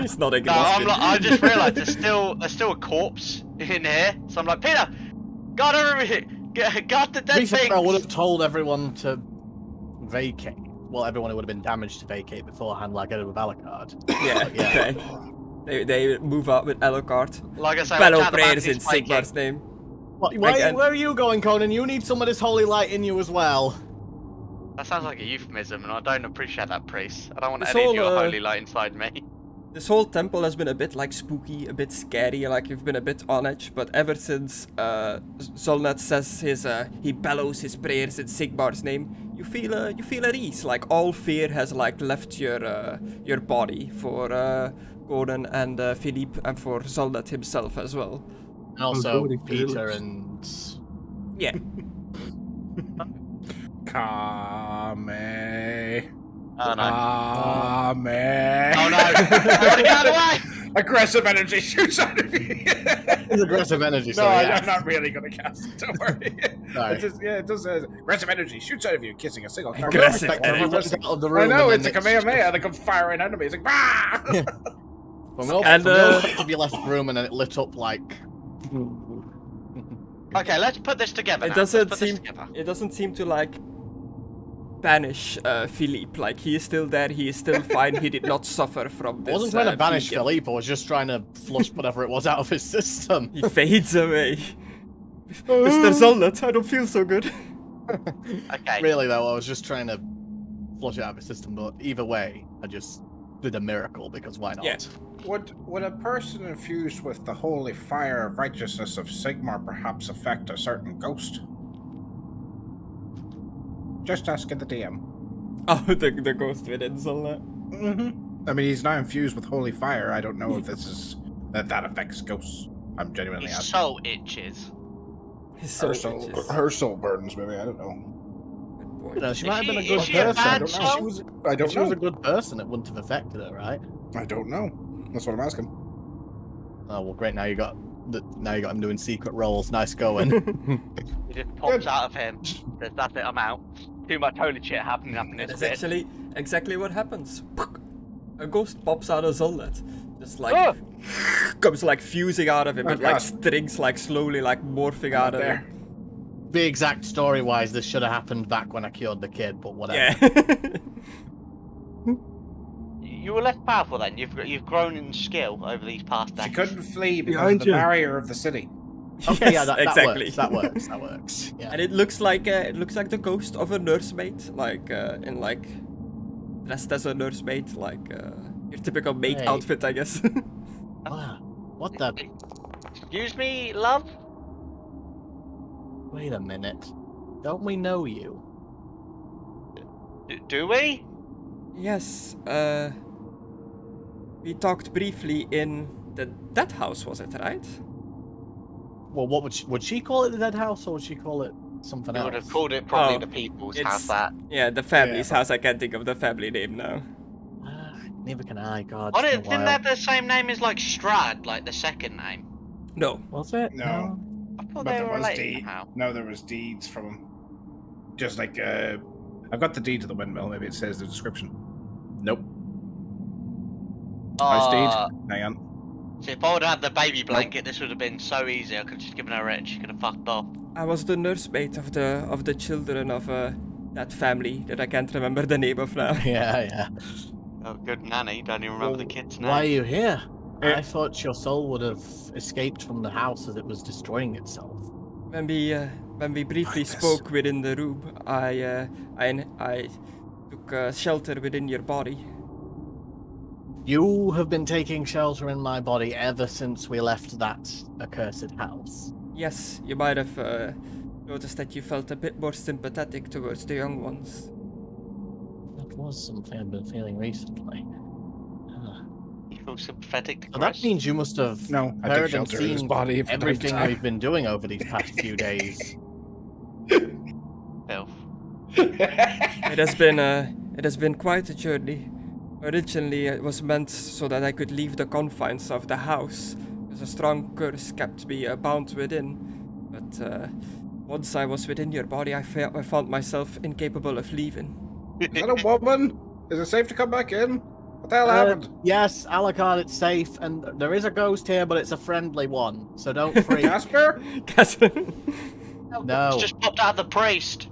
it's not a greenskin. No, I just realised there's still a corpse in here, so I'm like, Peter, got the dead thing. I would have told everyone to vacate. Well, everyone who would have been damaged to vacate beforehand, like I did with Alucard. Yeah, okay. They move out with Alucard. Like I said, bellow prayers in Sigmar's name. Where are you going, Conan? You need some of this holy light in you as well. That sounds like a euphemism, and I don't appreciate that, priest. I don't want any of your holy light inside me. This whole temple has been a bit like spooky, a bit scary, like you've been a bit on edge, but ever since Zolnat says he bellows his prayers in Sigmar's name, you feel at ease, like all fear has like left your body for Conan and Philippe and for Zolnat himself as well. And also Peter and... Yeah. Kame. Oh no. Kame. Oh no. Get out of the way! Aggressive energy shoots out of me. It's aggressive energy, so no, yeah. I'm not really going to cast it, don't worry. It just says aggressive energy shoots out of you, kissing a single target. Aggressive energy. I know, it's a Kamehameha, they come firing enemies, like, bah! And to be left room and then it lit up like... Okay, let's put this together. It doesn't seem to like banish Philippe. Like he is still there. He is still fine. He did not suffer from this. I wasn't trying to banish Philippe. I was just trying to flush whatever it was out of his system. He fades away. Mr. Zolnat, I don't feel so good. Okay. Really though, I was just trying to flush it out of his system. But either way, I just did a miracle because why not? Yeah. Would a person infused with the holy fire of righteousness of Sigmar perhaps affect a certain ghost? Just asking the DM. Oh, the ghost within Zolnat. Mm-hmm. I mean, he's now infused with holy fire. I don't know if this is that affects ghosts. I'm genuinely His asking. soul itches. His soul itches. Her soul burdens, maybe. I don't know. You know, she might have been a Is good she a person. bad I don't know. soul? If she was a good person, it wouldn't have affected her, right? I don't know. That's what I'm asking. Oh well, great. Now you got him doing secret roles. Nice going. It just pops out of him. That's it. I'm out. too much holy shit happening up in this That's bit. actually exactly what happens. A ghost pops out of Zolnet. Just like Oh! comes like fusing out of him, Oh, and like God. strings like slowly like morphing out of there. him. Be exact story-wise, this should have happened back when I cured the kid, but whatever. Yeah. You were less powerful then. You've grown in skill over these past days. She couldn't flee because Behind of the you. barrier of the city. Okay, Yes, yeah, that exactly. works. That works. That works. Yeah. And it looks like the ghost of a nursemaid, like in like dressed as a nursemaid, like your typical maid Hey. outfit, I guess. Wow. What the? Excuse me, love? Wait a minute. Don't we know you? Do we? Yes. We talked briefly in the dead house, was it right? Well, what would she call it? The dead house, or would she call it something You else? would have called it probably Oh, the people's it's- house. That. Yeah, the family's Yeah. house. I can't think of the family name now. Neither can I. God. What it's didn't been a they while. have the same name as like Strahd, like the second name? No. Was it? No. I thought But they there were was related deed. somehow. No, there was deeds from him. Just like I've got the deed to the windmill. Maybe it says the description. Nope. Nice deed. Hang on. So if I would have had the baby blanket, this would have been so easy. I could have just given her it. She could have fucked off. I was the nursemaid of the children of that family that I can't remember the name of now. Yeah. Oh, good nanny. Don't even remember the kid's name. Why are you here? Yeah. I thought your soul would have escaped from the house as it was destroying itself. When we briefly Goodness. spoke within the room, I took shelter within your body. You have been taking shelter in my body ever since we left that accursed house. Yes, you might have noticed that you felt a bit more sympathetic towards the young ones. That was something I've been feeling recently. You feel sympathetic to So that Chris? means you must have No, I heard take and shelter in his seen body from time to everything time. we've been doing over these past few days. Filth. It has been quite a journey. Originally, it was meant so that I could leave the confines of the house, as a strong curse kept me bound within. But once I was within your body, I found myself incapable of leaving. Is that a woman? Is it safe to come back in? What the hell happened? Yes, Alucard, it's safe, and there is a ghost here, but it's a friendly one, so don't freak. Jasper? No. It's just popped out of the priest.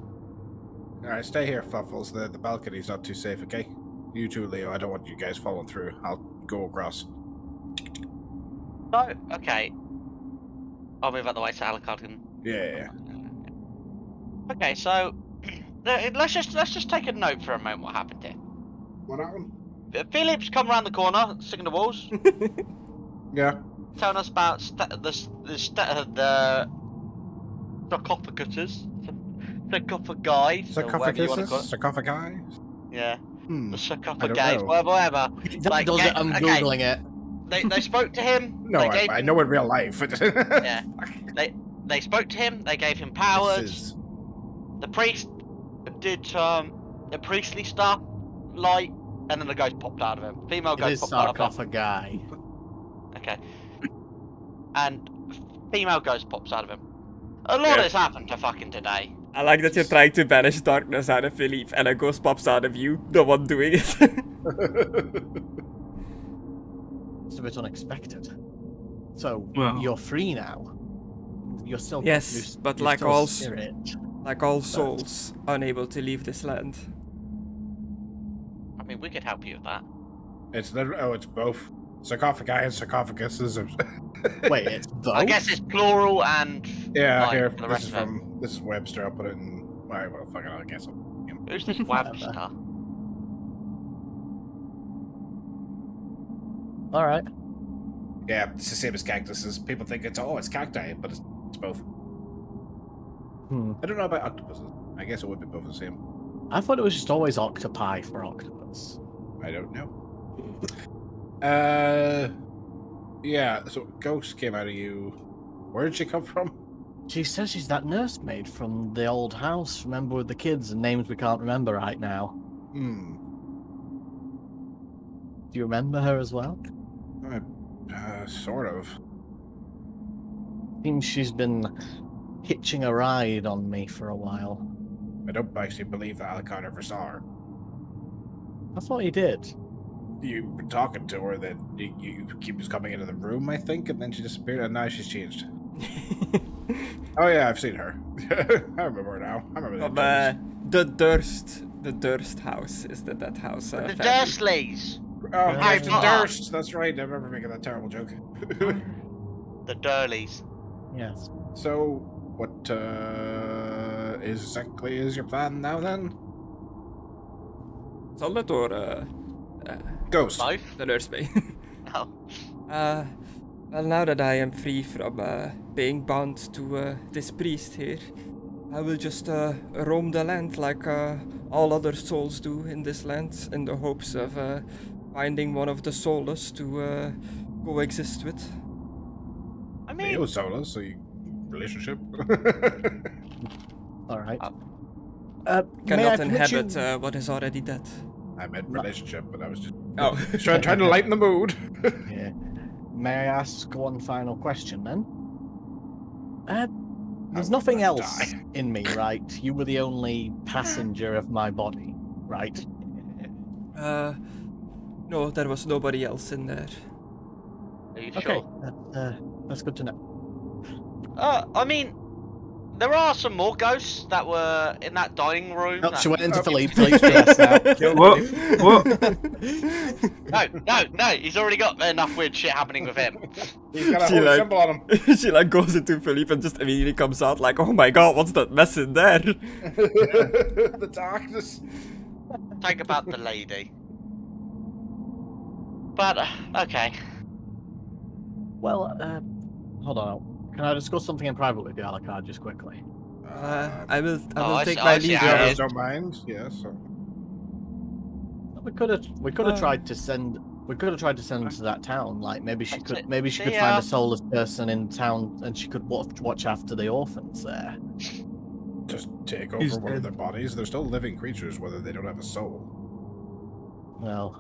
Alright, stay here, Fluffles. The balcony's not too safe, okay? You too, Leo. I don't want you guys falling through. I'll go across. No, okay. I'll move out the way so Alucard can. Yeah. Okay, so let's just take a note for a moment. What happened here? What happened? Philip's come around the corner, sticking the walls, Yeah. telling us about the sarcophaguses, sarcophagi, or whatever you want to call it. Sarcophagi? Yeah, Hmm. the I sarcophagi, don't know. whatever. Like, Does it? I'm okay. googling it. They spoke to him. No, they gave I him- know in real life. Yeah. They spoke to him. They gave him powers. This is... The priest did the priestly stuff, light, and then the ghost popped out of him. Female It ghost is popped out of him. sarcophagi. Okay. And female ghost pops out of him. A lot has happened to fucking today. I like that you're trying to banish darkness out of Philippe, and a ghost pops out of you, the one doing it. It's a bit unexpected. So, Well. you're free now. You're still Yes, you're- but you're like still all spirit. Like all souls, unable to leave this land. I mean, we could help you with that. It's literally... Oh, it's both. Sarcophagi and sarcophaguses. Wait, it's both? I guess it's plural and Yeah, like, here. for the rest This is of them. from... This is Webster. I'll put it in... Alright, well, fuck it. I guess I'll... Who's this Webster? Alright. Yeah, it's the same as cactuses. People think it's cacti, but it's both. I don't know about octopuses. I guess it would be both the same. I thought it was just always octopi for octopus. I don't know. Yeah, so ghost came out of you. Where did she come from? She says she's that nursemaid from the old house, remember, with the kids and names we can't remember right now. Hmm. Do you remember her as well? Sort of. Seems she's been hitching a ride on me for a while. I don't actually believe that Alucard ever saw her. I thought he did. You were talking to her, then you keep just coming into the room, I think, and then she disappeared, and now she's changed. Oh yeah, I've seen her. I remember her now. I remember that. The Durst house is that house. The family. Dursleys. Oh, Harry Captain Potter. Durst. That's right. I remember making that terrible joke. The Durleys. Yes. So, what exactly is your plan now then? Solid or Ghost. Both? the nurse bay? Oh. Well, now that I am free from being bound to this priest here, I will just roam the land like all other souls do in this land, in the hopes of finding one of the soulless to coexist with. I Me mean, was solo, so you relationship. All right. Cannot inhabit what is already dead. I meant relationship, but I was just Oh. trying to lighten the mood. Yeah. May I ask one final question then? There's nothing gonna else die. in me, right? You were the only passenger of my body, right? No, there was nobody else in there. are you Okay, sure? that's good to know. I mean, there are some more ghosts that were in that dining room. Oh, that- she went into Philippe's PS now. What? No, he's already got enough weird shit happening with him. He's got a She whole like- symbol on him. She like goes into Philippe and just immediately comes out like, oh my god, what's that mess in there? The darkness. Think about the lady. But, okay. Well, hold on. Can I discuss something in private with you, Alucard, just quickly? I will I take see- my I see leave. how Yeah, it now. is. don't mind. Yes. We could have tried to send. We could have tried to send her to that town. Like maybe she could. Maybe she could find a soulless person in town, and she could watch after the orphans there. Just take He's over one of dead. their bodies. They're still living creatures, whether they don't have a soul. Well,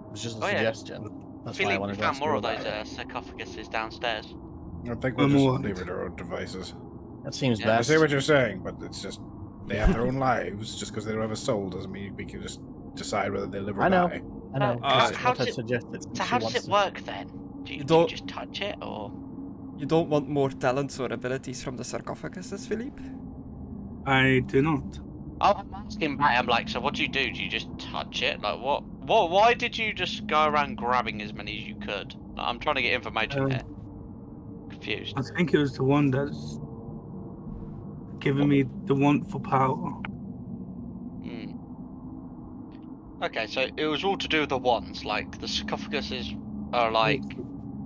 it was just a Oh, yeah. suggestion. That's why I Philippe, we wanted to found ask more you of those about it. sarcophaguses downstairs. I think we'll I'm just all right. leave her to her own devices. That seems Yeah, I best. see what you're saying, but it's just they have their own lives. Just because they don't have a soul doesn't mean we can just decide whether they live or I know. die. I know. How That's does what I it- suggested. So She how does wants it to- work then? Do you don't- just touch it, or...? You don't want more talents or abilities from the sarcophaguses, Philippe? I do not. I'm asking back, I'm like, so what do? Do you just touch it? Like, what? Why did you just go around grabbing as many as you could? Like, I'm trying to get information here. Confused. I think it was the one that's giving me the want for power. Hmm. Okay, so it was all to do with the wands. Like, the sarcophaguses are like...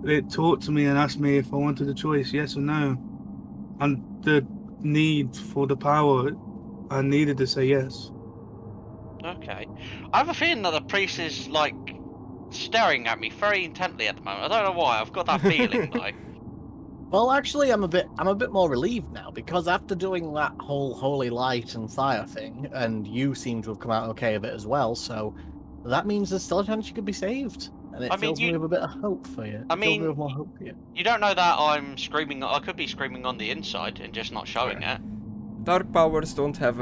It talked to me and asked me if I wanted a choice, yes or no. And the need for the power, I needed to say yes. Okay. I have a feeling that the priest is, like, staring at me very intently at the moment. I don't know why, I've got that feeling, like... Well, actually, I'm a bit more relieved now because after doing that whole holy light and fire thing, and you seem to have come out okay of it as well, so that means there's still a chance you could be saved, and it I mean, fills me with a bit of hope for you. I It fills me mean, with more hope for you. You don't know that I'm screaming... I could be screaming on the inside and just not showing it. Dark powers don't have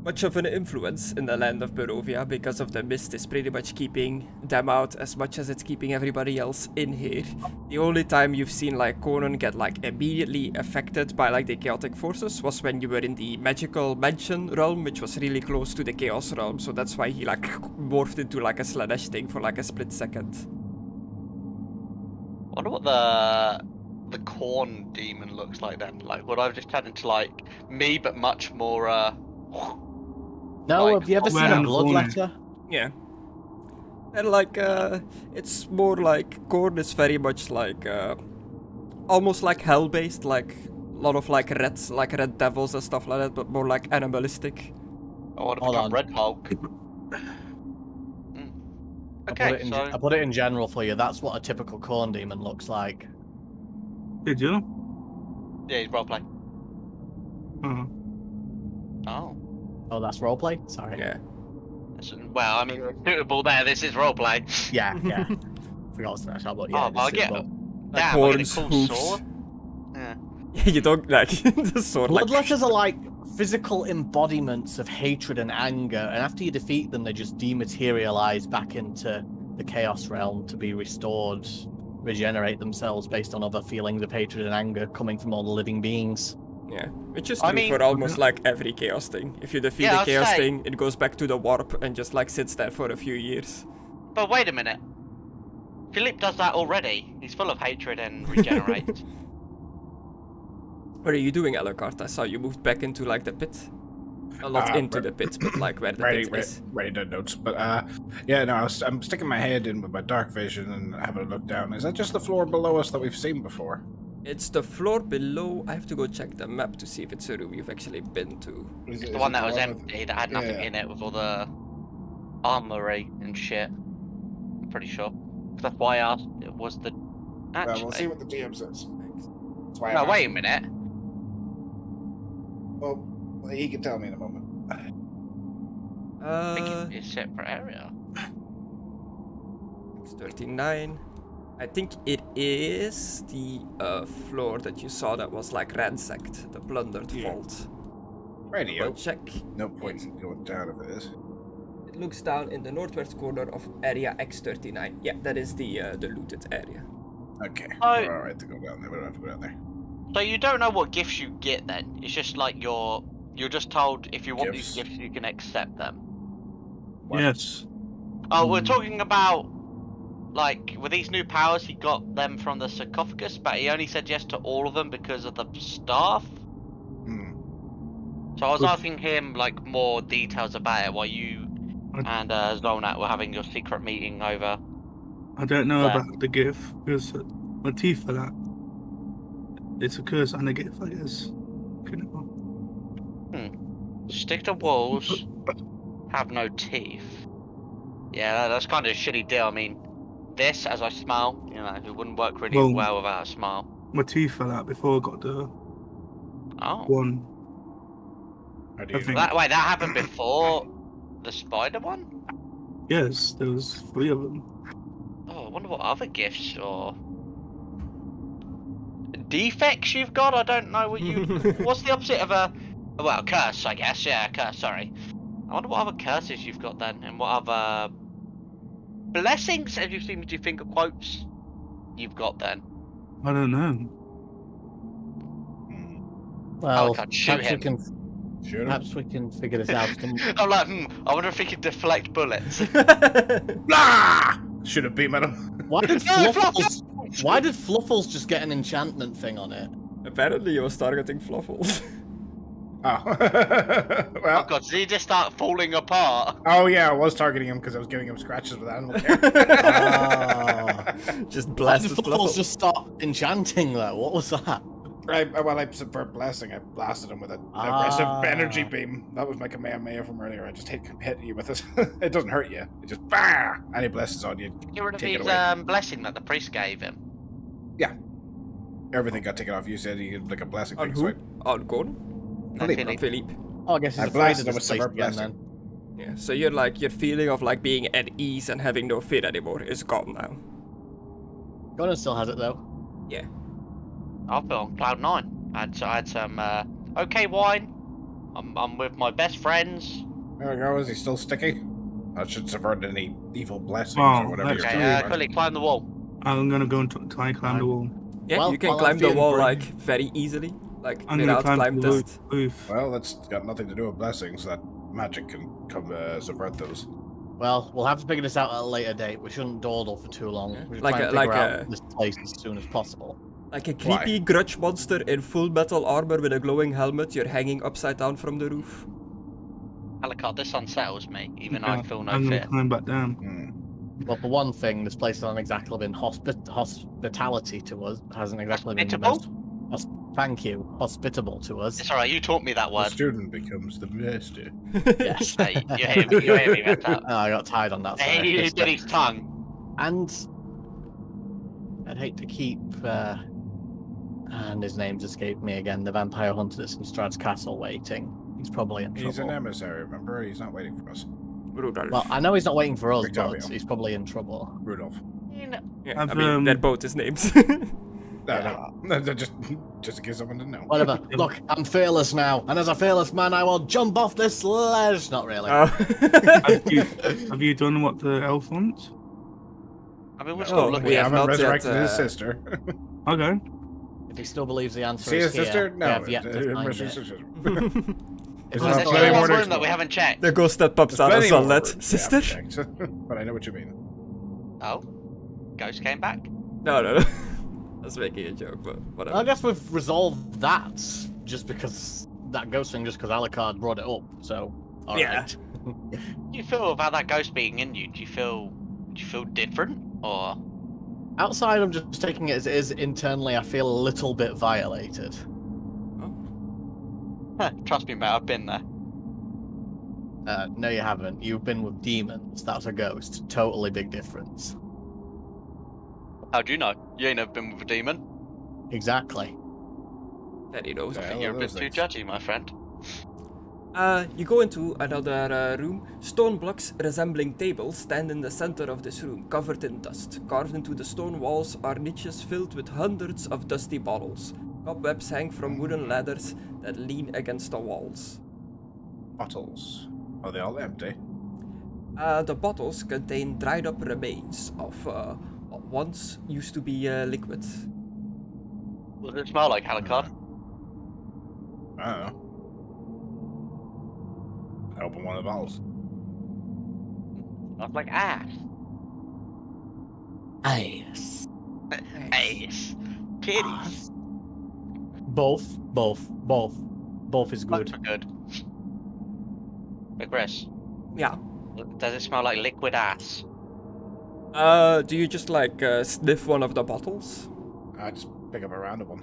much of an influence in the land of Barovia because of the mist is pretty much keeping them out as much as it's keeping everybody else in here. The only time you've seen like Conan get like immediately affected by like the chaotic forces was when you were in the magical mansion realm, which was really close to the chaos realm, so that's why he like morphed into like a Slanesh thing for like a split second. I wonder what the corn demon looks like then. Like, would I have just turned into like me, but much more No, like, have you ever seen Red a and bloodletter? Yeah. And like, it's more like, Korn is very much like, almost like hell-based, like, a lot of like red devils and stuff like that, but more like animalistic. I want to Hold become on. Red Hulk. Okay, so I put it in general for you. That's what a typical corn demon looks like. Did you? yeah, he's roleplay. Uh-huh. Oh, Oh, that's roleplay? Sorry. Yeah. well, I mean, suitable there. This is roleplay. Yeah, yeah. Forgot to that, but yeah. Oh, but I just get- suitable. Like Damn, I get a horns, cool hooves. sword. Yeah. Yeah, you don't like the sword like. Bloodletters are like physical embodiments of hatred and anger, and after you defeat them, they just dematerialize back into the Chaos Realm to be restored, regenerate themselves based on other feelings of hatred and anger coming from all the living beings. Yeah, which is true for almost like every Chaos thing. If you defeat a Chaos thing, it goes back to the warp and just like sits there for a few years. But wait a minute. Philippe does that already. He's full of hatred and regenerates. What are you doing, Alucard? I saw you moved back into like the pit. Not into the pit, but like where the pit is. Writing down notes, but yeah, no, I'm sticking my head in with my dark vision and having a look down. Is that just the floor below us that we've seen before? It's the floor below. I have to go check the map to see if it's a room you've actually been to. It's the one that was empty, that had nothing in it, with all the armory and shit. I'm pretty sure. That's why I asked, it was the... Actually... Well, we'll see what the DM says. That's why no, wait a minute. Well, he can tell me in a moment. I think it's a separate area. X39. I think it is the floor that you saw that was like ransacked, the plundered vault. Radio. Check. No point in going down if it is. It looks down in the northwest corner of area X39. Yeah, that is the looted area. Okay. Alright to go down there. We don't have to go down there. So you don't know what gifts you get then? It's just like you're just told if you want these gifts you can accept them. What? Yes. Oh, we're talking about like with these new powers he got them from the sarcophagus, but he only said yes to all of them because of the staff. So I was asking him like more details about it while you and Zonat were having your secret meeting over. I don't know about the gift because my teeth for that. It's a curse and a gift, I guess. Stick to walls, have no teeth. Yeah, that's kind of a shitty deal. I mean, this, as I smile, you know, it wouldn't work really well without a smile. My teeth fell out before I got the one. Wait, that happened before the spider one? Yes, there was 3 of them. Oh, I wonder what other gifts or defects you've got. I don't know what you. What's the opposite of a? Well, curse, I guess. Yeah, curse. Sorry. I wonder what other curses you've got then, and what other blessings, as you seem to think of quotes, you've got then. I don't know. Well, perhaps we can figure this out. I'm like, I wonder if he can deflect bullets. Blah! Should have been madam. Why did Fluffles just get an enchantment thing on it? Apparently he was targeting Fluffles. Oh. Well, oh god, did he just start falling apart? Oh yeah, I was targeting him because I was giving him scratches with animal care. Just blasted Fluffles just start enchanting though. What was that? I subvert blessing. I blasted him with an aggressive energy beam. That was my Kamehameha from earlier. I just hit you with it. It doesn't hurt you. It just bah! Any blessings on you. Get rid of his blessing that the priest gave him. Yeah. Everything got taken off. You said he had like a blessing on thing. Who? On Conna? Philippe. Oh, I guess he's I blasted him with subvert again, blessing. then. Yeah. So your feeling of like being at ease and having no fear anymore is gone now. Conna still has it though. Yeah. I feel on cloud 9. I had some okay wine. I'm with my best friends. There we go. Is he still sticky? I should subvert any evil blessings or whatever. Okay, quickly climb the wall. I'm gonna go and try and climb the wall. Yeah, you can climb the wall like very easily, like without climb test. Well, that's got nothing to do with blessings. That magic can come subvert those. Well, we'll have to figure this out at a later date. We shouldn't dawdle for too long. Yeah. We should try and figure out this place as soon as possible. Like a creepy grudge monster in full metal armor with a glowing helmet, you're hanging upside down from the roof. Alucard, this unsettles me, even though I feel no I'm fear. gonna climb back down. Well, for one thing, this place hasn't exactly been hospitality to us. Hasn't exactly been the most... Thank you. Hospitable to us. It's alright, you taught me that word. The student becomes the master. Yes. Hey, you hear me mess up. Oh, I got tied on that side. Hey, he did his tongue. And I'd hate to keep... and his name's escaped me again. The vampire hunter that's in Strahd's castle waiting. He's probably in trouble. He's an emissary, remember? He's not waiting for us. Rudolph. Well, I know he's not waiting for us, Victoria. but he's probably in trouble. Rudolph. Yeah, I mean, they're both his names. No, just in case someone didn't know. Whatever. Look, I'm fearless now, and as a fearless man, I will jump off this sledge. Not really. Have you done what the elf wants? I mean, we're still looking. We have haven't not resurrected yet, his sister. Okay. If he still believes the answer See is his sister? here, No. we have yet to find Mr. it. Sister. If There's he's There's still plenty only more one to room that we explore. haven't checked. The ghost that pops out of Plenty sunlight. more we Sister? haven't checked, but I know what you mean. Oh, Ghost came back. No, no, no. I was making a joke, but whatever. I guess we've resolved that just because that ghost thing, just because Alucard brought it up. So, all right. Yeah. Do you feel about that ghost being in you? Do you feel different, or? Outside of just taking it as it is, internally, I feel a little bit violated. Trust me, mate. I've been there. No, you haven't. You've been with demons. That's a ghost. Totally big difference. How do you know? You ain't never been with a demon. Exactly. That he knows. I think you're a bit too judgy, my friend. You go into another room. Stone blocks resembling tables stand in the center of this room, covered in dust. Carved into the stone walls are niches filled with hundreds of dusty bottles. Cobwebs hang from wooden ladders that lean against the walls. Bottles. Are they all empty? The bottles contain dried up remains of what once used to be liquid. Does it smell like Alucard? I don't know. I open one of the bottles. Smells like ass. Ace. Ass. Titties. Both is good. Both are good. But Chris, Yeah. does it smell like liquid ass? Do you just like sniff one of the bottles? I just pick up a random one.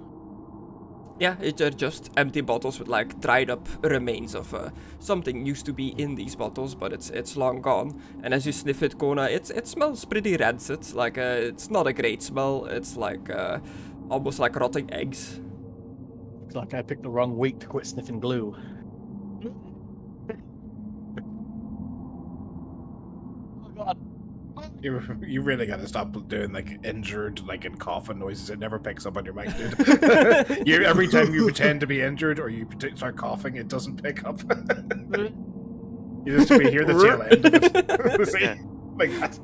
Yeah, they're just empty bottles with like dried up remains of something used to be in these bottles, but it's long gone. And as you sniff it, Conna, it smells pretty rancid. Like it's not a great smell. It's like almost like rotting eggs. Looks like I picked the wrong week to quit sniffing glue. Oh god. You really gotta stop doing like injured, like in coffin noises. It never picks up on your mic, dude. Every time you pretend to be injured or you start coughing, it doesn't pick up. You just hear the tail end of it. See? Like that.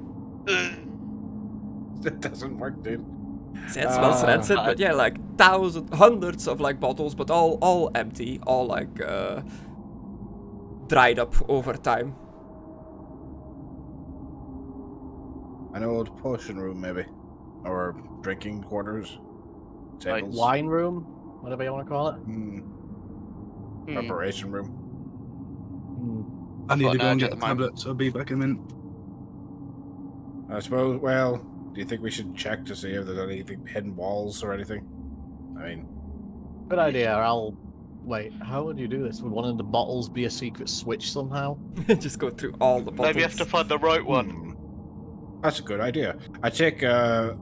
It doesn't work, dude. See, it smells rancid, but yeah, like hundreds of like bottles, but all empty, all like dried up over time. An old potion room, maybe, or drinking quarters, tables, Wine room, whatever you want to call it. preparation room. I need to go and At get the the moment. tablets. I'll be back in a minute. I suppose. Well, do you think we should check to see if there's anything hidden walls or anything? I mean, Good idea. I'll wait. How would you do this? Would one of the bottles be a secret switch somehow? Just go through all the bottles. Maybe you have to find the right one. that's a good idea. I take the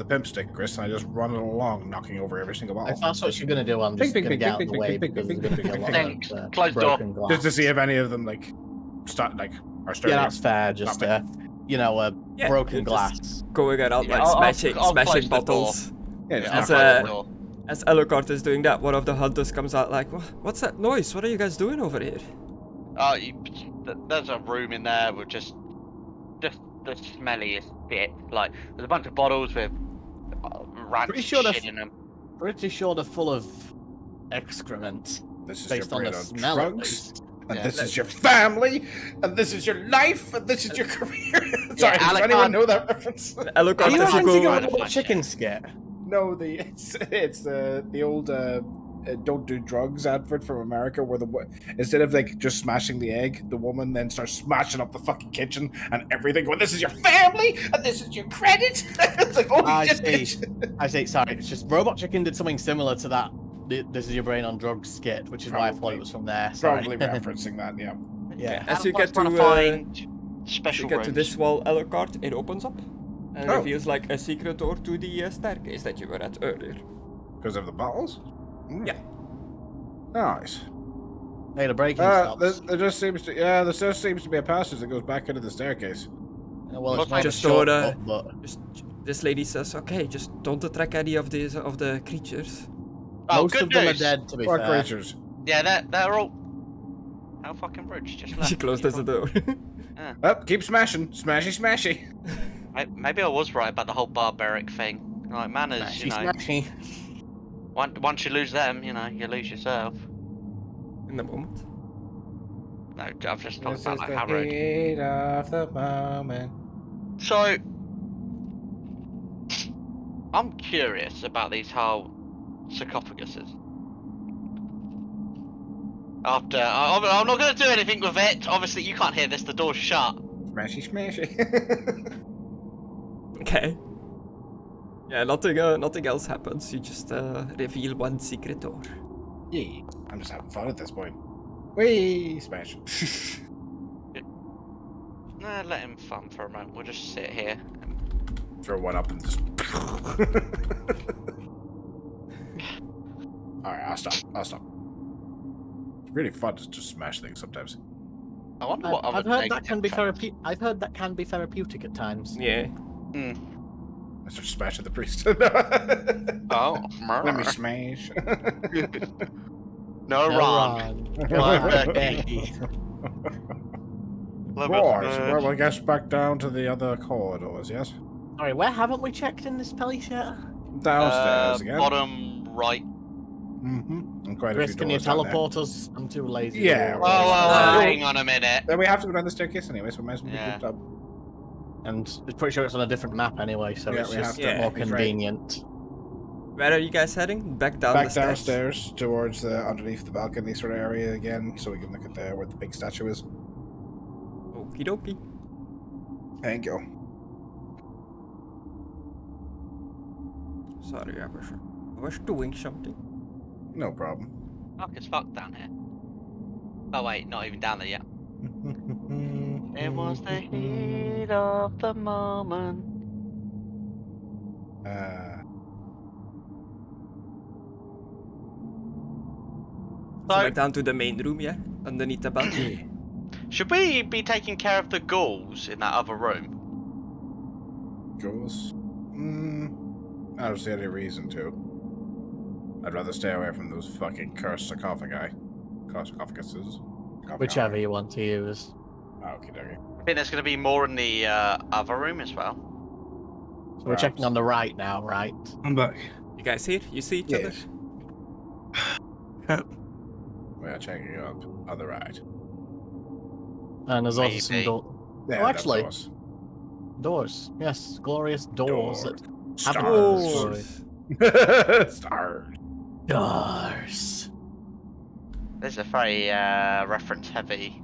pimp stick, Chris, and I just run it along, knocking over every single bottle. If that's what you're gonna do, I'm just Bing, gonna bing, get out bing, of the bing, way bing, because bing, there's gonna be a bing, lot bing, of close door. broken glass. Just to see if any of them like start like are starting. Yeah, that's fair. Just Not Yeah, broken you're glass. just going around Yeah, like I'll smashing close the bottles. Yeah, Yeah, As I'll a- close the door. As Alucard is doing that, one of the hunters comes out like, "What's that noise? What are you guys doing over here?" There's a room in there with just the smelliest bit. Like, there's a bunch of bottles with rancid Pretty sure shit in them. Pretty sure they're full of excrement This is based your on the brain on smell. At drugs, least. and Yeah, this is your family, and this is your life, and this is your career. Sorry, does Alucard- anyone know that reference? Alucard Are you as you thinking go. of the chicken skit? No, it's the old don't do drugs advert from America, where instead of like just smashing the egg, the woman then starts smashing up the fucking kitchen and everything. Going, this is your family, and this is your credit. It's like, oh I shit, see. bitch. I see. Sorry, it's just Robot Chicken did something similar to that. This is your brain on drugs skit, which is why I thought Probably. it was from there. Sorry. Probably referencing that, yeah. Yeah. As you Alucard's get to trying find as you special get to rooms. this wall, Alucard, it opens up and Oh. reveals like a secret door to the staircase that you were at earlier. Because of the bottles. Yeah. Nice. Hey, the breaking stops. There just seems to there just seems to be a passage that goes back into the staircase. Well, it's Looks not like a just order- shortcut, but Just This lady says, okay, just don't attract any of the creatures. Oh, Most good of them news. are dead, to be What fair. creatures? Yeah, they're all. How fucking rude. She just left. She closes the door. Oh, keep smashing. Smashy, smashy. Maybe I was right about the whole barbaric thing. Like, manners, Smashy, you know. smashy. Once you lose them, you know, you lose yourself. In the moment. No, I've just talked This about is like the how rude. heat of the moment. So, I'm curious about these whole sarcophaguses. After, I'm not going to do anything with it. Obviously, you can't hear this. The door's shut. Smashy, smashy. Okay. Yeah, nothing else happens. You just reveal one secret door. Yeah, I'm just having fun at this point. Whee! Smash. Nah, let him fun for a moment. We'll just sit here. Throw one up and just. Alright, I'll stop. It's really fun to just smash things sometimes. I wonder what I've other heard that can be negative I've heard that can be therapeutic at times. Yeah. trends. I start smashing the priest. Oh, Let me smash. No, wrong. Becky. Right, well, I guess back down to the other corridors, yes? Sorry, where haven't we checked in this place yet? Downstairs again. Bottom right. And quite a Chris, few can you doors down there. teleport us? I'm too lazy. to Yeah, walk. Well, hang on a minute. Then we have to go down the staircase anyway, so we might as well be Yeah. grouped up. And it's pretty sure it's on a different map anyway, so Yeah, it's we just have to. more He's right. convenient. Where are you guys heading? Back down Back the stairs. downstairs towards the underneath the balcony sort of area again, so we can look at there where the big statue is. Okie dokie. Thank you. Sorry, I was doing something. No problem. Dark as fuck down here. Oh wait, not even down there yet. It was the heat of the moment. So back down to the main room, yeah? Underneath the balcony. Should we be taking care of the ghouls in that other room? Goes. I don't see any reason to. I'd rather stay away from those fucking cursed sarcophaguses. Whichever you want to use. Okay, okay. I think there's going to be more in the other room as well. So we're checking on the right now, right? I'm back. You guys here? You see each Yes. Yep. We are checking up on the right. And there's also some Maybe. doors. Yeah, Oh, actually, that doors. Yes, glorious doors that haven't Stars. destroyed. Stars. Doors. This is very reference heavy.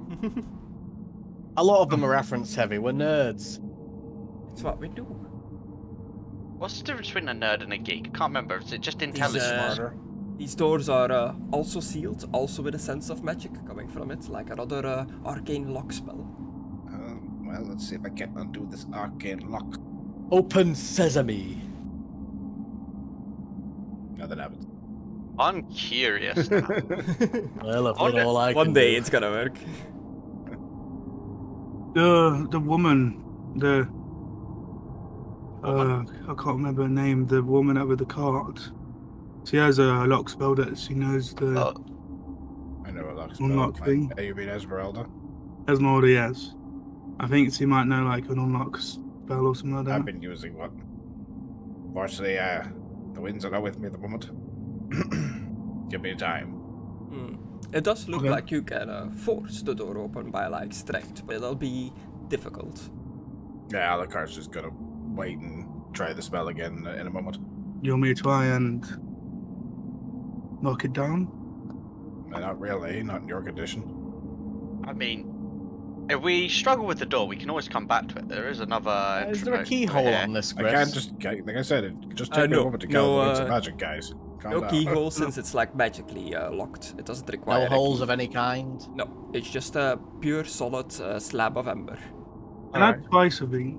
A lot of them are reference heavy. We're nerds. It's what we do. What's the difference between a nerd and a geek? I can't remember. Is it just intelligence? Smarter. These doors are also sealed, also with a sense of magic coming from it, like another arcane lock spell. Well, let's see if I can undo this arcane lock. Open sesame. Nothing happens. I'm curious now. Well, if One we all I One can day do. it's gonna work. The woman, I can't remember her name. The woman out with the cart. She has a lock spell that she knows the Oh, I know a lock Unlock spell. thing. You mean Esmeralda? Esmeralda has. I think she might know like an unlock spell or something like that. I've been using one. Fortunately, the winds are not with me at the moment. Give me time. It does look Okay. like you can force the door open by like strength, but it'll be difficult. Yeah, the cart's just gonna wait and try the spell again in a moment. You want me to try and knock it down? Not really, not in your condition. I mean, if we struggle with the door, we can always come back to it. There is another. Is there a entrance keyhole right here. on this, I Chris? can't just, like I said, it just take me no, a moment to no, kill the winds of magic, guys. Calm No down. keyhole since it's like magically locked. It doesn't require No a holes key. of any kind. No, it's just a pure solid slab of ember. Can I try something?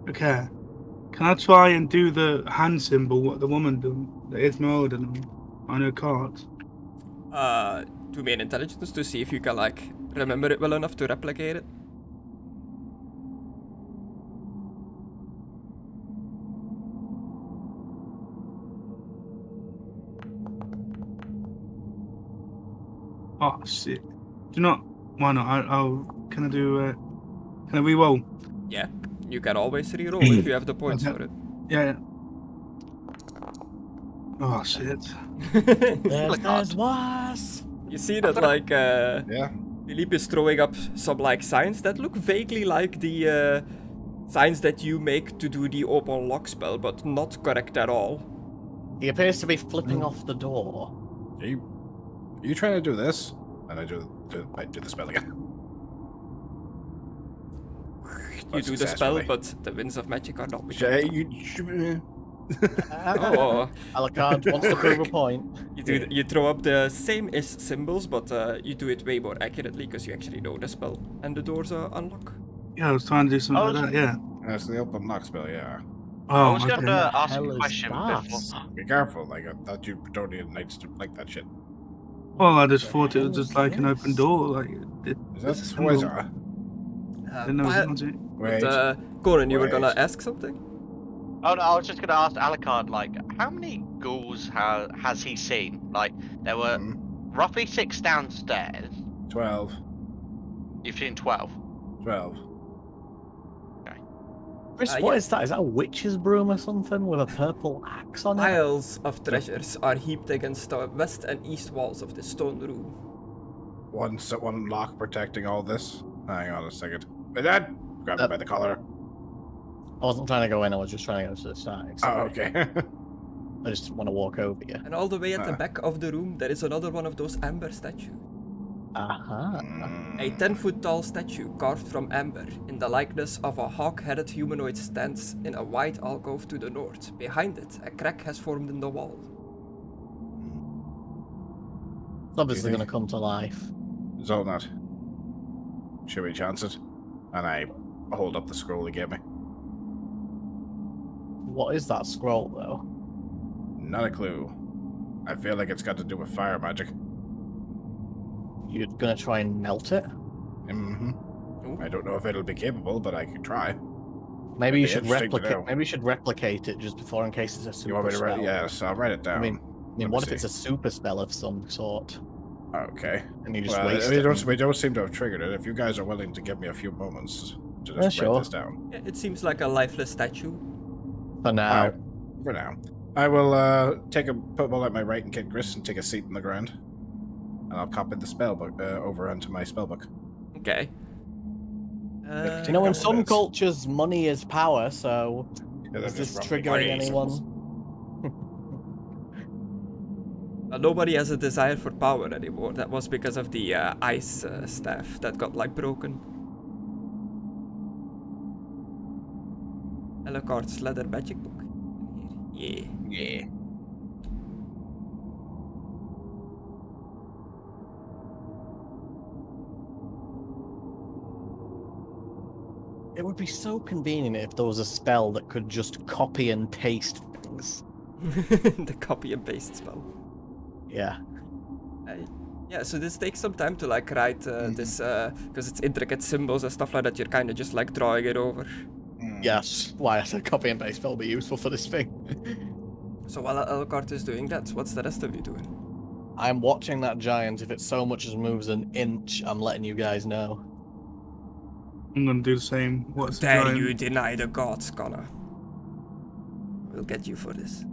Okay. Can I try and do the hand symbol, what the woman done, the Esmeralda done, on her cart? Do me an intelligence to see if you can like remember it well enough to replicate it. Oh shit. Do you not? Why not? Can I do? Can I re-roll? Yeah, you can always re-roll if you have the points Okay. for it. Yeah. Oh shit. There's worse. You see that like Yeah. Philippe is throwing up some like signs that look vaguely like the signs that you make to do the open lock spell, but not correct at all. He appears to be flipping off the door. Are you trying to do this? And I do the spell again. You do the spell, but the winds of magic are not. Oh, Alucard wants to prove a point. you throw up the same-ish symbols, but you do it way more accurately because you actually know the spell and the doors unlock. Yeah, I was trying to do something like that. Yeah. That's the open lock spell, yeah. Oh, I was okay. going to ask hell a is question that? before. Be careful, like I thought you don't need knights to like that shit. Well, I just thought it was just like an open door. Like, Is that the wizard? Didn't know it was magic. Wait. Conan, you were gonna Wait. ask something? Oh no, I was just going to ask Alucard, like, how many ghouls has he seen? Like, there were roughly 6 downstairs. 12. You've seen 12. 12. Chris, Yeah. what is that? Is that a witch's broom or something with a purple axe on it? Piles of treasures are heaped against the west and east walls of the stone room. One lock protecting all this. Hang on a second. Hey, Dad! Grab me by the collar. I wasn't trying to go in, I was just trying to go to the side. Oh, Sorry. okay. I just want to walk over you. And all the way at the back of the room, there is another one of those amber statues. Aha. A 10-foot tall statue carved from amber in the likeness of a hawk-headed humanoid stands in a wide alcove to the north. Behind it, a crack has formed in the wall. It's obviously going to come to life. Zolnat. Should we chance it? And I hold up the scroll he gave me. What is that scroll, though? Not a clue. I feel like it's got to do with fire magic. You're going to try and melt it? Mm-hmm. I don't know if it'll be capable, but I could try. Maybe you Be should interesting to replicate. know. Maybe you should replicate it just before, in case it's a super You want me to write? spell. Yes, I'll write it down. I mean, Let me what if see. it's a super spell of some sort, Okay. and you just Well, waste we it? don't seem to have triggered it. If you guys are willing to give me a few moments to just Yeah, write sure. this down. Yeah, it seems like a lifeless statue. For now. For now. I will put one at my right and get Gris and take a seat in the ground. And I'll copy the spell book over onto my spell book. Okay. You know, in some minutes. cultures, money is power, so Yeah, is that this roughly triggering 20 anyone? symbols. Nobody has a desire for power anymore. That was because of the ice staff that got like broken. Alucard's leather magic book. Yeah. Yeah. It would be so convenient if there was a spell that could just copy and paste things. The copy and paste spell. Yeah. Yeah, so this takes some time to like write this, because it's intricate symbols and stuff like that. You're kind of just like drawing it over. Yes. Why I said copy and paste will be useful for this thing. So while Alucard is doing that, what's the rest of you doing? I'm watching that giant. If it so much as moves an inch, I'm letting you guys know. I'm gonna do the same. What's the Dare giant? you deny the gods, Conna? We'll get you for this.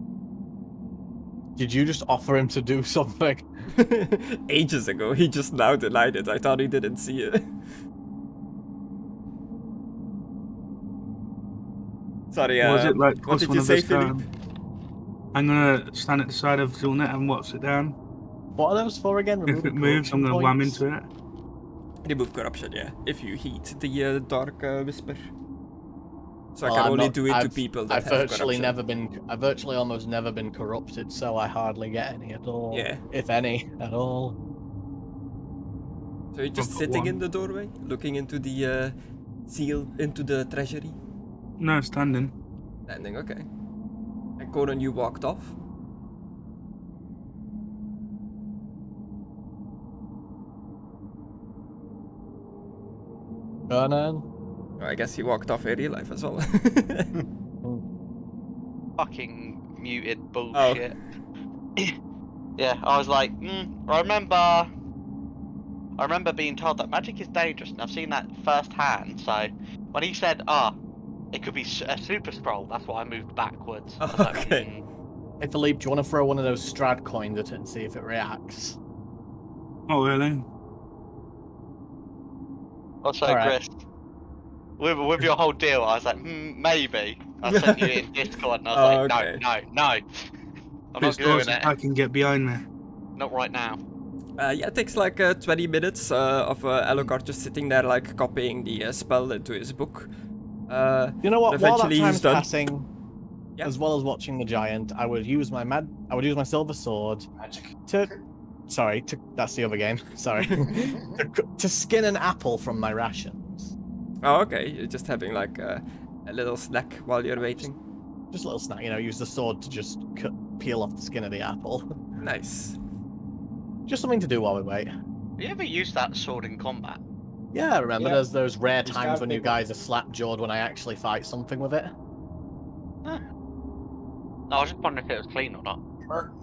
Did you just offer him to do something? Ages ago, he just now denied it. I thought he didn't see it. Sorry, Was it like what push did one you of say, us down? Philippe? I'm gonna stand at the side of Zulnet and watch it down. What are those for again? If Remove it moves, I'm gonna corruption wham points? into it. Remove corruption, yeah. If you heed the dark whisper. So Well, I can I'm only not- do it to I've- people that I've have virtually corruption. I've virtually almost never been corrupted, so I hardly get any at all. Yeah. If any at all. So you're just I've got sitting one. in the doorway, looking into the seal, into the treasury. No, standing. Standing, okay. And Conan, you walked off. Conan? Oh, I guess he walked off in real life as well. Fucking muted bullshit. Yeah, I was like, I remember I remember being told that magic is dangerous, and I've seen that firsthand. So when he said, it could be a super scroll, that's why I moved backwards. I was like, Okay. Hey Philippe, do you want to throw one of those Strahd coins at it and see if it reacts? Oh, really? Also, Alright. Chris, with your whole deal, I was like, maybe. I sent you in Discord, and I was like, okay. no. I'm not doing it. I can get behind me. Not right now. Yeah, it takes like 20 minutes of Alucard just sitting there like copying the spell into his book. You know what? While that Eventually time's he's done. passing, Yeah. as well as watching the giant, I would use my my silver sword Magic. that's the other game. Sorry, to skin an apple from my rations. Oh, okay. You're just having like a little snack while you're waiting. Just a little snack, use the sword to just peel off the skin of the apple. Nice. Just something to do while we wait. Have you ever used that sword in combat? Yeah, remember Yeah. there's those rare Just times have when you people- guys are slap-jawed when I actually fight something with it. No, I was just wondering if it was clean or not.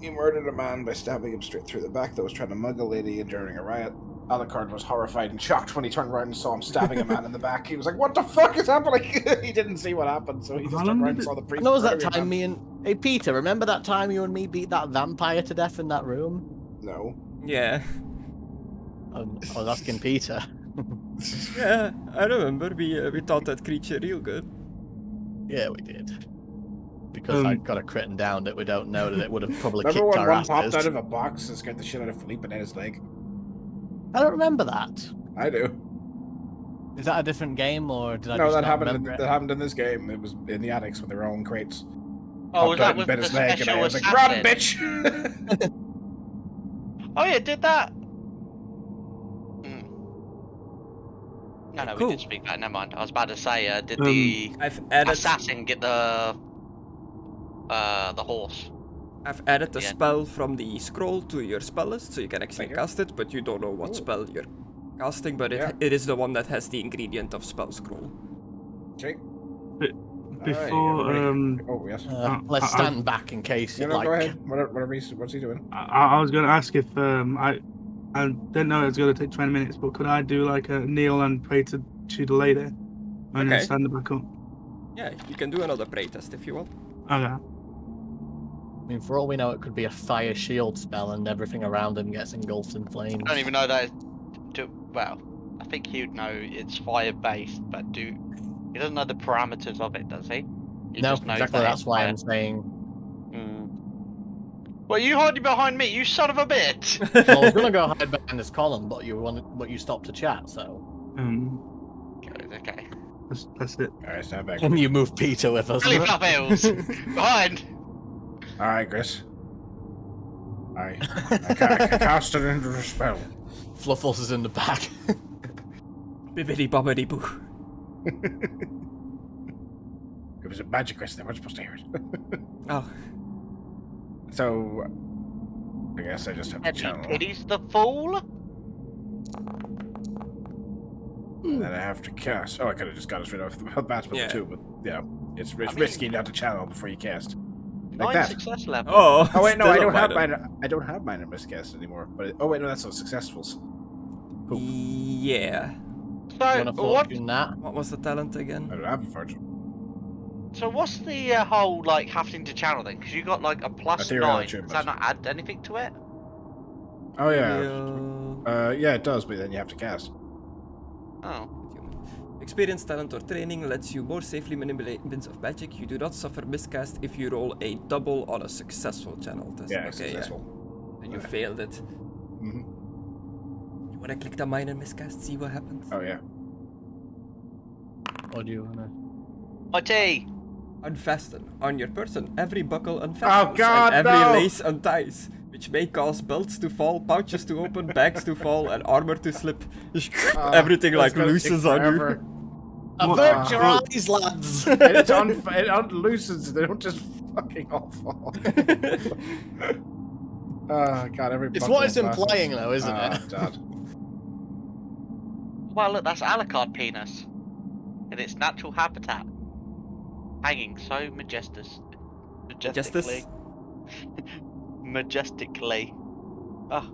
He murdered a man by stabbing him straight through the back that was trying to mug a lady during a riot. Alucard was horrified and shocked when he turned around and saw him stabbing a man in the back. He was like, "What the fuck is happening?" He didn't see what happened, so he just How turned long around did and saw the priest. I know it was that murdering a time man. Hey Peter, remember that time you and me beat that vampire to death in that room? No. Yeah. I was asking Peter. Yeah, I remember. We taught that creature real good. Yeah, we did. Because I got a crit and downed it, we don't know that it would have probably Remember kicked when our one popped asses. out of a box and scared the shit out of Philippe and ate his leg? I don't remember that. I do. Is that a different game, or did I No, just that not happened. remember it? That happened in this game. It was in the attics when they were all in crates. Oh, was Popped out that and with bit the his leg, and I special was like, "Run, assassin? bitch!" Oh yeah, did that? No, Cool. we did speak that. Never mind. I was about to say, did Um, the I've added assassin get the horse? the Yeah. spell from the scroll to your spell list, so you can actually Thank you. cast it, but you don't know what Ooh. spell you're casting. But Yeah. it is the one that has the ingredient of spell scroll. Okay. Before, Oh yes. Let's I- stand back in case You it, know, like... go ahead. Whatever what's he doing? I was going to ask if I didn't know it was going to take 20 minutes, but could I do like a kneel and pray to the lady and Okay. then stand back up? Yeah, you can do another pray test if you want. Okay. I mean, for all we know, it could be a fire shield spell and everything around him gets engulfed in flames. I don't even know that. Well, I think he'd know it's fire based, but he doesn't know the parameters of it, does he? He No, just knows exactly, that that's it's why fire. I'm saying... Well, you hiding behind me, you son of a bitch! Well, I was going to go hide behind this column, but you stopped to chat, so... Okay. That's it. Alright, stand back. And you move Peter with us. Really fluff hills! Behind! Alright, Chris. I cast it into the spell. Fluffles is in the back. Bibbidi bobbidi boo. It was a magic, Chris. They weren't supposed to hear it. Oh, So, I guess I just have to Heavy channel. titties the fool? And then I have to cast. Oh, I could have just got us rid of the bats with Yeah. the two, but yeah, it's mean- risky not to channel before you cast. Like 9 that. success level. oh. Oh wait, no, still I don't have minor. minor. I don't have minor miscast anymore. But oh wait, no, that's those successfuls. Yeah. You So, want to what? fortune that? What was the talent again? I don't have a fortune. So what's the whole like having to channel thing? Because you got like a plus Ethereal 9. Does achievement. that not add anything to it? Oh yeah. Yeah. Yeah, it does, but then you have to cast. Oh. Experience, talent, or training lets you more safely manipulate means of magic. You do not suffer miscast if you roll a double on a successful channel test. Yeah, okay, successful. yeah. And you failed it. Mm-hmm. You wanna click the minor miscast, see what happens? Oh yeah. Or do you want to... IT! Unfasten. On your person, every buckle unfastens. Oh, God, and every no! lace unties, which may cause belts to fall, pouches to open, bags to fall, and armor to slip. Everything like That's gonna loosens take on you. forever. Avert your Oh. eyes, lads! it unloosens. They don't just fucking all fall. Oh god, every. It's buckle what it's fastens. implying, though, isn't it? God. Well, look, that's Alucard penis. In its natural habitat. Hanging so majestically. Majestically. Oh,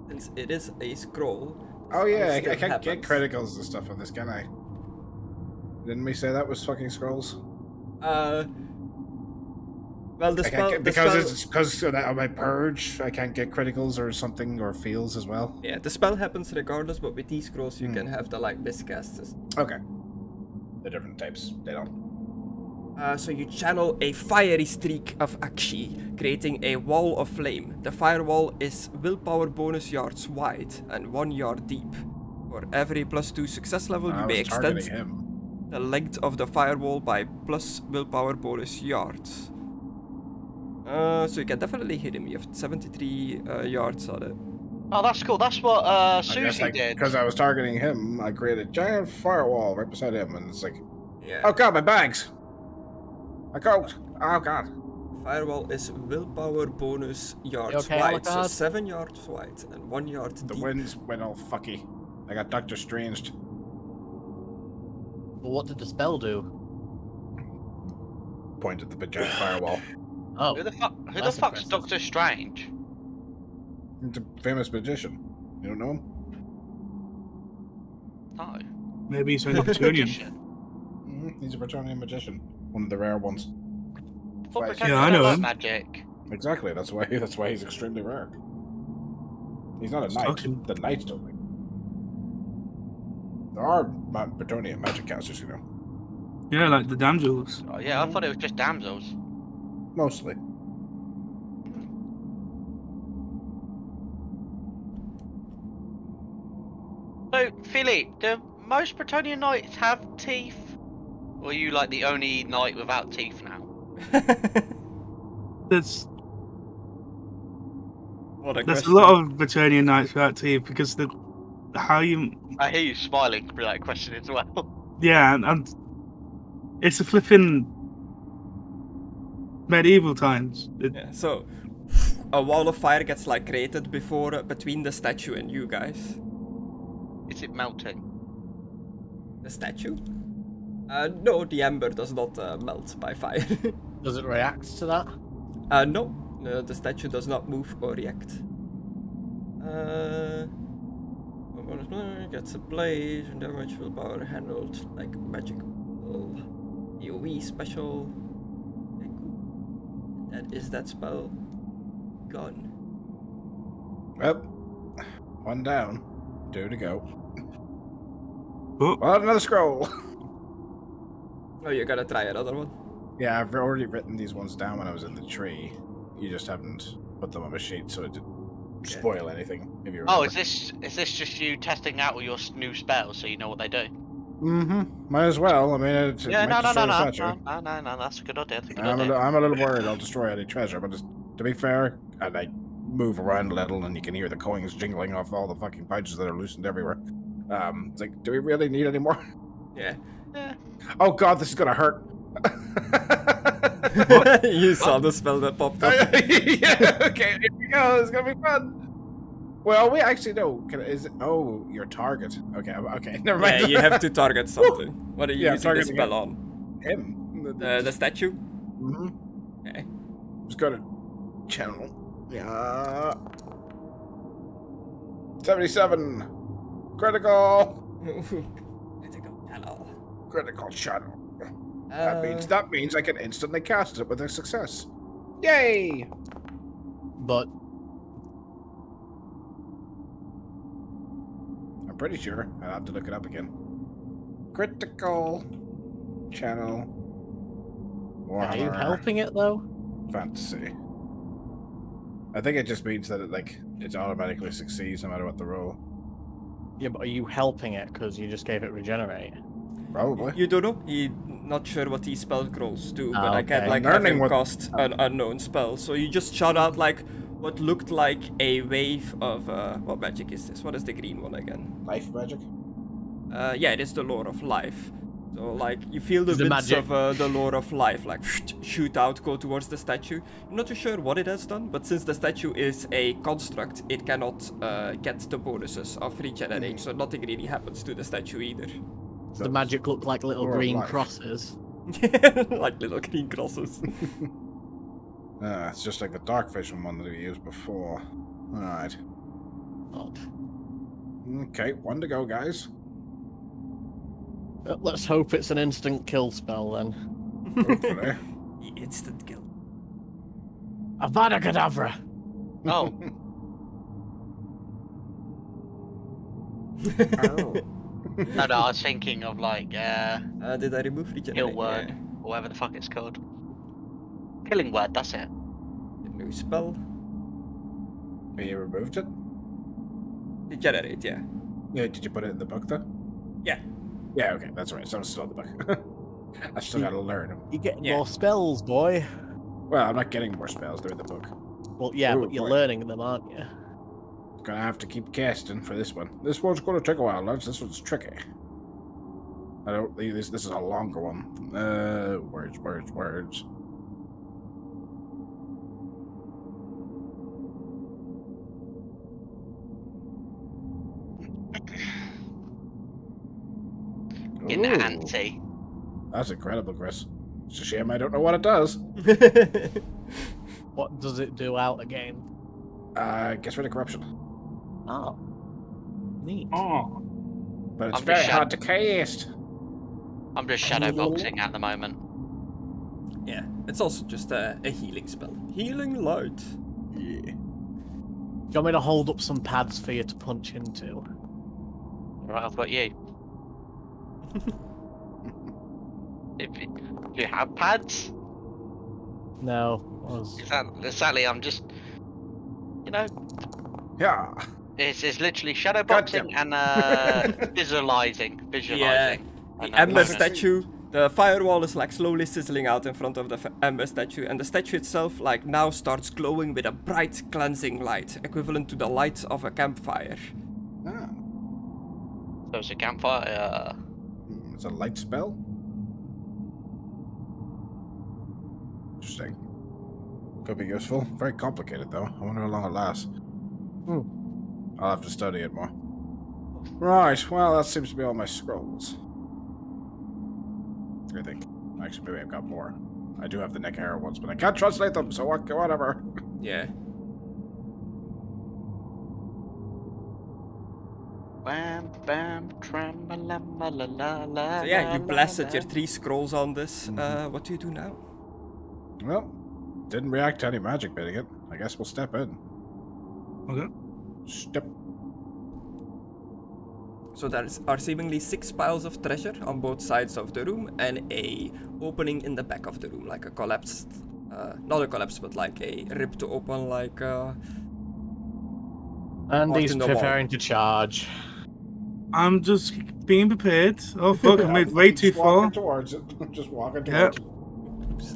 Since it is a scroll, Oh yeah, I Still can't get happens. criticals and stuff on this, can I? Didn't we say that was fucking scrolls? Well, the I spell... can't get, because of my purge, I can't get criticals or something, or feels as well. Yeah, the spell happens regardless, but with these scrolls you can have the, like, miscast system. Okay. The different types, they don't. So you channel a fiery streak of Akshi, creating a wall of flame. The firewall is willpower bonus yards wide and 1 yard deep. For every +2 success level, you may extend the length of the firewall by plus willpower bonus yards. So you can definitely hit him. You have 73 yards on it. Oh, that's cool. That's what Susie did. Because I was targeting him, I created a giant firewall right beside him, and it's like, Yeah. oh god, my bags! My coat! Oh god. Firewall is willpower bonus yards okay, wide, so Alucard? 7 yards wide and 1 yard The deep. winds went all fucky. I got Doctor Stranged. Well, what did the spell do? Pointed the giant firewall. Oh, Who the that's fuck's impressive. Doctor Strange? He's a famous magician. You don't know him? No. Maybe he's an Neptunian. He's a Bretonian magician. One of the rare ones. Fuck, Yeah, I know him. Magic. Exactly, that's why he's extremely rare. He's not a knight. Fucking- The knights don't like. There are Bretonian magic casters, you know. Yeah, like the damsels. Oh, yeah, I thought it was just damsels. Mostly. So, Philippe, do most Bretonian knights have teeth? Or are you like the only knight without teeth now? There's What a there's question. a lot of Bretonian knights without teeth because the how you I hear you smiling for that question as well. yeah and it's a flipping medieval times. Yeah, so a wall of fire gets like created between the statue and you guys. Is it melting? The statue? No, the ember does not melt by fire. Does it react to that? No, the statue does not move or react. Gets a blaze and damage willpower handled like magic AoE special. That is that spell gone. Well, one down. 2 to go. Oh, Well, another scroll. Oh, you gotta try another one. Yeah, I've already written these ones down when I was in the tree. You just haven't put them on a sheet, so it didn't spoil anything. If you Oh, remember. is this just you testing out all your new spells so you know what they do? Mm-hmm. Might as well. I mean, it Yeah, might destroy the statue. no, that's a good idea. That's a good I'm idea. a little worried I'll destroy any treasure, but just, to be fair, and I move around a little, and you can hear the coins jingling off all the fucking pouches that are loosened everywhere. It's like, do we really need any more? Yeah. Yeah. Oh god, this is gonna hurt. You saw the spell that popped up. Yeah, okay, here we go. It's gonna be fun. Well, we actually know. Is it? Oh, your target. Okay, okay, never mind. Yeah, you have to target something. What are you Yeah, using the targeting spell it. on? Him. The statue? Mm-hmm. Okay. Just go to channel. Yeah. 77. Critical. Critical channel. That means I can instantly cast it with a success. Yay! But I'm pretty sure. I'll have to look it up again. Critical channel. are you Warhammer helping it though? Fantasy. I think it just means that it automatically succeeds no matter what the roll. Yeah, but are you helping it because you just gave it regenerate? Probably. You don't know? You're not sure what these spell scrolls do, but I can't okay. like I'm have learning him what- cast an unknown spell. So you just shot out like what looked like a wave of what magic is this? What is the green one again? Life magic. Yeah, it is the lore of life. So like you feel the The winds magic. of the lore of life, like shoot out, go towards the statue. I'm not too sure what it has done, but since the statue is a construct, it cannot get the bonuses of regenerate. So nothing really happens to the statue either. Does the magic look like little Lore of green life. crosses? Like little green crosses. It's just like the dark vision one that we used before. Alright. Oh, Okay, one to go, guys. Let's hope it's an instant kill spell then. Hopefully. Instant kill. Avada Kedavra! Oh. Oh. No, I was thinking of like, Did I remove regenerate? kill word, Yeah. or whatever the fuck it's called. Killing word, that's it. A new spell. You removed it? Regenerate, yeah. Yeah, did you put it in the book, though? Yeah. Yeah, okay, that's right. So it's still in the book. I still gotta learn them. You're getting Yeah. more spells, boy. Well, I'm not getting more spells. They're in the book. Well, yeah, Ooh, but you're boy. learning them, aren't you? Gonna have to keep casting for this one. This one's gonna take a while, lads. This one's tricky. I don't. This is a longer one. Words. In Ooh, ante. That's incredible, Chris. It's a shame I don't know what it does. What does it do out again? Gets rid of corruption. Oh. Neat. Oh, But it's I'm very just hard to cast. I'm just shadowboxing at the moment. Yeah, it's also just a healing spell. Healing light. Yeah. Do you want me to hold up some pads for you to punch into? Right, I've got you. Do you have pads? No. Was... Exactly, I'm just, you know, Yeah. it's literally Goddamn. shadowboxing and visualizing. Yeah. I The know, Ember I know. statue, the firewall is like slowly sizzling out in front of the Ember statue, and the statue itself like now starts glowing with a bright cleansing light, equivalent to the light of a campfire. Ah. So it's a campfire. It's a light spell. Interesting. Could be useful. Very complicated, though. I wonder how long it lasts. I'll have to study it more. Right, well, that seems to be all my scrolls. I think. Actually, maybe I've got more. I do have the neck arrow ones, but I can't translate them, so whatever. Yeah. Bam, bam, tram-a-lam-a-la-la-la. So yeah, you blasted your 3 scrolls on this. What do you do now? Well, didn't react to any magic bidding it. I guess we'll step in. okay. Step. So there are seemingly 6 piles of treasure on both sides of the room, and a opening in the back of the room, like a collapsed, not a collapse, but like a rip to open, like And he's in the wall. preparing to charge. I'm just being prepared. Oh fuck, I made way too Just walking far. towards it. Just walking Yeah. towards it.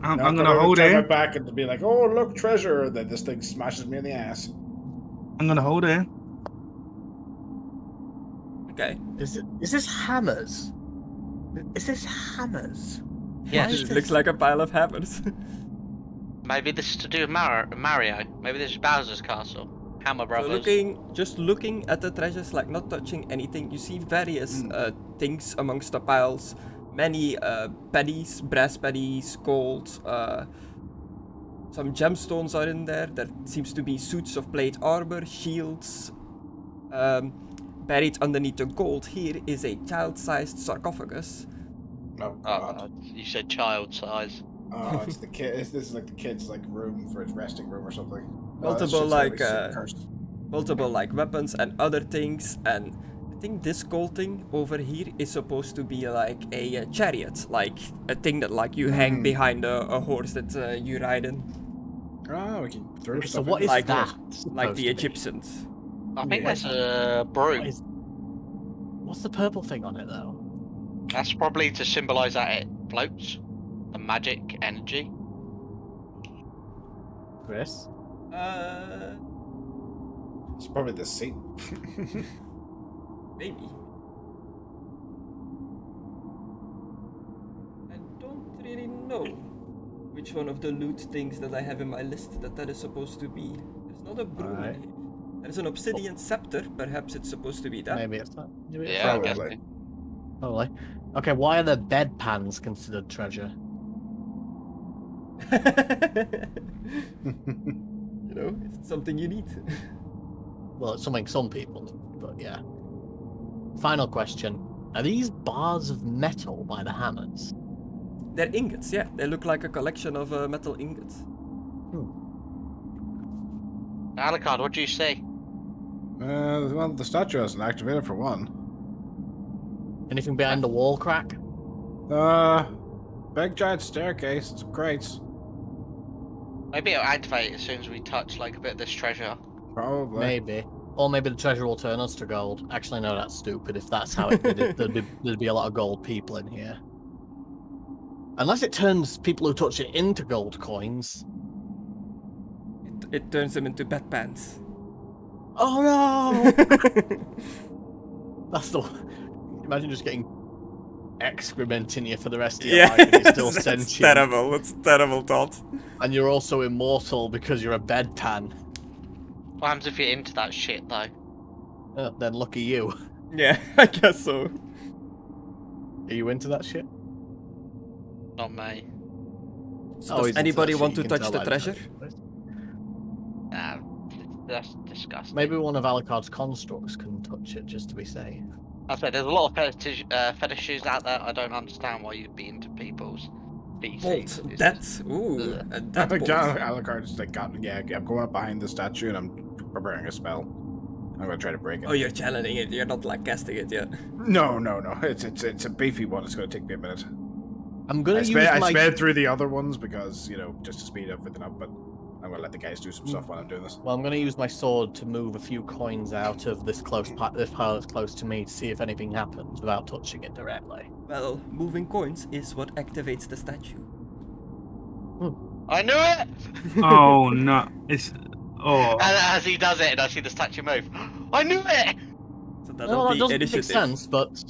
I'm Now gonna hold turn my it. back and be like, oh, look, treasure. And then this thing smashes me in the ass. I'm gonna hold it. okay. Is this hammers? Is this hammers? Yeah, Why is It this- looks like a pile of hammers. maybe this is to do with Mario. Maybe this is Bowser's castle. Hammer So Brothers. just looking at the treasures, like not touching anything, you see various things amongst the piles. Many pennies, brass pennies, gold. Some gemstones are in there. There seems to be suits of plate armor, shields. Buried underneath the gold here is a child-sized sarcophagus. Oh, God. You said child size. Oh, it's the kid. This is like the kid's like room for his resting room or something. Multiple multiple like weapons and other things, and I think this gold thing over here is supposed to be like a chariot, like a thing that like you hang behind a horse that you ride in, Oh, we can throw So stuff what in. is Like that? like supposed the to be? Egyptians. I think Yeah. that's a What broom. is- What's the purple thing on it though? That's probably to symbolise that it floats. The magic energy. Chris? It's probably the seat. Maybe. I don't really know which one of the loot things that I have in my list that is supposed to be. There's not a broom Alright. here. There's an obsidian scepter, perhaps it's supposed to be that. Maybe it's not. Maybe it's Yeah, I not. guess. Probably. Probably. Okay, why are the bed pans considered treasure? You know, it's something you need. Well, it's something some people need, but yeah. Final question. Are these bars of metal by the hammers? They're ingots, yeah. They look like a collection of metal ingots. Alucard, what do you say? Well, the statue hasn't activated for one. Anything behind the wall crack? Big giant staircase and some crates. Maybe it'll activate as soon as we touch like a bit of this treasure. Probably. Maybe. Or maybe the treasure will turn us to gold. Actually, no, that's stupid. If that's how it did it, there'd be a lot of gold people in here. Unless it turns people who touch it into gold coins. It turns them into bedpans. Oh no! That's the. Imagine just getting excrement in you for the rest of your life and you're still sentient. That's terrible. That's a terrible thought. And you're also immortal because you're a bedpan. What happens if you're into that shit though? Then lucky you. Yeah, I guess so. Are you into that shit? Not me. So does anybody want to touch the treasure? Nah, that's disgusting. Maybe one of Alucard's constructs can touch it just to be safe. I said there's a lot of fetishes out there. I don't understand why you'd be into people's feces. Bolt. That's ooh. That bolt. Alucard's like, I'm going up behind the statue and I'm preparing a spell. I'm gonna try to break it. Oh, you're channeling it. You're not like casting it yet. No. It's a beefy one. It's gonna take me a minute. I'm gonna I sped through the other ones because, you know, just to speed everything up, but I'm gonna let the guys do some stuff while I'm doing this. Well, I'm gonna use my sword to move a few coins out of this pile that's close to me to see if anything happens without touching it directly. Well, moving coins is what activates the statue. I knew it! Oh no! It's And as he does it, and I see the statue move. I knew it! So No, that doesn't initiative. make sense, but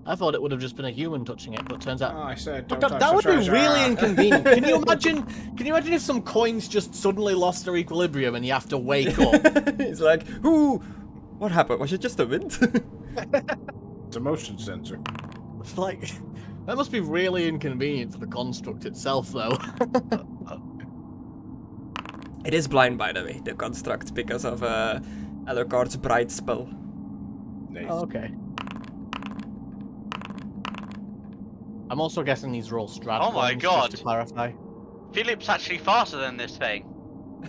I thought it would have just been a human touching it, but turns out Oh, I said, But don't that, touch that the would be treasure. really inconvenient. Can you imagine? Can you imagine if some coins just suddenly lost their equilibrium and you have to wake up? He's like, ooh, what happened? Was it just the wind? It's a motion sensor. It's like that must be really inconvenient for the construct itself, though. It is blind, by the way, the construct, because of Alucard's bright spell. Nice. Oh, okay. I'm also guessing these are all Strahd Oh my coins, God. just to clarify. Philip's actually faster than this thing.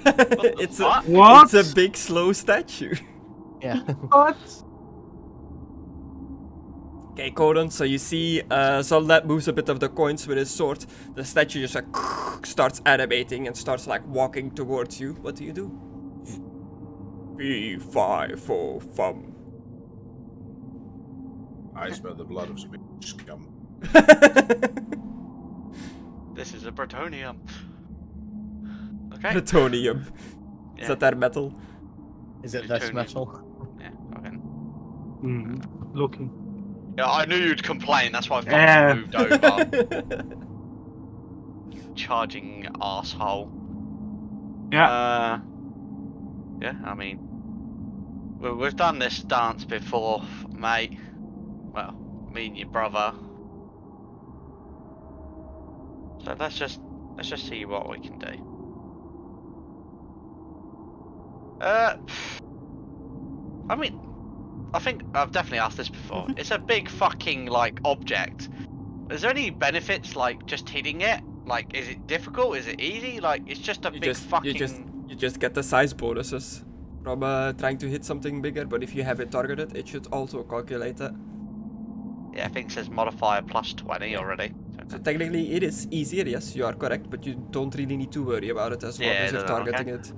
It's a, What? it's a big, slow statue. Yeah. what? Okay, Conan, so you see Soldat moves a bit of the coins with his sword. The statue just like starts animating and starts like walking towards you. What do you do? V5 I smell the blood of some scum. This is a Bretonium. Okay. Plutonium. Yeah. Is that metal? Is it this Plutonium. metal? Yeah, okay. Looking. Yeah, I knew you'd complain, that's why I fucking Yeah. moved over. Charging asshole. Yeah. Yeah, I mean, we've done this dance before, mate. Well, me and your brother. So let's just see what we can do. I mean, I think I've definitely asked this before. It's a big fucking like object. Is there any benefits like just hitting it? Like, is it difficult? Is it easy? Like, it's just a big fucking. You just get the size bonuses from trying to hit something bigger. But if you have it targeted, it should also calculate that. Yeah, I think it says modifier plus 20 already. So technically, it is easier. Yes, you are correct. But you don't really need to worry about it as long as you're targeting it.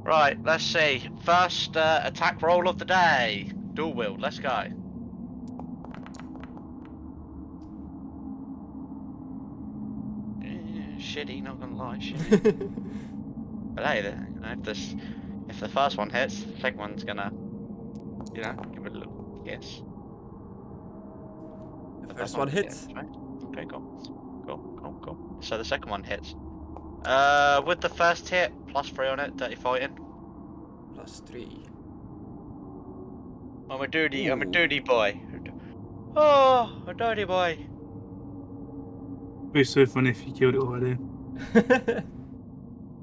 Right, let's see. First attack roll of the day. Dual wield, let's go. Shitty, not gonna lie, shitty. But hey, you know, if the first one hits, the second one's gonna, you know, give it a little kiss. The first one hits. Right? Okay, cool. So the second one hits. With the first hit, +3 on it, dirty fighting. +3. I'm a dirty boy. Oh, a dirty boy. It'd be so funny if you killed it already.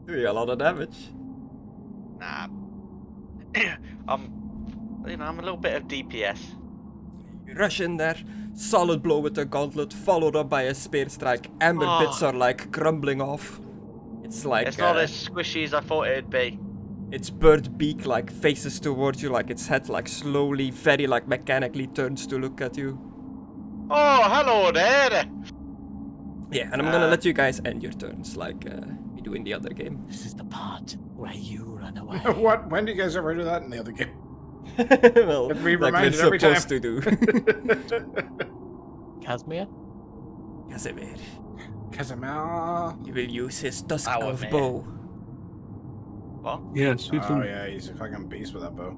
Doing a lot of damage. Nah. I'm a little bit of DPS. You rush in there, solid blow with the gauntlet, followed up by a spear strike. Amber bits are like crumbling off. It's like it's not as squishy as I thought it'd be. Its bird beak like faces towards you, like its head like slowly, very like mechanically turns to look at you. Oh, hello there. Yeah, and I'm gonna let you guys end your turns like we do in the other game. This is the part where you run away. What? When do you guys ever do that in the other game? Well, If we like remind we're it every time. supposed to do. Casimir? Casimir. Casimir. He will use his tusk Our elf man. bow. What? Yeah, shoot Oh him. yeah, he's a fucking beast with that bow.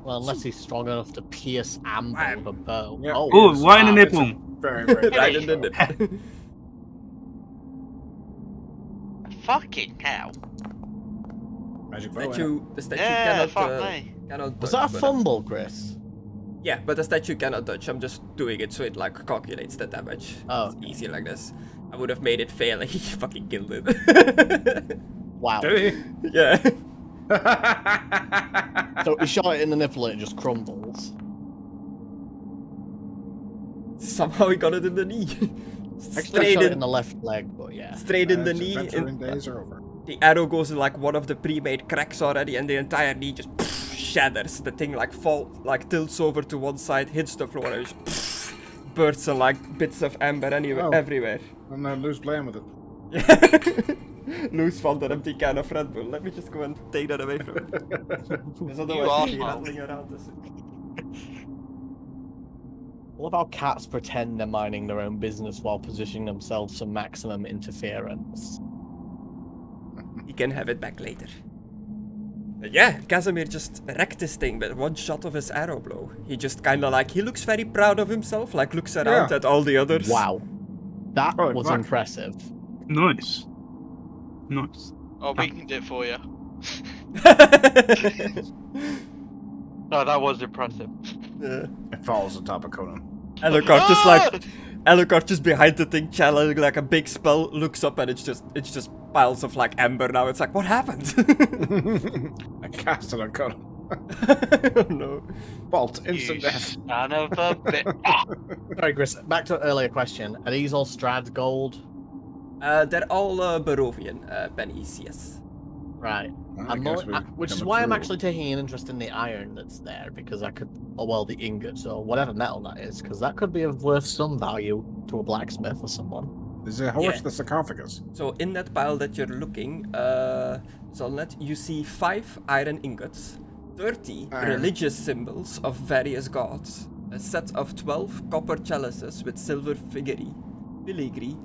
Well, unless he's strong enough to pierce amber with a bow. Yeah. Oh, Oh, Yes. why in the wow. nipple? Very, very Right good. in the nip. Fucking hell. Magic bow. The statue Yeah, fuck me. cannot Was dodge, that a but- fumble, Chris? Yeah, but the statue cannot dodge. I'm just doing it so it like calculates the damage. Oh. It's easy like this. I would have made it fail and he fucking killed it. Wow. Did he? Yeah. So he shot it in the nipple and it just crumbles. Somehow he got it in the knee. Actually, I Straight shot it in in, the left leg, but yeah. straight in the His knee. adventuring days are over. The arrow goes in like one of the pre-made cracks already, and the entire knee just shatters. The thing like tilts over to one side, hits the floor, and just bursts and like bits of amber everywhere. I'm not loose playing with it. Loose found an empty can of Red Bull. Let me just go and take that away from him. Because You otherwise he'll be arsehole. rattling around this. I love how cats pretend they're minding their own business while positioning themselves for maximum interference. He can have it back later. But yeah, Casimir just wrecked this thing with one shot of his arrow blow. He just kinda like, he looks very proud of himself, like looks around Yeah. at all the others. Wow. That Holy was fuck. impressive. Nice. Nice. Oh, we can do it for you. No, that was impressive. Yeah. It falls on top of Conan. Alucard just like Alucard just behind the thing channeling like a big spell, looks up and it's just piles of like amber now. It's like, what happened? I cast it on Conan. Oh no. Bolt, You instant death. son of a bitch. Sorry, Chris, back to an earlier question. Are these all Strahd gold? They're all Barovian pennies, yes. Right. I guess we Which is coming why I'm through. actually taking an interest in the iron that's there, because I could, oh well, the ingots or whatever metal that is, because that could be of worth some value to a blacksmith or someone. Is it horse Yeah. the sarcophagus? So in that pile that you're looking, Zolnet, you see 5 iron ingots, 30 Iron. religious symbols of various gods, a set of 12 copper chalices with silver filigree,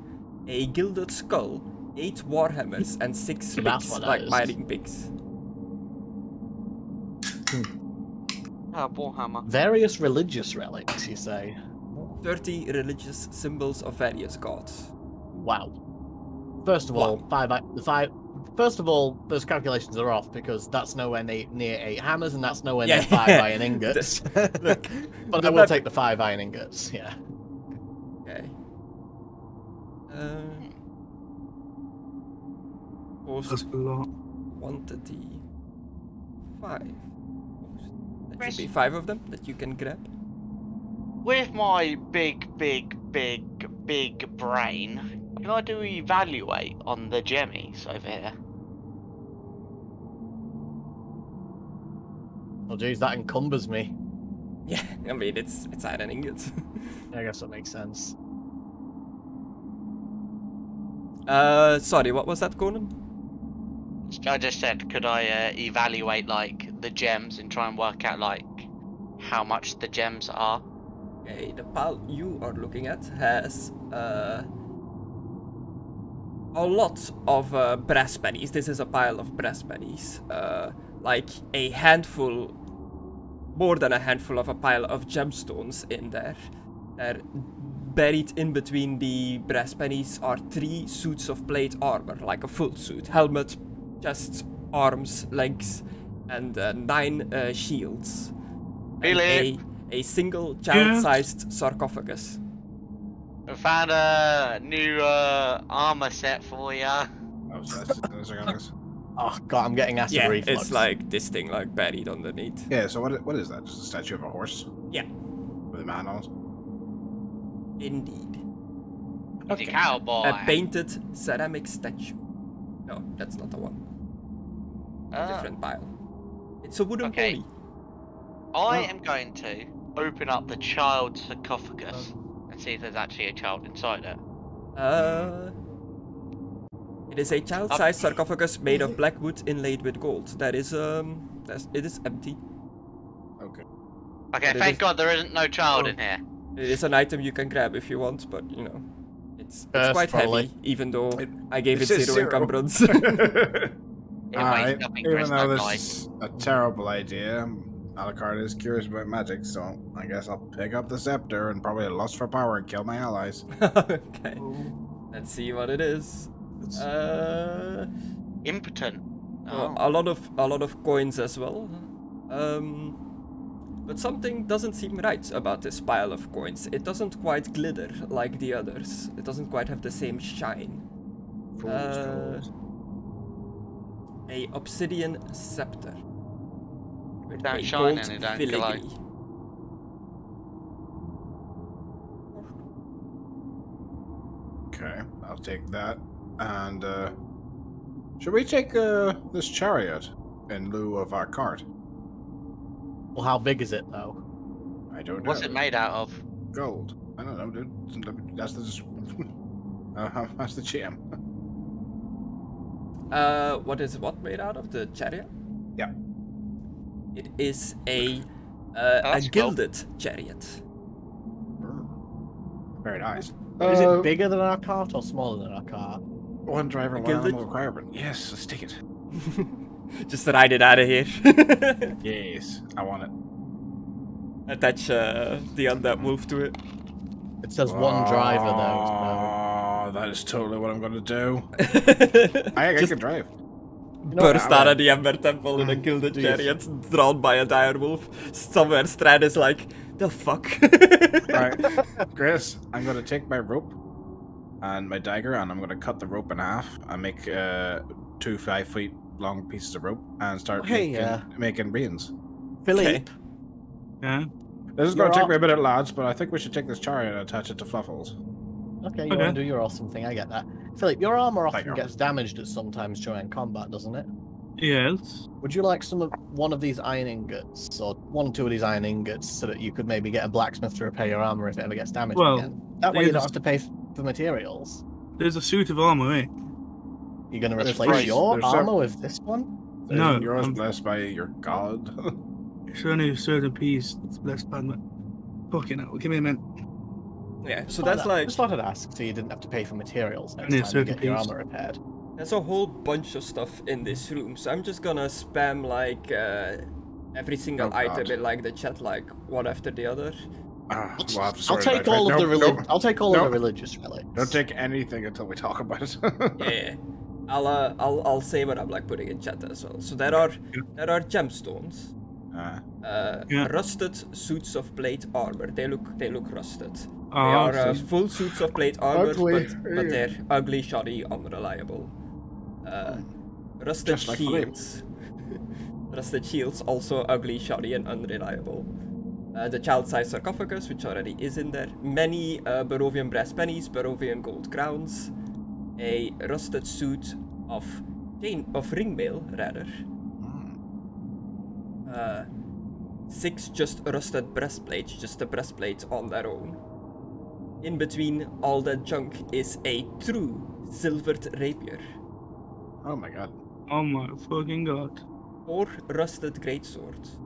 a gilded skull, 8 warhammers, and 6 So that's picks, what that like is. mining picks. Oh, Warhammer. Various religious relics, you say? 30 religious symbols of various gods. Wow. First of all, First of all, those calculations are off because that's nowhere near 8 hammers and that's nowhere near 5 iron ingots. Look, But the I will map- take the 5 iron ingots, yeah. Okay. Post That's a lot. quantity 5. That Chris. should be 5 of them that you can grab. With my big brain, can I do evaluate on the gemmies over here? Oh geez, that encumbers me. Yeah, I mean it's iron ingots. I guess that makes sense. Sorry, what was that, Conan? I just said, could I evaluate like the gems and try and work out like how much the gems are? Okay, the pile you are looking at has a lot of brass pennies. This is a pile of brass pennies. Like a handful, more than a handful of a pile of gemstones in there. They're buried in between the brass pennies are 3 suits of plate armor, like a full suit. Helmet, chest, arms, legs, and 9 shields. And Philip! a single child-sized sarcophagus. I found a new armor set for ya. Oh, so that's the sarcophagus. Oh god, I'm getting acid It's reflux. like this thing like buried underneath. Yeah, so what is that? Just a statue of a horse? Yeah. With a man on it. Indeed. He's a cowboy. A painted ceramic statue. No, that's not the one. A different pile. It's a wooden pony. I am going to open up the child's sarcophagus and see if there's actually a child inside it. It is a child-sized sarcophagus made of black wood inlaid with gold. That is it is empty. Okay. Okay, But thank God there isn't no child in here. It is an item you can grab if you want, but you know, it's quite probably. heavy. Even though I gave it says 0 zero. encumbrance. It weighs Alright, nothing, even Chris, though that this guy. is a terrible idea, Alucard is curious about magic, so I guess I'll pick up the scepter and probably lust for power and kill my allies. Okay. Let's see what it is. Impotent. A lot of coins as well. But something doesn't seem right about this pile of coins. It doesn't quite glitter like the others. It doesn't quite have the same shine. Fool's gold. A obsidian scepter. With Don't a shine gold and it don't filigree. glow. Okay, I'll take that. And should we take this chariot in lieu of our cart? Well, how big is it though? I don't know. What's it made out of? Gold. I don't know, dude. That's the that's the GM. What is what made out of the chariot? Yeah. It is a that's cool. gilded chariot. Very nice. Is it bigger than our cart or smaller than our cart? One driver, one Gilded? animal requirement. Yes, let's take it. Just ride it out of here. Yes, I want it. Attach the undead wolf to it. It says one driver though. Oh, that is totally what I'm gonna do. I Just can drive. burst out of the Ember Temple in a gilded Do you- chariot, drawn by a dire wolf. Somewhere Strahd is like, the fuck? Alright, Chris, I'm gonna take my rope and my dagger and I'm gonna cut the rope in half and make 2 5-foot long pieces of rope and start making reins. Philippe, Yeah. This is gonna You're take off. me a bit of lads, but I think we should take this chariot and attach it to Fluffles. okay, you Okay. want to do your awesome thing, I get that. Philippe, your armor often you. gets damaged at sometimes during combat, doesn't it? Yes. Would you like one of these iron ingots, or 1 or 2 of these iron ingots, so that you could maybe get a blacksmith to repair your armor if it ever gets damaged Well, again? That way you don't there's- have to pay for materials. There's a suit of armor, eh? You're going to That's replace right. your There's armor with this one? No, Isn't yours I'm- blessed by your god. It's only a certain piece that's blessed by my... Fucking hell, give me a minute. Yeah, so that's like, Just thought I'd ask, so you didn't have to pay for materials next Only a time you certain get your piece. armor repaired. there's a whole bunch of stuff in this room, so I'm just gonna spam like every single Oh, item God. in like the chat, like one after the other. We'll have to I'll sort it take out, all right? of the No, no, I'll take all of no. the religious relics. Don't take anything until we talk about it. Yeah, I'll say what I'm like putting in chat as well. So there are gemstones, Yeah. rusted suits of plate armor. They look rusted. They Oh, are so- full suits of plate armor, Ugly. but they're ugly, shoddy, unreliable. Rusted Just like Philippe. shields. Rusted shields, also ugly, shoddy, and unreliable. The child-sized sarcophagus, which already is in there. Many Barovian brass pennies, Barovian gold crowns. A rusted suit of ringmail, rather. 6 just rusted breastplates, just the breastplates on their own. In between all that junk is a true silvered rapier. Oh my god. Oh my fucking god. 4 rusted greatswords.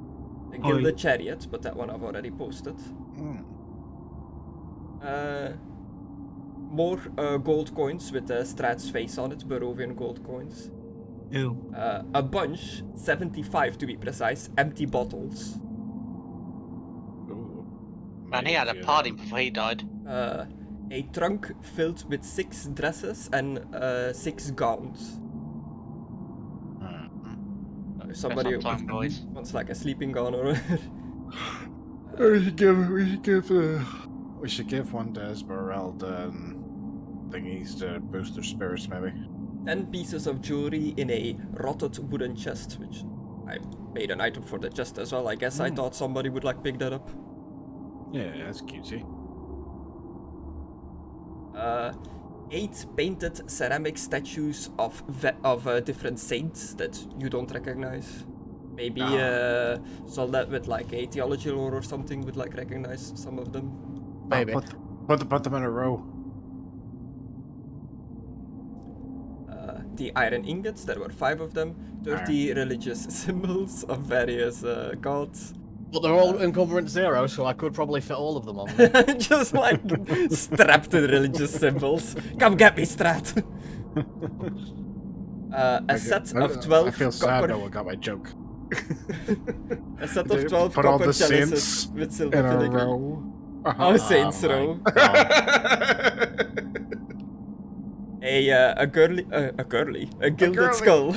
A Oh, gilded chariot, but that one I've already posted. Mm. More gold coins with Strahd's face on it, Barovian gold coins. Ew. A bunch, 75 to be precise, empty bottles. Ooh. Man, he had a party before he died. A trunk filled with 6 dresses and 6 gowns. If somebody That's on time, boys. wants like a sleeping gown or We should give one to Esmeralda thingies to boost their spirits, maybe. 10 pieces of jewelry in a rotted wooden chest, which I made an item for the chest as well. I guess I thought somebody would like pick that up. Yeah, that's cutesy. 8 painted ceramic statues of different saints that you don't recognize. Maybe Soldat with like a theology lore or something would like recognize some of them. Maybe. Put them in a row. The iron ingots, there were 5 of them. 30 religious symbols of various gods. But they're all encumbrance 0, so I could probably fit all of them on there. Just like strapped to religious symbols. Come get me, Strahd. A set of 12 I feel sad copper... no one got my joke. A set of 12 Put all copper the chalices saints with silver in a filigree. row. Oh, Saints Row. A gilded girly. skull.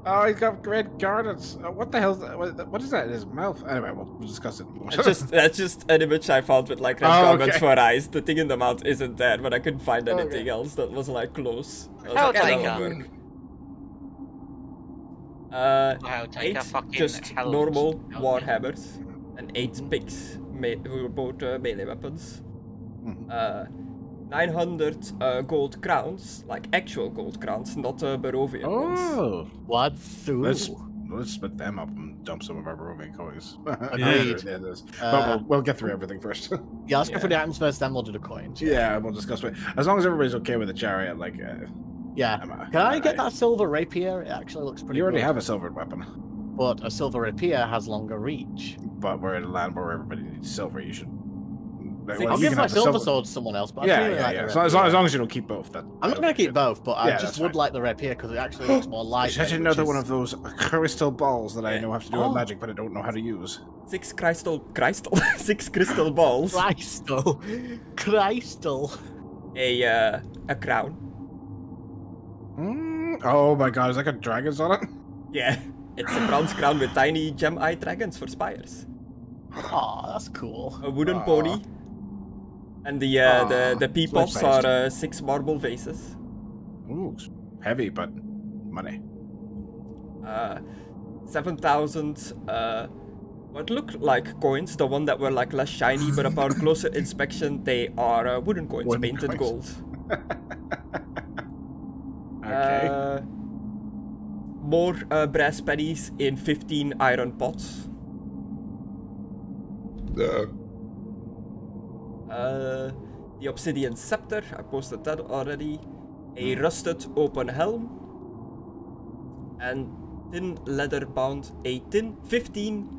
Oh, he's got red garnets. What the hell? What is that in his mouth? Anyway, we'll discuss it. That's just an image I found with like red garments for eyes. The thing in the mouth isn't there, but I couldn't find anything else that was like close. I was I'll like, take that'll her. work. I'll take 8 a fucking just hell normal of a- warhammers, and 8 pigs, who were both melee weapons. 900 gold crowns, like actual gold crowns, not Barovian ones. Oh, What? let's split them up and dump some of our Barovian coins. Agreed. Yeah, it is. But we'll get through everything first. Yeah, let's go for the items first, then we'll do the coins. Yeah, we'll discuss it. As long as everybody's okay with the chariot, like. Yeah. Can I get that silver rapier? It actually looks pretty You already good. have a silvered weapon, But a silver rapier has longer reach. but we're in a land where everybody needs silver. You should. I'll give my silver sword to someone else, but I really like the So as rapier. long as you don't keep both, then. I'm not going to keep both, but I Yeah, just that's would fine. like the rapier because it actually looks more light. It's another one of those crystal balls that I know have to do with Oh. magic, but I don't know how to use. 6 crystal 6 crystal balls. Crystal. A crown. Oh my god, is that got dragons on it? Yeah, it's a bronze crown with tiny gem-eye dragons for spires. Oh, that's cool. A wooden pony. And the peepops life-sized. are 6 marble vases. Ooh, heavy, but money. 7,000 what look like coins, the one that were like less shiny, but upon closer inspection they are wooden coins, Wooden painted coins. gold. Okay. More brass pennies in 15 iron pots. The obsidian scepter, I posted that already. A rusted open helm. And tin leather bound, 15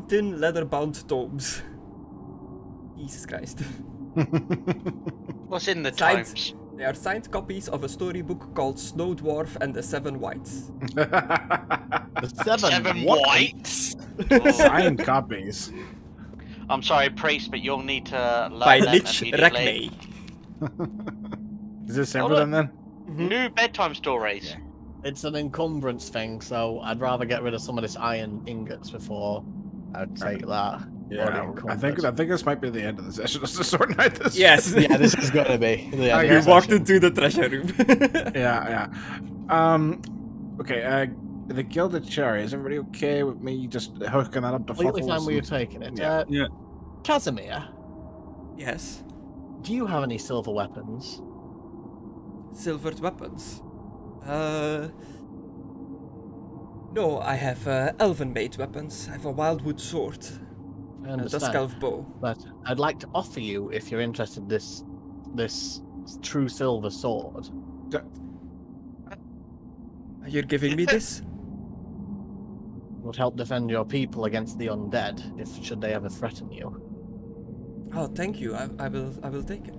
tin leather bound tomes. Jesus Christ. What's in the Signed- tomes? They are signed copies of a storybook called Snow Dwarf and the 7 Whites. The 7 whites. Signed copies. I'm sorry, priest, but you'll need to learn By them Lich immediately. Rekmei. Is this everything then? New bedtime stories. It's an encumbrance thing, so I'd rather get rid of some of this iron ingots before I'd take that. Yeah, Already I think encumbered. this might be the end of the session. Let's just sort out this. Yes. Yeah, this is gonna be. I You guess walked into the treasure room. Yeah. Okay. The gilded cherry. Is everybody okay with me just hooking that up to Completely fine Fuffles? where you're taking it. Yeah. Yeah. Casimir, Yes. do you have any silver weapons? Silvered weapons. No, I have elven-made weapons. I have a wildwood sword. I And a understand. Duskelf bow. But I'd like to offer you, if you're interested, this true silver sword. You're giving me this? Would help defend your people against the undead, if should they ever threaten you. Oh, thank you. I will take it.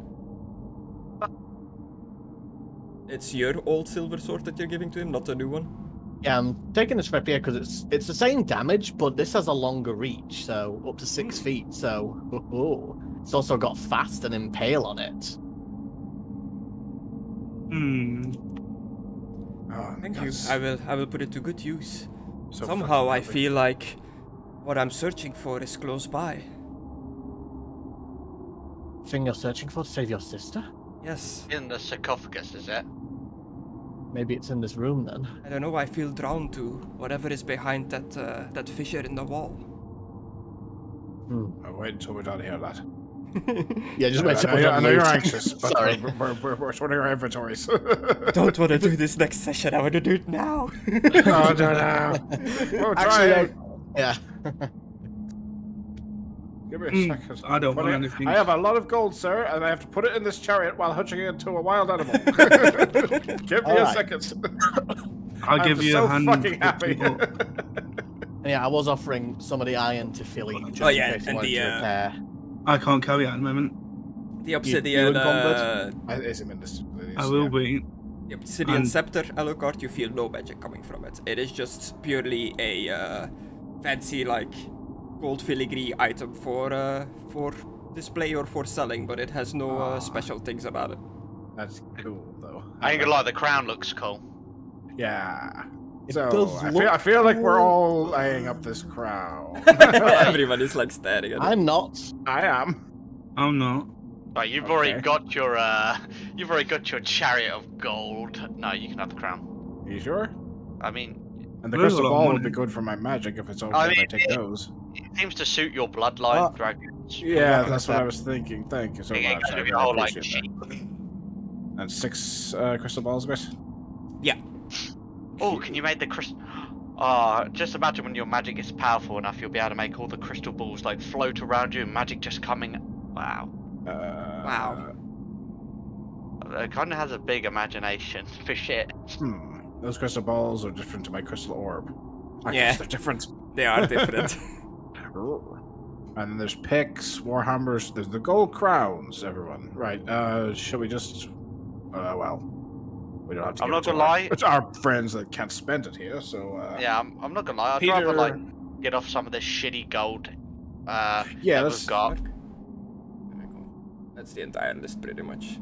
It's your old silver sword that you're giving to him, not a new one. Yeah, I'm taking this rapier because it's the same damage, but this has a longer reach, so up to 6 feet. So it's also got fast and impale on it. Oh, Thank you. that's I will put it to good use. so Somehow fucking I lovely. feel like what I'm searching for is close by. Thing you're searching for to save your sister? Yes. In the sarcophagus, is it? Maybe it's in this room then. I don't know. I feel drawn to whatever is behind that fissure in the wall. I'll wait until we're done here, lad. Yeah, just wait till I know you're anxious, but Sorry. we're sorting our inventories. Don't want to do this next session. I want to do it now. Oh, no. We'll try it. Yeah. Give me a second. I don't want anything. I have a lot of gold, sir, and I have to put it in this chariot while hitching it to a wild animal. Give me a second. I'll give you so a hand. fucking happy. Yeah, I was offering some of the iron to Philly just Oh, yeah, in case he and wanted the, to repair. I can't carry it at the moment. The obsidian, Is him in this? I will be. the obsidian scepter Alucard, you feel no magic coming from it. It is just purely a fancy, like, gold filigree item for display or for selling, but it has no special things about it. That's cool, though. I ain't gonna lie, the crown looks cool. Yeah. It So does I feel like we're all eyeing up this crown. Everyone is like staring at it. I'm not. I am. I'm not. Right, you've already got your chariot of gold. No, you can have the crown. Are you sure? I mean, And the There's crystal a lot of ball would money. be good for my magic if it's okay I if I mean, take those. it seems to suit your bloodline, dragons. Yeah, that's what I was thinking. Thank you so Yeah, much. I give really you a whole like appreciate sheep. that. And 6 crystal balls, guys. Yeah. Oh, can you make the crystal? Just imagine when your magic is powerful enough, you'll be able to make all the crystal balls like float around you and magic just coming. Wow. Wow. Conna has a big imagination for shit. Those crystal balls are different to my crystal orb. I Yeah. guess they're different. They are different. And then there's picks, warhammers. There's the gold crowns. Everyone, right? Should we just? Well, we don't have to. I'm give not it to gonna lie. It's our friends that can't spend it here. So. Yeah, I'm not gonna lie. I'd Peter... rather like get off some of this shitty gold. Yeah, that let's we've got. That's the entire list, pretty much.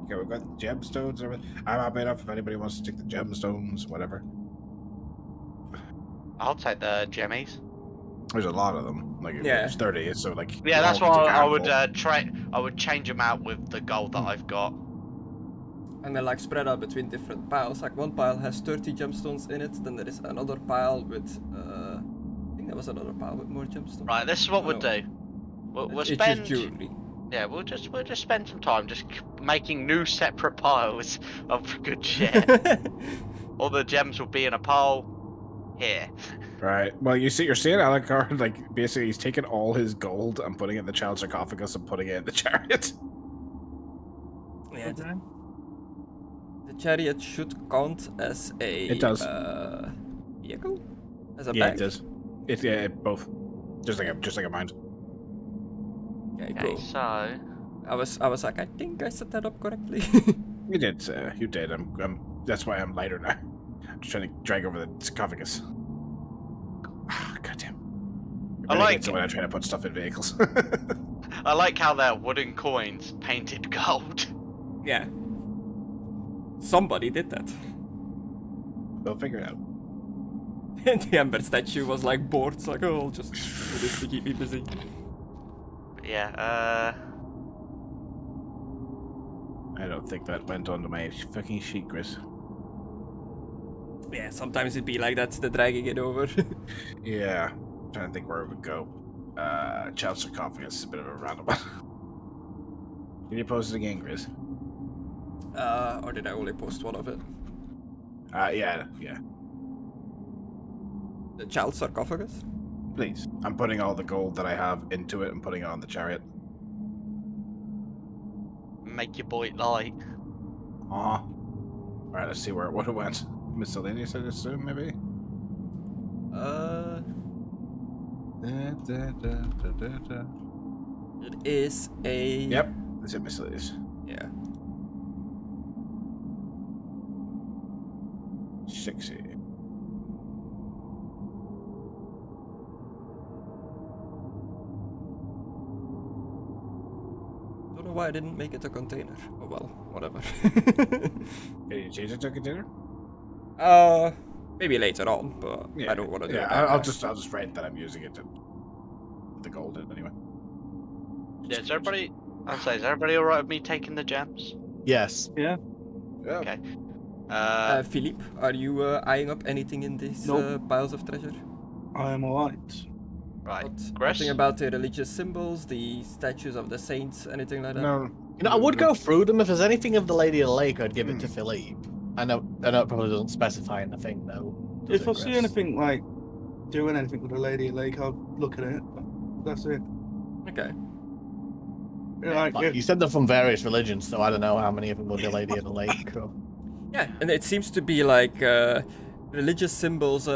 Okay, we've got gemstones. Everything. I'm happy enough if anybody wants to take the gemstones, whatever. I'll take the gemmies. There's a lot of them. Like Yeah. there's 30, so like. Yeah, that's all why take a I would handful. I would change them out with the gold that I've got. And then like spread out between different piles. Like one pile has 30 gemstones in it, then there is another pile with I think there was another pile with more gemstones. Right, this is what we'll no. do. We'll It's spend. just jewelry. Yeah, we'll just spend some time just making new separate piles of good shit. All the gems will be in a pile here. Right. Well, you're seeing Alucard, like basically he's taking all his gold and putting it in the child sarcophagus and putting it in the chariot. Yeah, the chariot should count as a It does. vehicle? As a Yeah, bag? it does. It both. Just like a mind. Okay, Okay, cool. so I was like, I think I set that up correctly. You did. You did. That's why I'm lighter now. I'm just trying to drag over the sarcophagus. Goddamn. I like it when I try to put stuff in vehicles. I like how they're wooden coins painted gold. Yeah. Somebody did that. We'll figure it out. And the Ember statue was like bored, it's like, oh, I'll just do this to keep me busy. Yeah, I don't think that went onto my fucking sheet, Chris. Yeah, sometimes it'd be like that's the dragging it over. Yeah. I'm trying to think where it would go. Child sarcophagus is a bit of a roundabout. Can you post it again, Chris? Or did I only post one of it? Yeah. The child sarcophagus? Please. I'm putting all the gold that I have into it and putting it on the chariot. make your boy light. Aw. Alright, let's see what it went. Miscellaneous, I assume, maybe? It is a... Yep, it's a miscellaneous. Yeah. 60. Don't know why I didn't make it a container. Oh well, whatever. Can you change it to a container? Maybe later on, but Yeah, I don't want to do it. I'll just write that I'm using it to put the gold in anyway. Yeah, is everybody? I'll say, is everybody alright with me taking the gems? Yes. Yeah. Okay. Philippe, are you eyeing up anything in these Nope. piles of treasure? I am alright. Right. Nothing Chris? about the religious symbols, the statues of the saints, anything like that? No. You know, I would go through them. If there's anything of the Lady of the Lake, I'd give it to Philippe. I know it probably doesn't specify in the thing, though. does If it, I see Chris? anything like doing anything with the Lady of the Lake, I'll look at it. That's it. Okay. Like, Like, you said they're from various religions, so I don't know how many of them would be Lady of the Lake. Or... Yeah, and it seems to be like religious symbols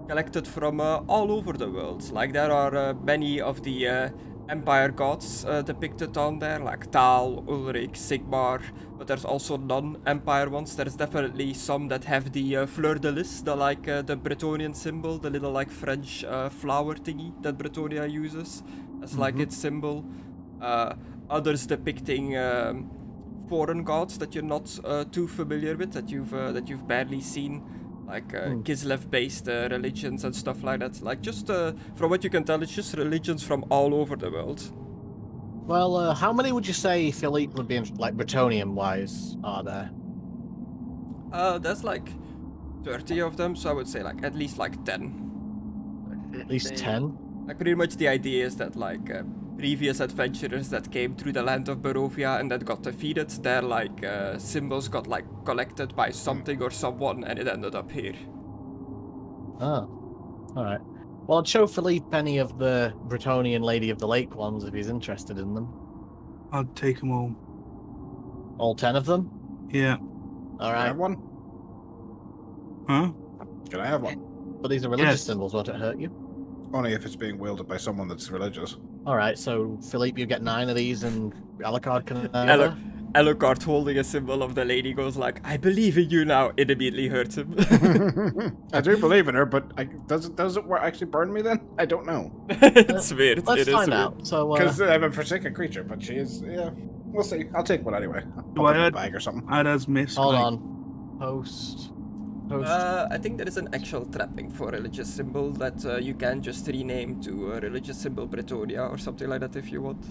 collected from all over the world. Like there are many of the Empire gods depicted on there, like Tal, Ulrich, Sigmar, but there's also non-Empire ones. There's definitely some that have the fleur-de-lis, the the Bretonian symbol, the little like French flower thingy that Bretonia uses as like its symbol. Others depicting foreign gods that you're not too familiar with, that you've barely seen, like Kislev-based religions and stuff like that. Like just from what you can tell, it's just religions from all over the world. Well, how many would you say Philippe would be like Bretonian-wise are there? There's like 30 of them, so I would say like at least like 10. At least 10. Like pretty much the idea is that like previous adventurers that came through the land of Barovia and that got defeated, their like symbols got like collected by something or someone, and it ended up here. Oh, all right. Well, I'd show Philippe any of the Bretonian Lady of the Lake ones if he's interested in them. I'd take them all. All 10 of them? Yeah. All Can I right. have one? Huh? Can I have one? But these are religious Yes. symbols, won't it hurt you? Only if it's being wielded by someone that's religious. All right, so Philippe, you get 9 of these, and Alucard can have her. Alucard holding a symbol of the lady goes like, "I believe in you now." It immediately hurts him. I do believe in her, but does it actually burn me then? I don't know. It's weird. Let's It is find weird. out. So, Because I'm a forsaken creature, but she is, yeah. We'll see. I'll take one anyway. Do I'll I put it in a add- bag or something. I'd as missed. hold like, on. Post. I think there is an actual trapping for religious symbol that you can just rename to a religious symbol Bretonia or something like that if you want.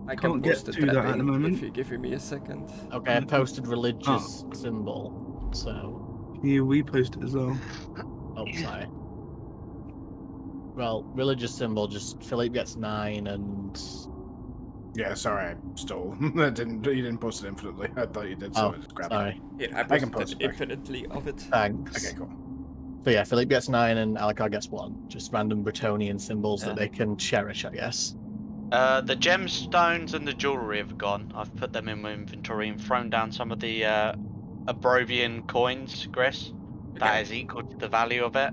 I can Can't get post the to that at the trapping moment. if you give me a second. Okay, I posted religious symbol. So, Yeah, we posted as well. oh, sorry. Well, religious symbol, just Philippe gets 9, and Yeah, sorry, I stole. You didn't post it infinitely. I thought you did, so I just grabbed sorry. Here, I I can posted post it back. infinitely of it. Thanks. it. Okay, cool. So yeah, Philippe gets 9 and Alucard gets 1. Just random Bretonian symbols that they can cherish, I guess. The gemstones and the jewellery have gone. I've put them in my inventory and thrown down some of the Abrovian coins, Chris. That Okay. is equal to the value of it.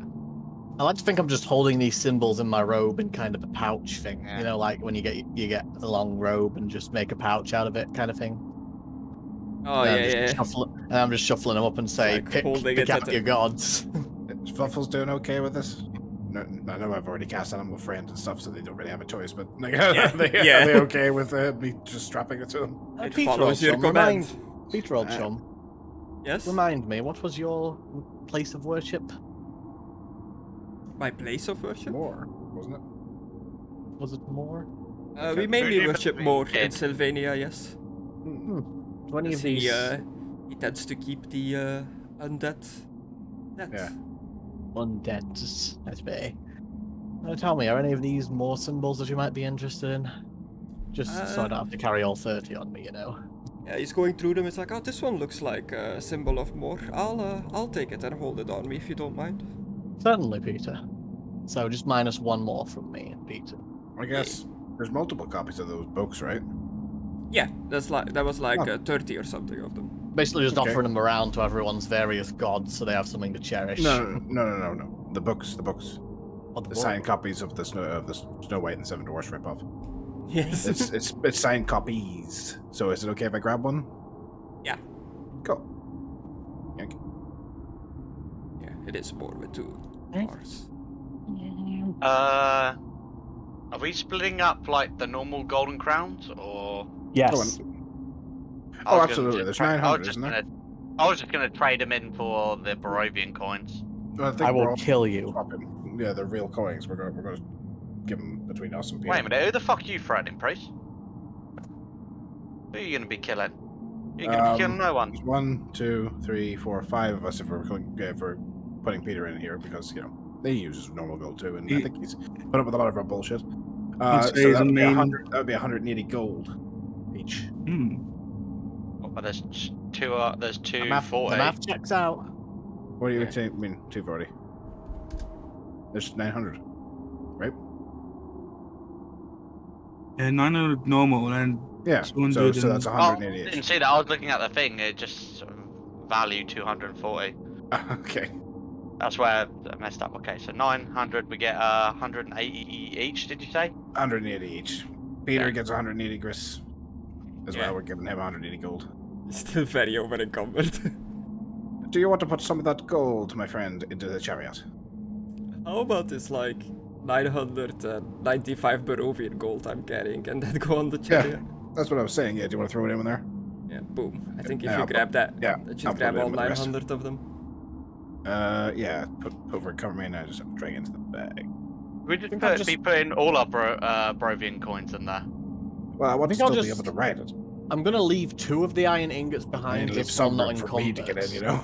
I like to think I'm just holding these symbols in my robe in kind of a pouch thing. Yeah. You know, like when you get a long robe and just make a pouch out of it, kind of thing. Oh And yeah, I'm just and I'm just shuffling them up and say, Like pick holding pick it out at a- your gods. Is Fluffles doing okay with this? No, I know I've already cast Animal Friend and stuff, so they don't really have a choice, but like, Yeah, are they okay with me just strapping it to them? It Peter, follows your chum, command. Peter, old chum, Yes. remind me, what was your place of worship? My place of worship. More, wasn't it? Was it more? We mainly Who worship even more in did? Sylvania. Yes. Do any of He these he tends to keep the undead. Yeah. undead at bay? Tell me, are any of these more symbols that you might be interested in? Just so I don't have to carry all 30 on me, you know. Yeah, he's going through them. It's like, oh, this one looks like a symbol of more. I'll take it and hold it on me if you don't mind. Certainly, Peter. So just minus 1 more from me, Peter. I guess there's multiple copies of those books, right? Yeah, that was like Oh. 30 or something of them. Basically just Okay. offering them around to everyone's various gods so they have something to cherish. No. The books. Or the The signed copies of the Snow White and Seven Dwarfs ripoff. Yes. It's signed copies. So is it okay if I grab one? Yeah. Cool. Okay. Yeah, it is more with 2 R's. Are we splitting up like the normal golden crowns, or? Yes. Oh, I was gonna absolutely. just There's tra- 900, isn't there? I was just gonna trade them in for the Barovian coins. Well, think I we're will all kill you. swapping. Yeah, they're real coins. We're gonna give them between us and Peter. Wait a minute, who the fuck are you threatening, priest? Who are you gonna be killing? You're gonna be killing no one. There's 1, 2, 3, 4, 5 of us if we're putting Peter in here because He uses normal gold too, and I think he's put up with a lot of our bullshit. I'd say So he's that a would, be main- 100, that would be 180 gold each. But there's two. There's The 240. math checks out. What do you mean 240? There's 900, right? Yeah, 900 normal and Yeah. So 200 that's and- 180 didn't each. see that. I was looking at the thing. It just sort of value 240. Okay. That's where I messed up. Okay, so 900. We get 180 each. Did you say? 180 each. Peter gets 180 gris as Yeah. well. We're giving him 180 gold. Still very over encumbered. Do you want to put some of that gold, my friend, into the chariot? How about this, like, 995 Barovian gold I'm carrying, and then go on the chariot? That's what I was saying. Yeah, do you want to throw it in there? Yeah, boom. I think if Yeah, you I'll grab that, yeah, that I'll should put grab it in all with the rest. 900 of them. Yeah. Put over cover me, and I just have to drag into the bag. We just think I'll just- be putting all our Brovian coins in there. Well, I want to think I'll still be just- able to ride it. I'm gonna leave 2 of the iron ingots I behind, need to leave just so I'm some not room for me to encumbered. get in, you know.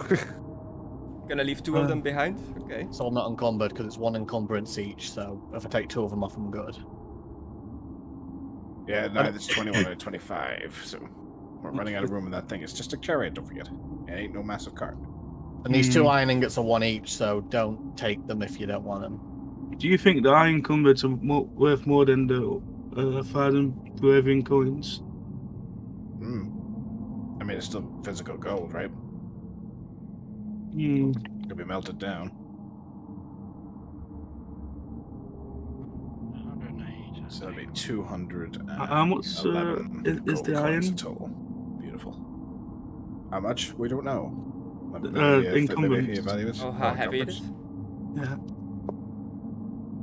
Gonna leave 2 of them behind? Okay. So I'm not encumbered because it's 1 encumbrance each. So if I take 2 of them off, I'm good. Yeah, no, it's 21 out of 25, so we're running out of room in that thing. It's just a chariot, don't forget. It ain't no massive cart. And these 2 iron ingots are 1 each, so don't take them if you don't want them. Do you think the iron cumbreds are worth more than the 1,000 Brovian coins? I mean, it's still physical gold, right? Hmm. It could be melted down. 180. So that'd be 200. How much is the iron? Total. Beautiful. How much? We don't know. Encumbrance. Oh, how heavy it is? Yeah.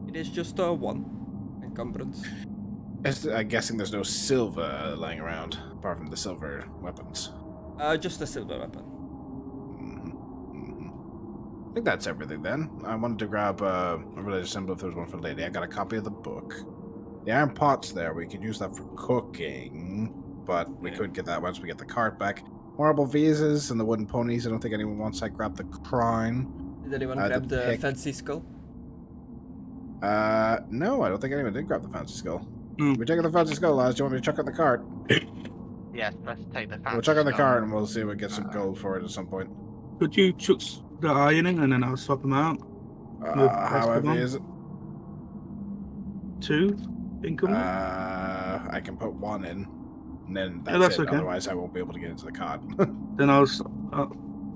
It is just 1 encumbrance. I'm guessing there's no silver lying around, apart from the silver weapons. Just a silver weapon. I think that's everything then. I wanted to grab a religious symbol if there was one for the lady. I got a copy of the book. The iron pot's there. We could use that for cooking, but we could get that once we get the cart back. Horrible visas and the wooden ponies. I don't think anyone wants. I grab the crown. Did anyone The grab the pick. fancy skull? No, I don't think anyone did grab the fancy skull. Mm. We're taking the fancy skull, lads. Do you want me to chuck on the cart? Yeah, let's take the. We'll chuck on the fancy cart and we'll see if we get some gold for it at some point. Could you chuck the iron in and then I'll swap them out? How heavy is it? 2 income? I can put 1 in, and then that's, that's it. okay. Otherwise, I won't be able to get into the cart. Then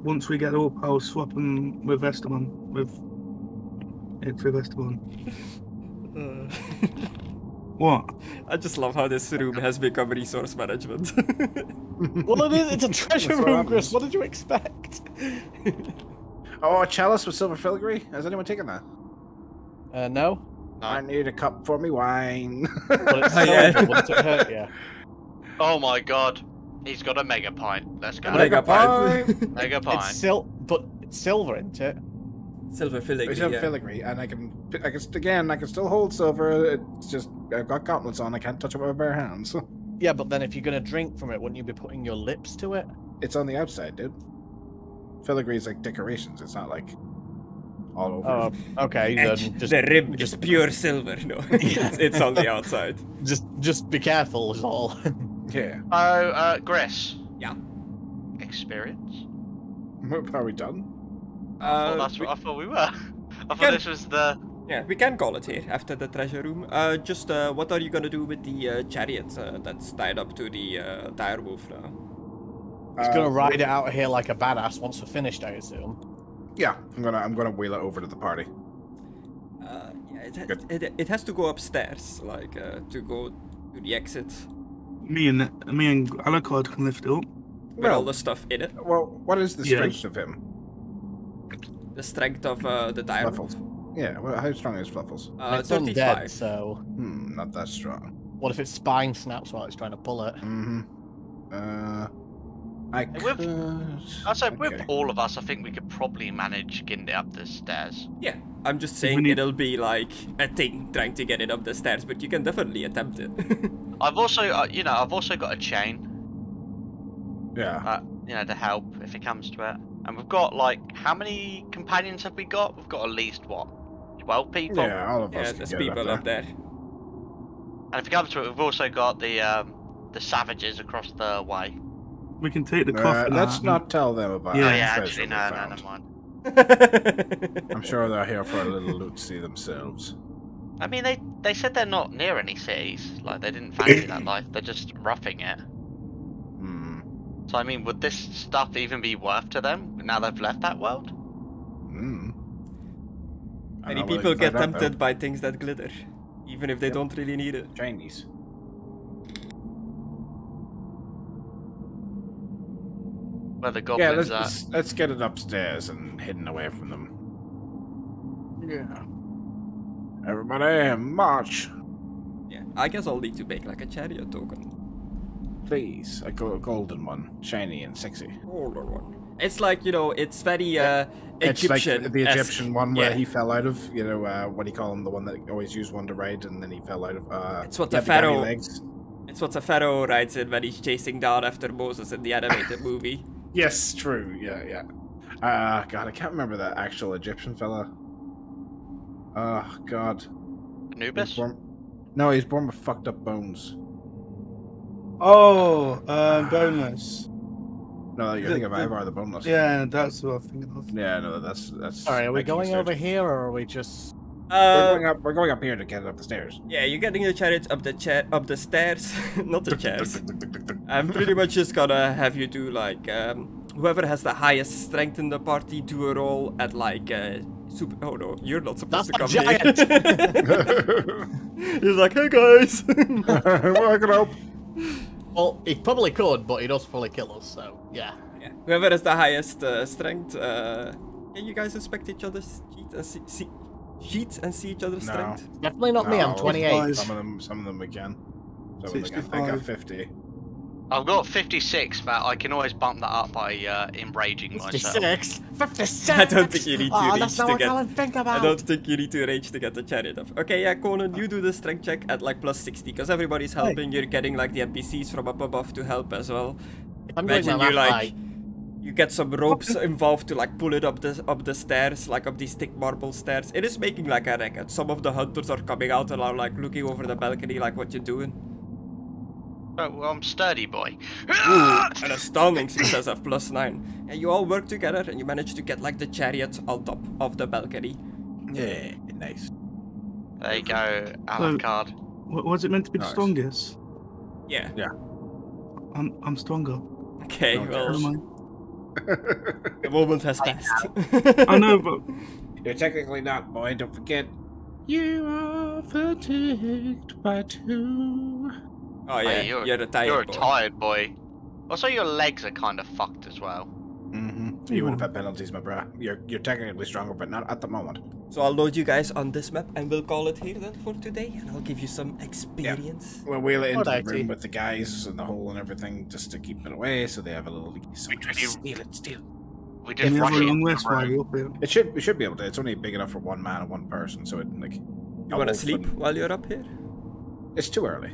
once we get up, I'll swap them with Esteban. With Esteban. What? I just love how this room has become resource management. Well, it's a treasure That's what room, happens. Chris. What did you expect? Oh, a chalice with silver filigree? Has anyone taken that? No. I need a cup for me wine. But it's Oh, yeah. silver. What did it hurt you? Oh my god. He's got a mega pint. Let's go. Mega pint. Mega pint. It's but it's silver, isn't it? Silver filigree. It's a Yeah. filigree, and I can still hold silver. It's just I've got gauntlets on. I can't touch it with my bare hands. Yeah, but then if you're gonna drink from it, wouldn't you be putting your lips to it? It's on the outside, dude. Filigree is like decorations. It's not like all over. Oh, okay. Edge, Then just the rim is pure silver. No, it's on the outside. just be careful is all. Yeah. Oh, Gris. Yeah. Experience? Are we done? That's what I thought we were. I thought Can- this was the. Yeah, we can call it here after the treasure room. What are you gonna do with the chariot that's tied up to the dire wolf now? He's gonna ride it out of here like a badass once we're finished, I assume. Yeah, I'm gonna wheel it over to the party. It has to go upstairs, like to go to the exit Me and Alucard can lift it up. with all the stuff in it. Well, what is the Yes. strength of him? The strength of the dire wolf. Fluffles. Yeah, well, how strong is Fluffles? It's undead, 35. so Not that strong. what if its spine snaps while it's trying to pull it? Mm-hmm. I With- could... I said with Okay. all of us, I think we could probably manage getting it up the stairs. Yeah, I'm just saying need- it'll be like a thing trying to get it up the stairs, but you can definitely attempt it. I've also, I've also got a chain, Yeah. to help if it comes to it. And we've got like, how many companions have we got? We've got at least what, world people. Yeah, all of us. Yeah, can there's get people up there. And if it comes to it, we've also got the savages across the way. We can take the coffin. Let's out. not tell them about Yeah. Oh the yeah, treasure actually, we no, found. never mind. I'm sure they're here for a little loot-see themselves. I mean, they said they're not near any cities. Like, they didn't fancy that life. They're just roughing it. Hmm. So, I mean, would this stuff even be worth to them now they've left that world? Hmm. Many people get tempted by things that glitter, even if they don't really need it. Chinese. Where the Yeah, goblins are. let's get it upstairs and hidden away from them. Yeah. Everybody, march! Yeah, I guess I'll need to make like a chariot token. Please, a golden one, shiny and sexy. Older one. It's like, you know, it's very It's like Egyptian. the Egyptian one where Yeah. he fell out of, you know, what do you call him? The one that always used one to ride and then he fell out of. It's what the had gammy pharaoh. legs. It's what the pharaoh rides in when he's chasing down after Moses in the animated movie. Yes, true. Yeah. God, I can't remember that actual Egyptian fella. Oh God. Anubis? No, he's born with fucked up bones. Oh, boneless. No, you're thinking of Ivar the Boneless. Yeah, that's what I'm thinking of. Yeah, no, that's. Sorry, are we Vikings, going dude. over here or are we just? We're going up here to get up the stairs. Yeah, you're getting the chariot up the stairs, not the chairs. I'm pretty much just gonna have you do like whoever has the highest strength in the party do a roll at like super. Oh no, you're not supposed That's to come a here. He's like, hey guys. Well, I can help. Well, he probably could, but he'd also probably kill us. So yeah. Yeah. Whoever has the highest strength. Can you guys inspect each other's sheets and see each other's No. strength? Definitely not me. I'm No, 28. Some of them we can. Some of them I got 50. I've got 56, but I can always bump that up by enraging myself. 56. 56. I don't think you need to Oh, reach that's not to what get. I think I about. don't think you need to rage to get the chariot up. Okay, yeah, Conan, you do the strength check at like plus 60, because everybody's helping. You're getting like the NPCs from up above to help as well. If I'm doing my Imagine you math like right, you get some ropes involved to like pull it up the stairs, like up these thick marble stairs. It is making like a racket. Some of the hunters are coming out and are like looking over the balcony, like what you doing. Oh, well, I'm sturdy, boy. Ooh, an astounding success of plus 9. And you all work together and you manage to get like the chariot on top of the balcony. Yeah, nice. There you go, Alucard. Was it meant to be the Nice. strongest? Yeah. I'm stronger. Okay, No one well, Never mind. the moment has passed. I know, but You're technically not, boy. Don't forget. You are fatigued by 2. Oh yeah, Hey, you're a tired You're a boy. tired boy. Also, your legs are kind of fucked as well. Mm-hmm. You would have had penalties, my bro. You're technically stronger, but not at the moment. So I'll load you guys on this map and we'll call it here then for today, and I'll give you some experience. We'll wheel it into the Alrighty. room with the guys and the hole and everything, just to keep it away, so they have a little. Steal it. We can did you rush have a it. long rest while you're up here? We should be able to. It's only big enough for one man and one person, so it like. You wanna sleep while you're up here? It's too early.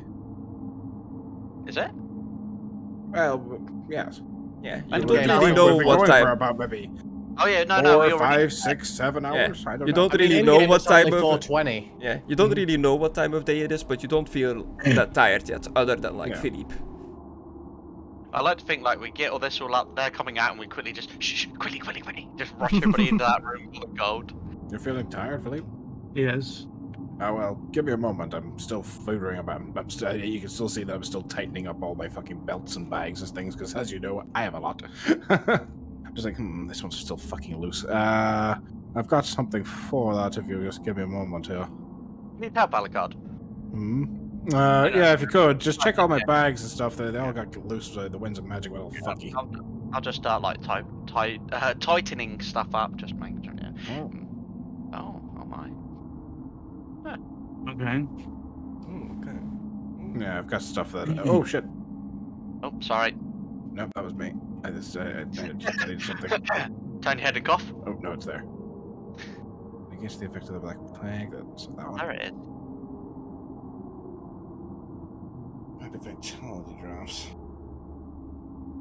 Is it? Well, yes. Yeah, I you don't don't know. really know We've been what going for time. about maybe Oh yeah, no, 4, we already. 5, 6, 7 hours. I don't You know. don't really in know game, what it's only time of 4:20. yeah, you don't really know what time of day it is, but you don't feel that tired yet, other than like Yeah. Philippe. I like to think like we get all this all up, they're coming out, and we quickly just quickly, just rush everybody into that room full of gold. You're feeling tired, Philippe? Yes. Oh well, give me a moment. I'm still figuring about. You can still see that I'm still tightening up all my fucking belts and bags and things, because as you know, I have a lot. I'm just like, this one's still fucking loose. I've got something for that. If you just give me a moment here. Need help, Alucard? Yeah, if you could, just check all my bags and stuff. They all got loose. The winds of magic were all funky. I'll just start like tightening stuff up, just making sure. Yeah. Oh. Oh my. Okay. Okay. Yeah, I've got stuff that. Oh shit! Oh, sorry. Nope, that was me. I just needed something. Turn your head and cough. Oh no, it's there. Against the effect of the black plague. That's that one. There it is. Maybe vitality drops.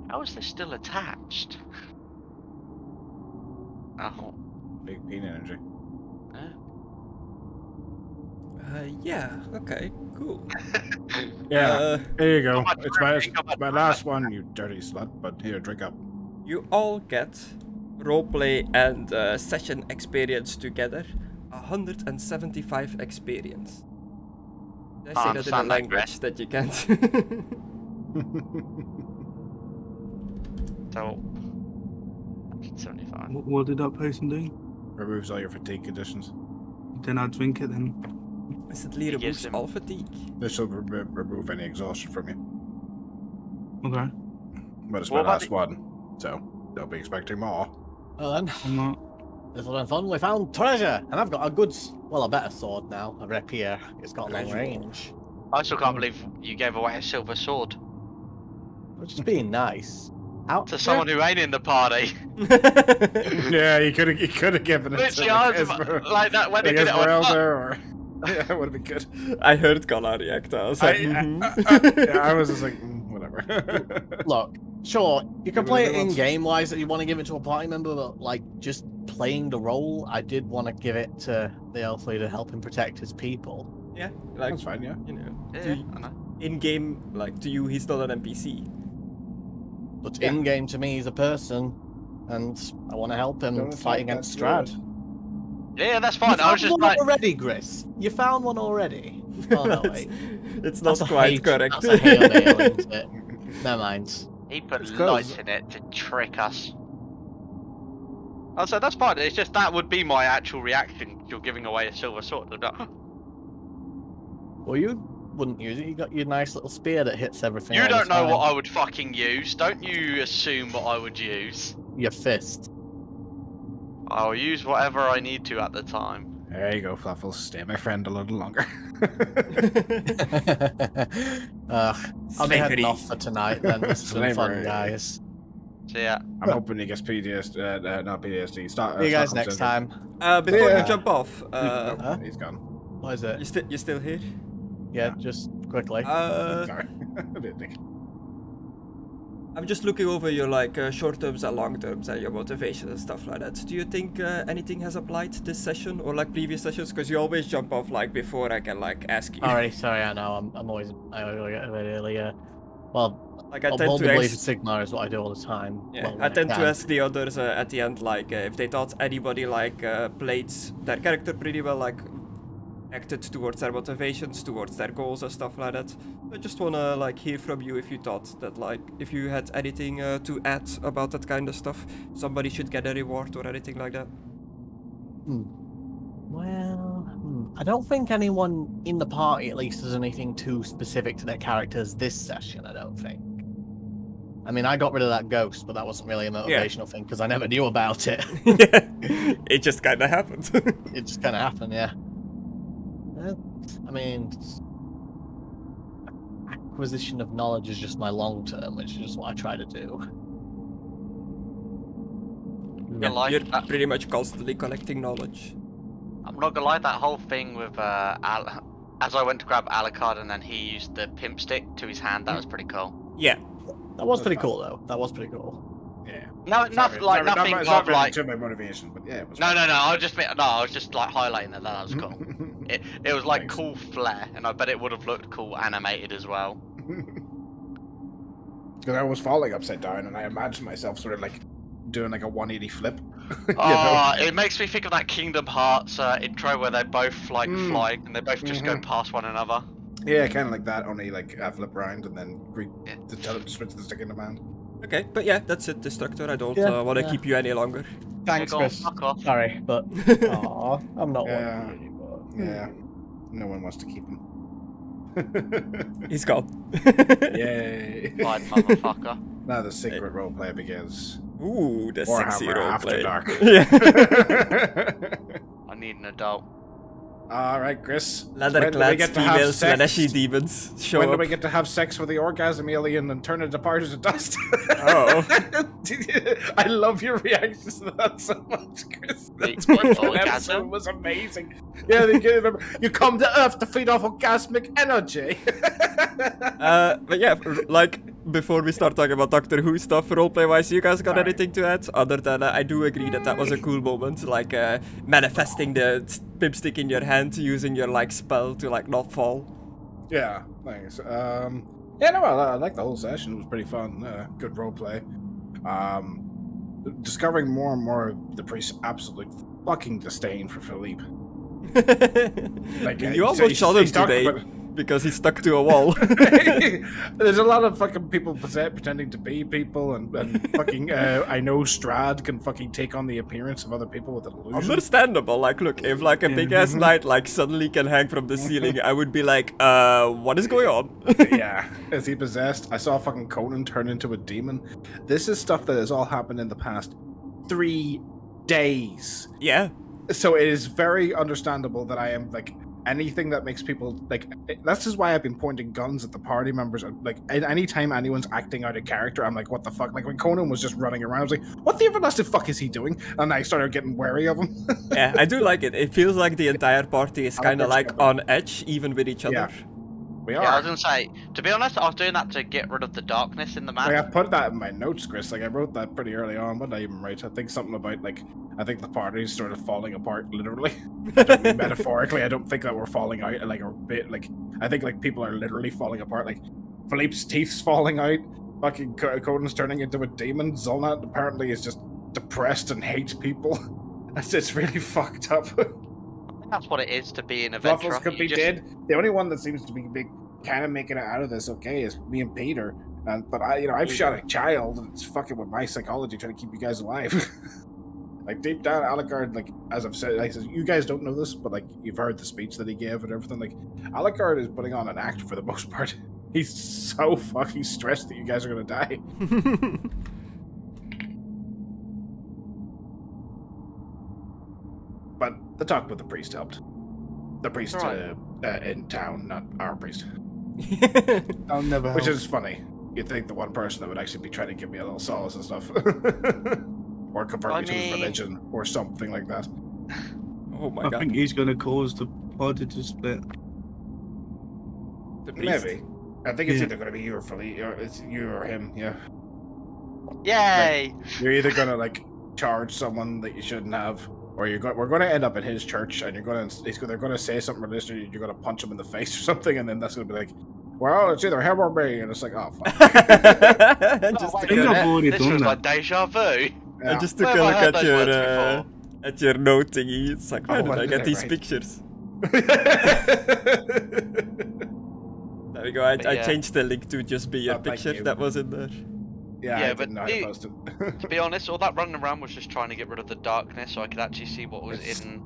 How is this still attached? Oh. Big peen energy. Yeah. Yeah. Okay. Cool. Yeah, here you go. Come on, It's my last one, you dirty slut. But here, drink up. You all get roleplay and session experience together. 175 experience. Did I say that in a language that you can't? So, 175. What did that person do? Removes all your fatigue conditions. Then I drink it then. Instantly removes him- all fatigue. This will remove any exhaustion from you. Okay. But it's What my about last one, so don't be expecting more. Well then, I'm not. this has been fun. We found treasure, and I've got a good, well, a better sword now. A rapier. It's got long Treasure. range. I still can't believe you gave away a silver sword Which is being nice. Out to someone who ain't in the party. Yeah, you could have given it Literally, to I like, was like that when they like did it. I went, Esmeralda, "Oh." or yeah, that would have been good. I heard Conna react. I was like, Yeah, I was just like, whatever. Look, sure, you can Give it play it another in once. game wise that you want to give it to a party member, but like just playing the role, I did want to give it to the elf leader to help him protect his people. yeah, like That's fine, yeah. you know, Yeah, I know. in game, like to you, he's not an NPC. But Yeah. in game to me, he's a person, and I want to help him Don't fight attack against that Strahd. Yeah, that's You fine. I was found just one like, already, Gris. You found one already. Oh no, wait. It's not That's a quite hate- correct. That's a hail mail, isn't it? Never mind. he put It's close. lights in it to trick us. Oh, so that's fine. It's just that would be my actual reaction. You're giving away a silver sword. I'd be like, "Huh." Well, you wouldn't use it. You got your nice little spear that hits everything. You all the don't know time. what I would fucking use. Don't you assume what I would use. Your fist. I'll use whatever I need to at the time. There you go, Fluffles. Stay my friend a little longer. I'll be heading Slavery. off for tonight then. This has been fun, Slavery. guys. So yeah. I'm hoping he gets PTSD, not PTSD. See you guys next time. Before Yeah. you jump off, Huh? He's gone. What is it? you still here? Yeah, just quickly. Sorry. I didn't think. I'm just looking over your like short terms and long terms and your motivation and stuff like that. Do you think anything has applied this session or like previous sessions? Because you always jump off like before I can like ask you. Alright, sorry, I know. I always get really well. Like I I'll tend hold to the blade ask. for Sigma is what I do all the time. Yeah, well, I when tend to can. ask the others at the end, like if they thought anybody like played their character pretty well, like acted towards their motivations, towards their goals and stuff like that. I just wanna like hear from you if you thought that like if you had anything to add about that kind of stuff, somebody should get a reward or anything like that. Well, I don't think anyone in the party at least has anything too specific to their characters this session, I don't think. I mean, I got rid of that ghost, but that wasn't really a motivational thing because I never knew about it. Yeah, it just kind of happened. It just kind of happened, yeah. I mean, acquisition of knowledge is just my long term, which is just what I try to do. Yeah, like You're that. pretty much constantly collecting knowledge. I'm not gonna lie, that whole thing with as I went to grab Alucard and then he used the pimp stick to his hand, that was pretty cool. Yeah. That was That's pretty fine. cool, though. That was pretty cool. Yeah. No, nothing like nothing It's not of really like. to my motivation, but yeah. It was No, fine. no, no. I was just like highlighting that. That was cool. It was like Thanks. cool flair, and I bet it would have looked cool animated as well. Because I was falling upside down, and I imagined myself sort of like doing like a 180 flip. You Oh, it makes me think of that Kingdom Hearts intro where they're both like Mm. flying and they both just go past one another. Yeah, kind of like that, only like flip round and then Yeah. switch the stick in the band. Okay, but yeah, that's it, Destructor. I don't Yeah, want to yeah. keep you any longer. Thanks, Go on, Chris. fuck off. Sorry, but aw, I'm not Yeah. one. Anymore. Yeah, no one wants to keep him. He's gone. Yay! Fine, motherfucker. Now the secret roleplay begins. Ooh, the sexy Warhammer After roleplay. Dark. Yeah. I need an adult. All right, Chris. Leather When do we clad get to have females, sex? Slaneshi demons. Show When do up. we get to have sex with the orgasm alien and turn it to powders of dust? Oh. I love your reactions to that so much, Chris. That's The what that orgasm? episode was amazing. Yeah, remember, you come to Earth to feed off orgasmic energy. But yeah, like before we start talking about Doctor Who stuff, roleplay-wise, you guys got anything to add? Other than I do agree that was a cool moment, like manifesting the pipstick in your hand, using your like spell to like not fall. Yeah, thanks. Yeah, no, I like the whole session. It was pretty fun. Good roleplay. Discovering more and more of the priest's absolute fucking disdain for Philippe. Like, you almost shot him today because he stuck to a wall. There's a lot of fucking people pretending to be people, and fucking I know Strahd can fucking take on the appearance of other people with an illusion. Understandable. Like, look, if like a big ass knight like suddenly can hang from the ceiling, I would be like, what is going on? Yeah, is he possessed? I saw fucking Conan turn into a demon. This is stuff that has all happened in the past 3 days. Yeah. So it is very understandable that I am like anything that makes people like. That's just why I've been pointing guns at the party members. Like anytime anyone's acting out of character, I'm like, what the fuck? Like when Conan was just running around, I was like, what the everlasting fuck is he doing? And I started getting wary of him. Yeah, I do like it. It feels like the entire party is kind of like on edge, even with each other. Yeah. We are. Yeah, I was gonna say, to be honest, I was doing that to get rid of the darkness in the map. Like, I put that in my notes, Chris. Like I wrote that pretty early on. What did I even write? I think something about like I think the party's sort of falling apart, literally. I don't mean metaphorically. I don't think that we're falling out like a bit. Like I think like people are literally falling apart. Like Philippe's teeth's falling out. Fucking Conan's turning into a demon. Zolnat apparently is just depressed and hates people. It's really fucked up. That's what it is to be an adventurer. Ruffles could be dead. The only one that seems to be kind of making it out of this okay is me and Peter. But I've shot a child, and it's fucking with my psychology trying to keep you guys alive. Like deep down, Alucard, like as I've said, you guys don't know this, but like you've heard the speech that he gave and everything. Like Alucard is putting on an act for the most part. He's so fucking stressed that you guys are gonna die. But the talk with the priest helped. The priest in town, not our priest. I'll never Which help. is funny. You'd think the one person that would actually be trying to give me a little solace and stuff. Or convert me to his religion, or something like that. Oh my I god. think he's going to cause the party to split. The priest. Maybe. I think it's either going to be you or Philippe, or it's you or him, yeah. Yay! Like, you're either going to, like, charge someone that you shouldn't have, or we're going to end up at his church, and they're going to say something religious, and you're going to punch him in the face or something, and then that's going to be like, well, it's either him or me, and it's like, oh, fuck. Just Oh, to think go- I've already this done was that. like deja vu. Yeah. And just to Where look have I heard at those words before? at your note thingy, it's like, where Oh, did what I did get I these write? pictures? There we go. I Yeah. changed the link to just be your Oh, thank picture you. that was in there. Yeah, Yeah, I but didn't know how to you- post it. To be honest, all that running around was just trying to get rid of the darkness so I could actually see what was in.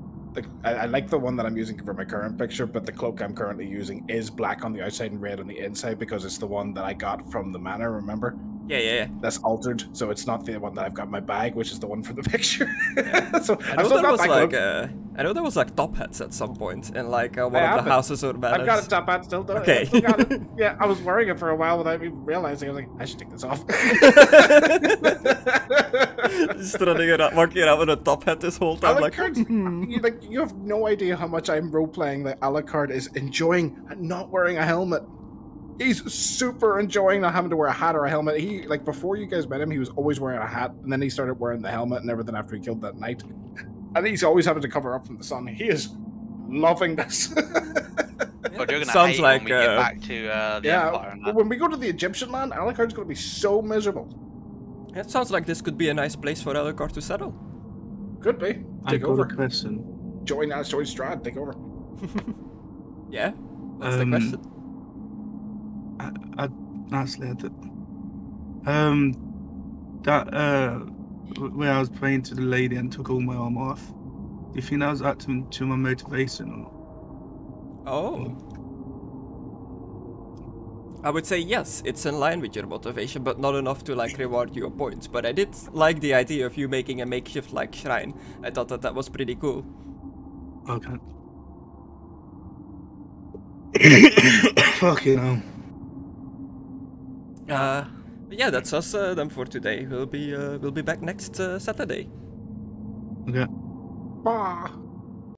I like the one that I'm using for my current picture, but the cloak I'm currently using is black on the outside and red on the inside because it's the one that I got from the manor, remember? Yeah. That's altered, so it's not the one that I've got in my bag, which is the one for the picture. So I I've know still there got was my like cloak. I know there was like top hats at some point in like one I of have the it. houses or manors. I've got a top hat still, though. Okay. I still got it. Yeah, I was wearing it for a while without even realizing. I was like, I should take this off. Just running around, walking around with a top hat this whole time, like. Alucard, you have no idea how much I'm role-playing that Alucard is enjoying not wearing a helmet. He's super enjoying not having to wear a hat or a helmet. He, like, before you guys met him, he was always wearing a hat, and then he started wearing the helmet and everything after he killed that knight. And he's always having to cover up from the sun. He is loving this. But you're gonna Sounds hate like, when we get back to the Empire. And but that. when we go to the Egyptian land, Alucard's going to be so miserable. It sounds like this could be a nice place for Alucard to settle. Could be. I Take got over. a question. Join Strahd, take over. Yeah, that's the question. I actually had it. Where I was praying to the lady and took all my armor off. Do you think that was acting to my motivation or? Oh. I would say yes, it's in line with your motivation, but not enough to like reward you a point. But I did like the idea of you making a makeshift like shrine. I thought that was pretty cool. Okay. Fucking hell. But yeah, that's us then for today. We'll be back next Saturday. Okay. Bah.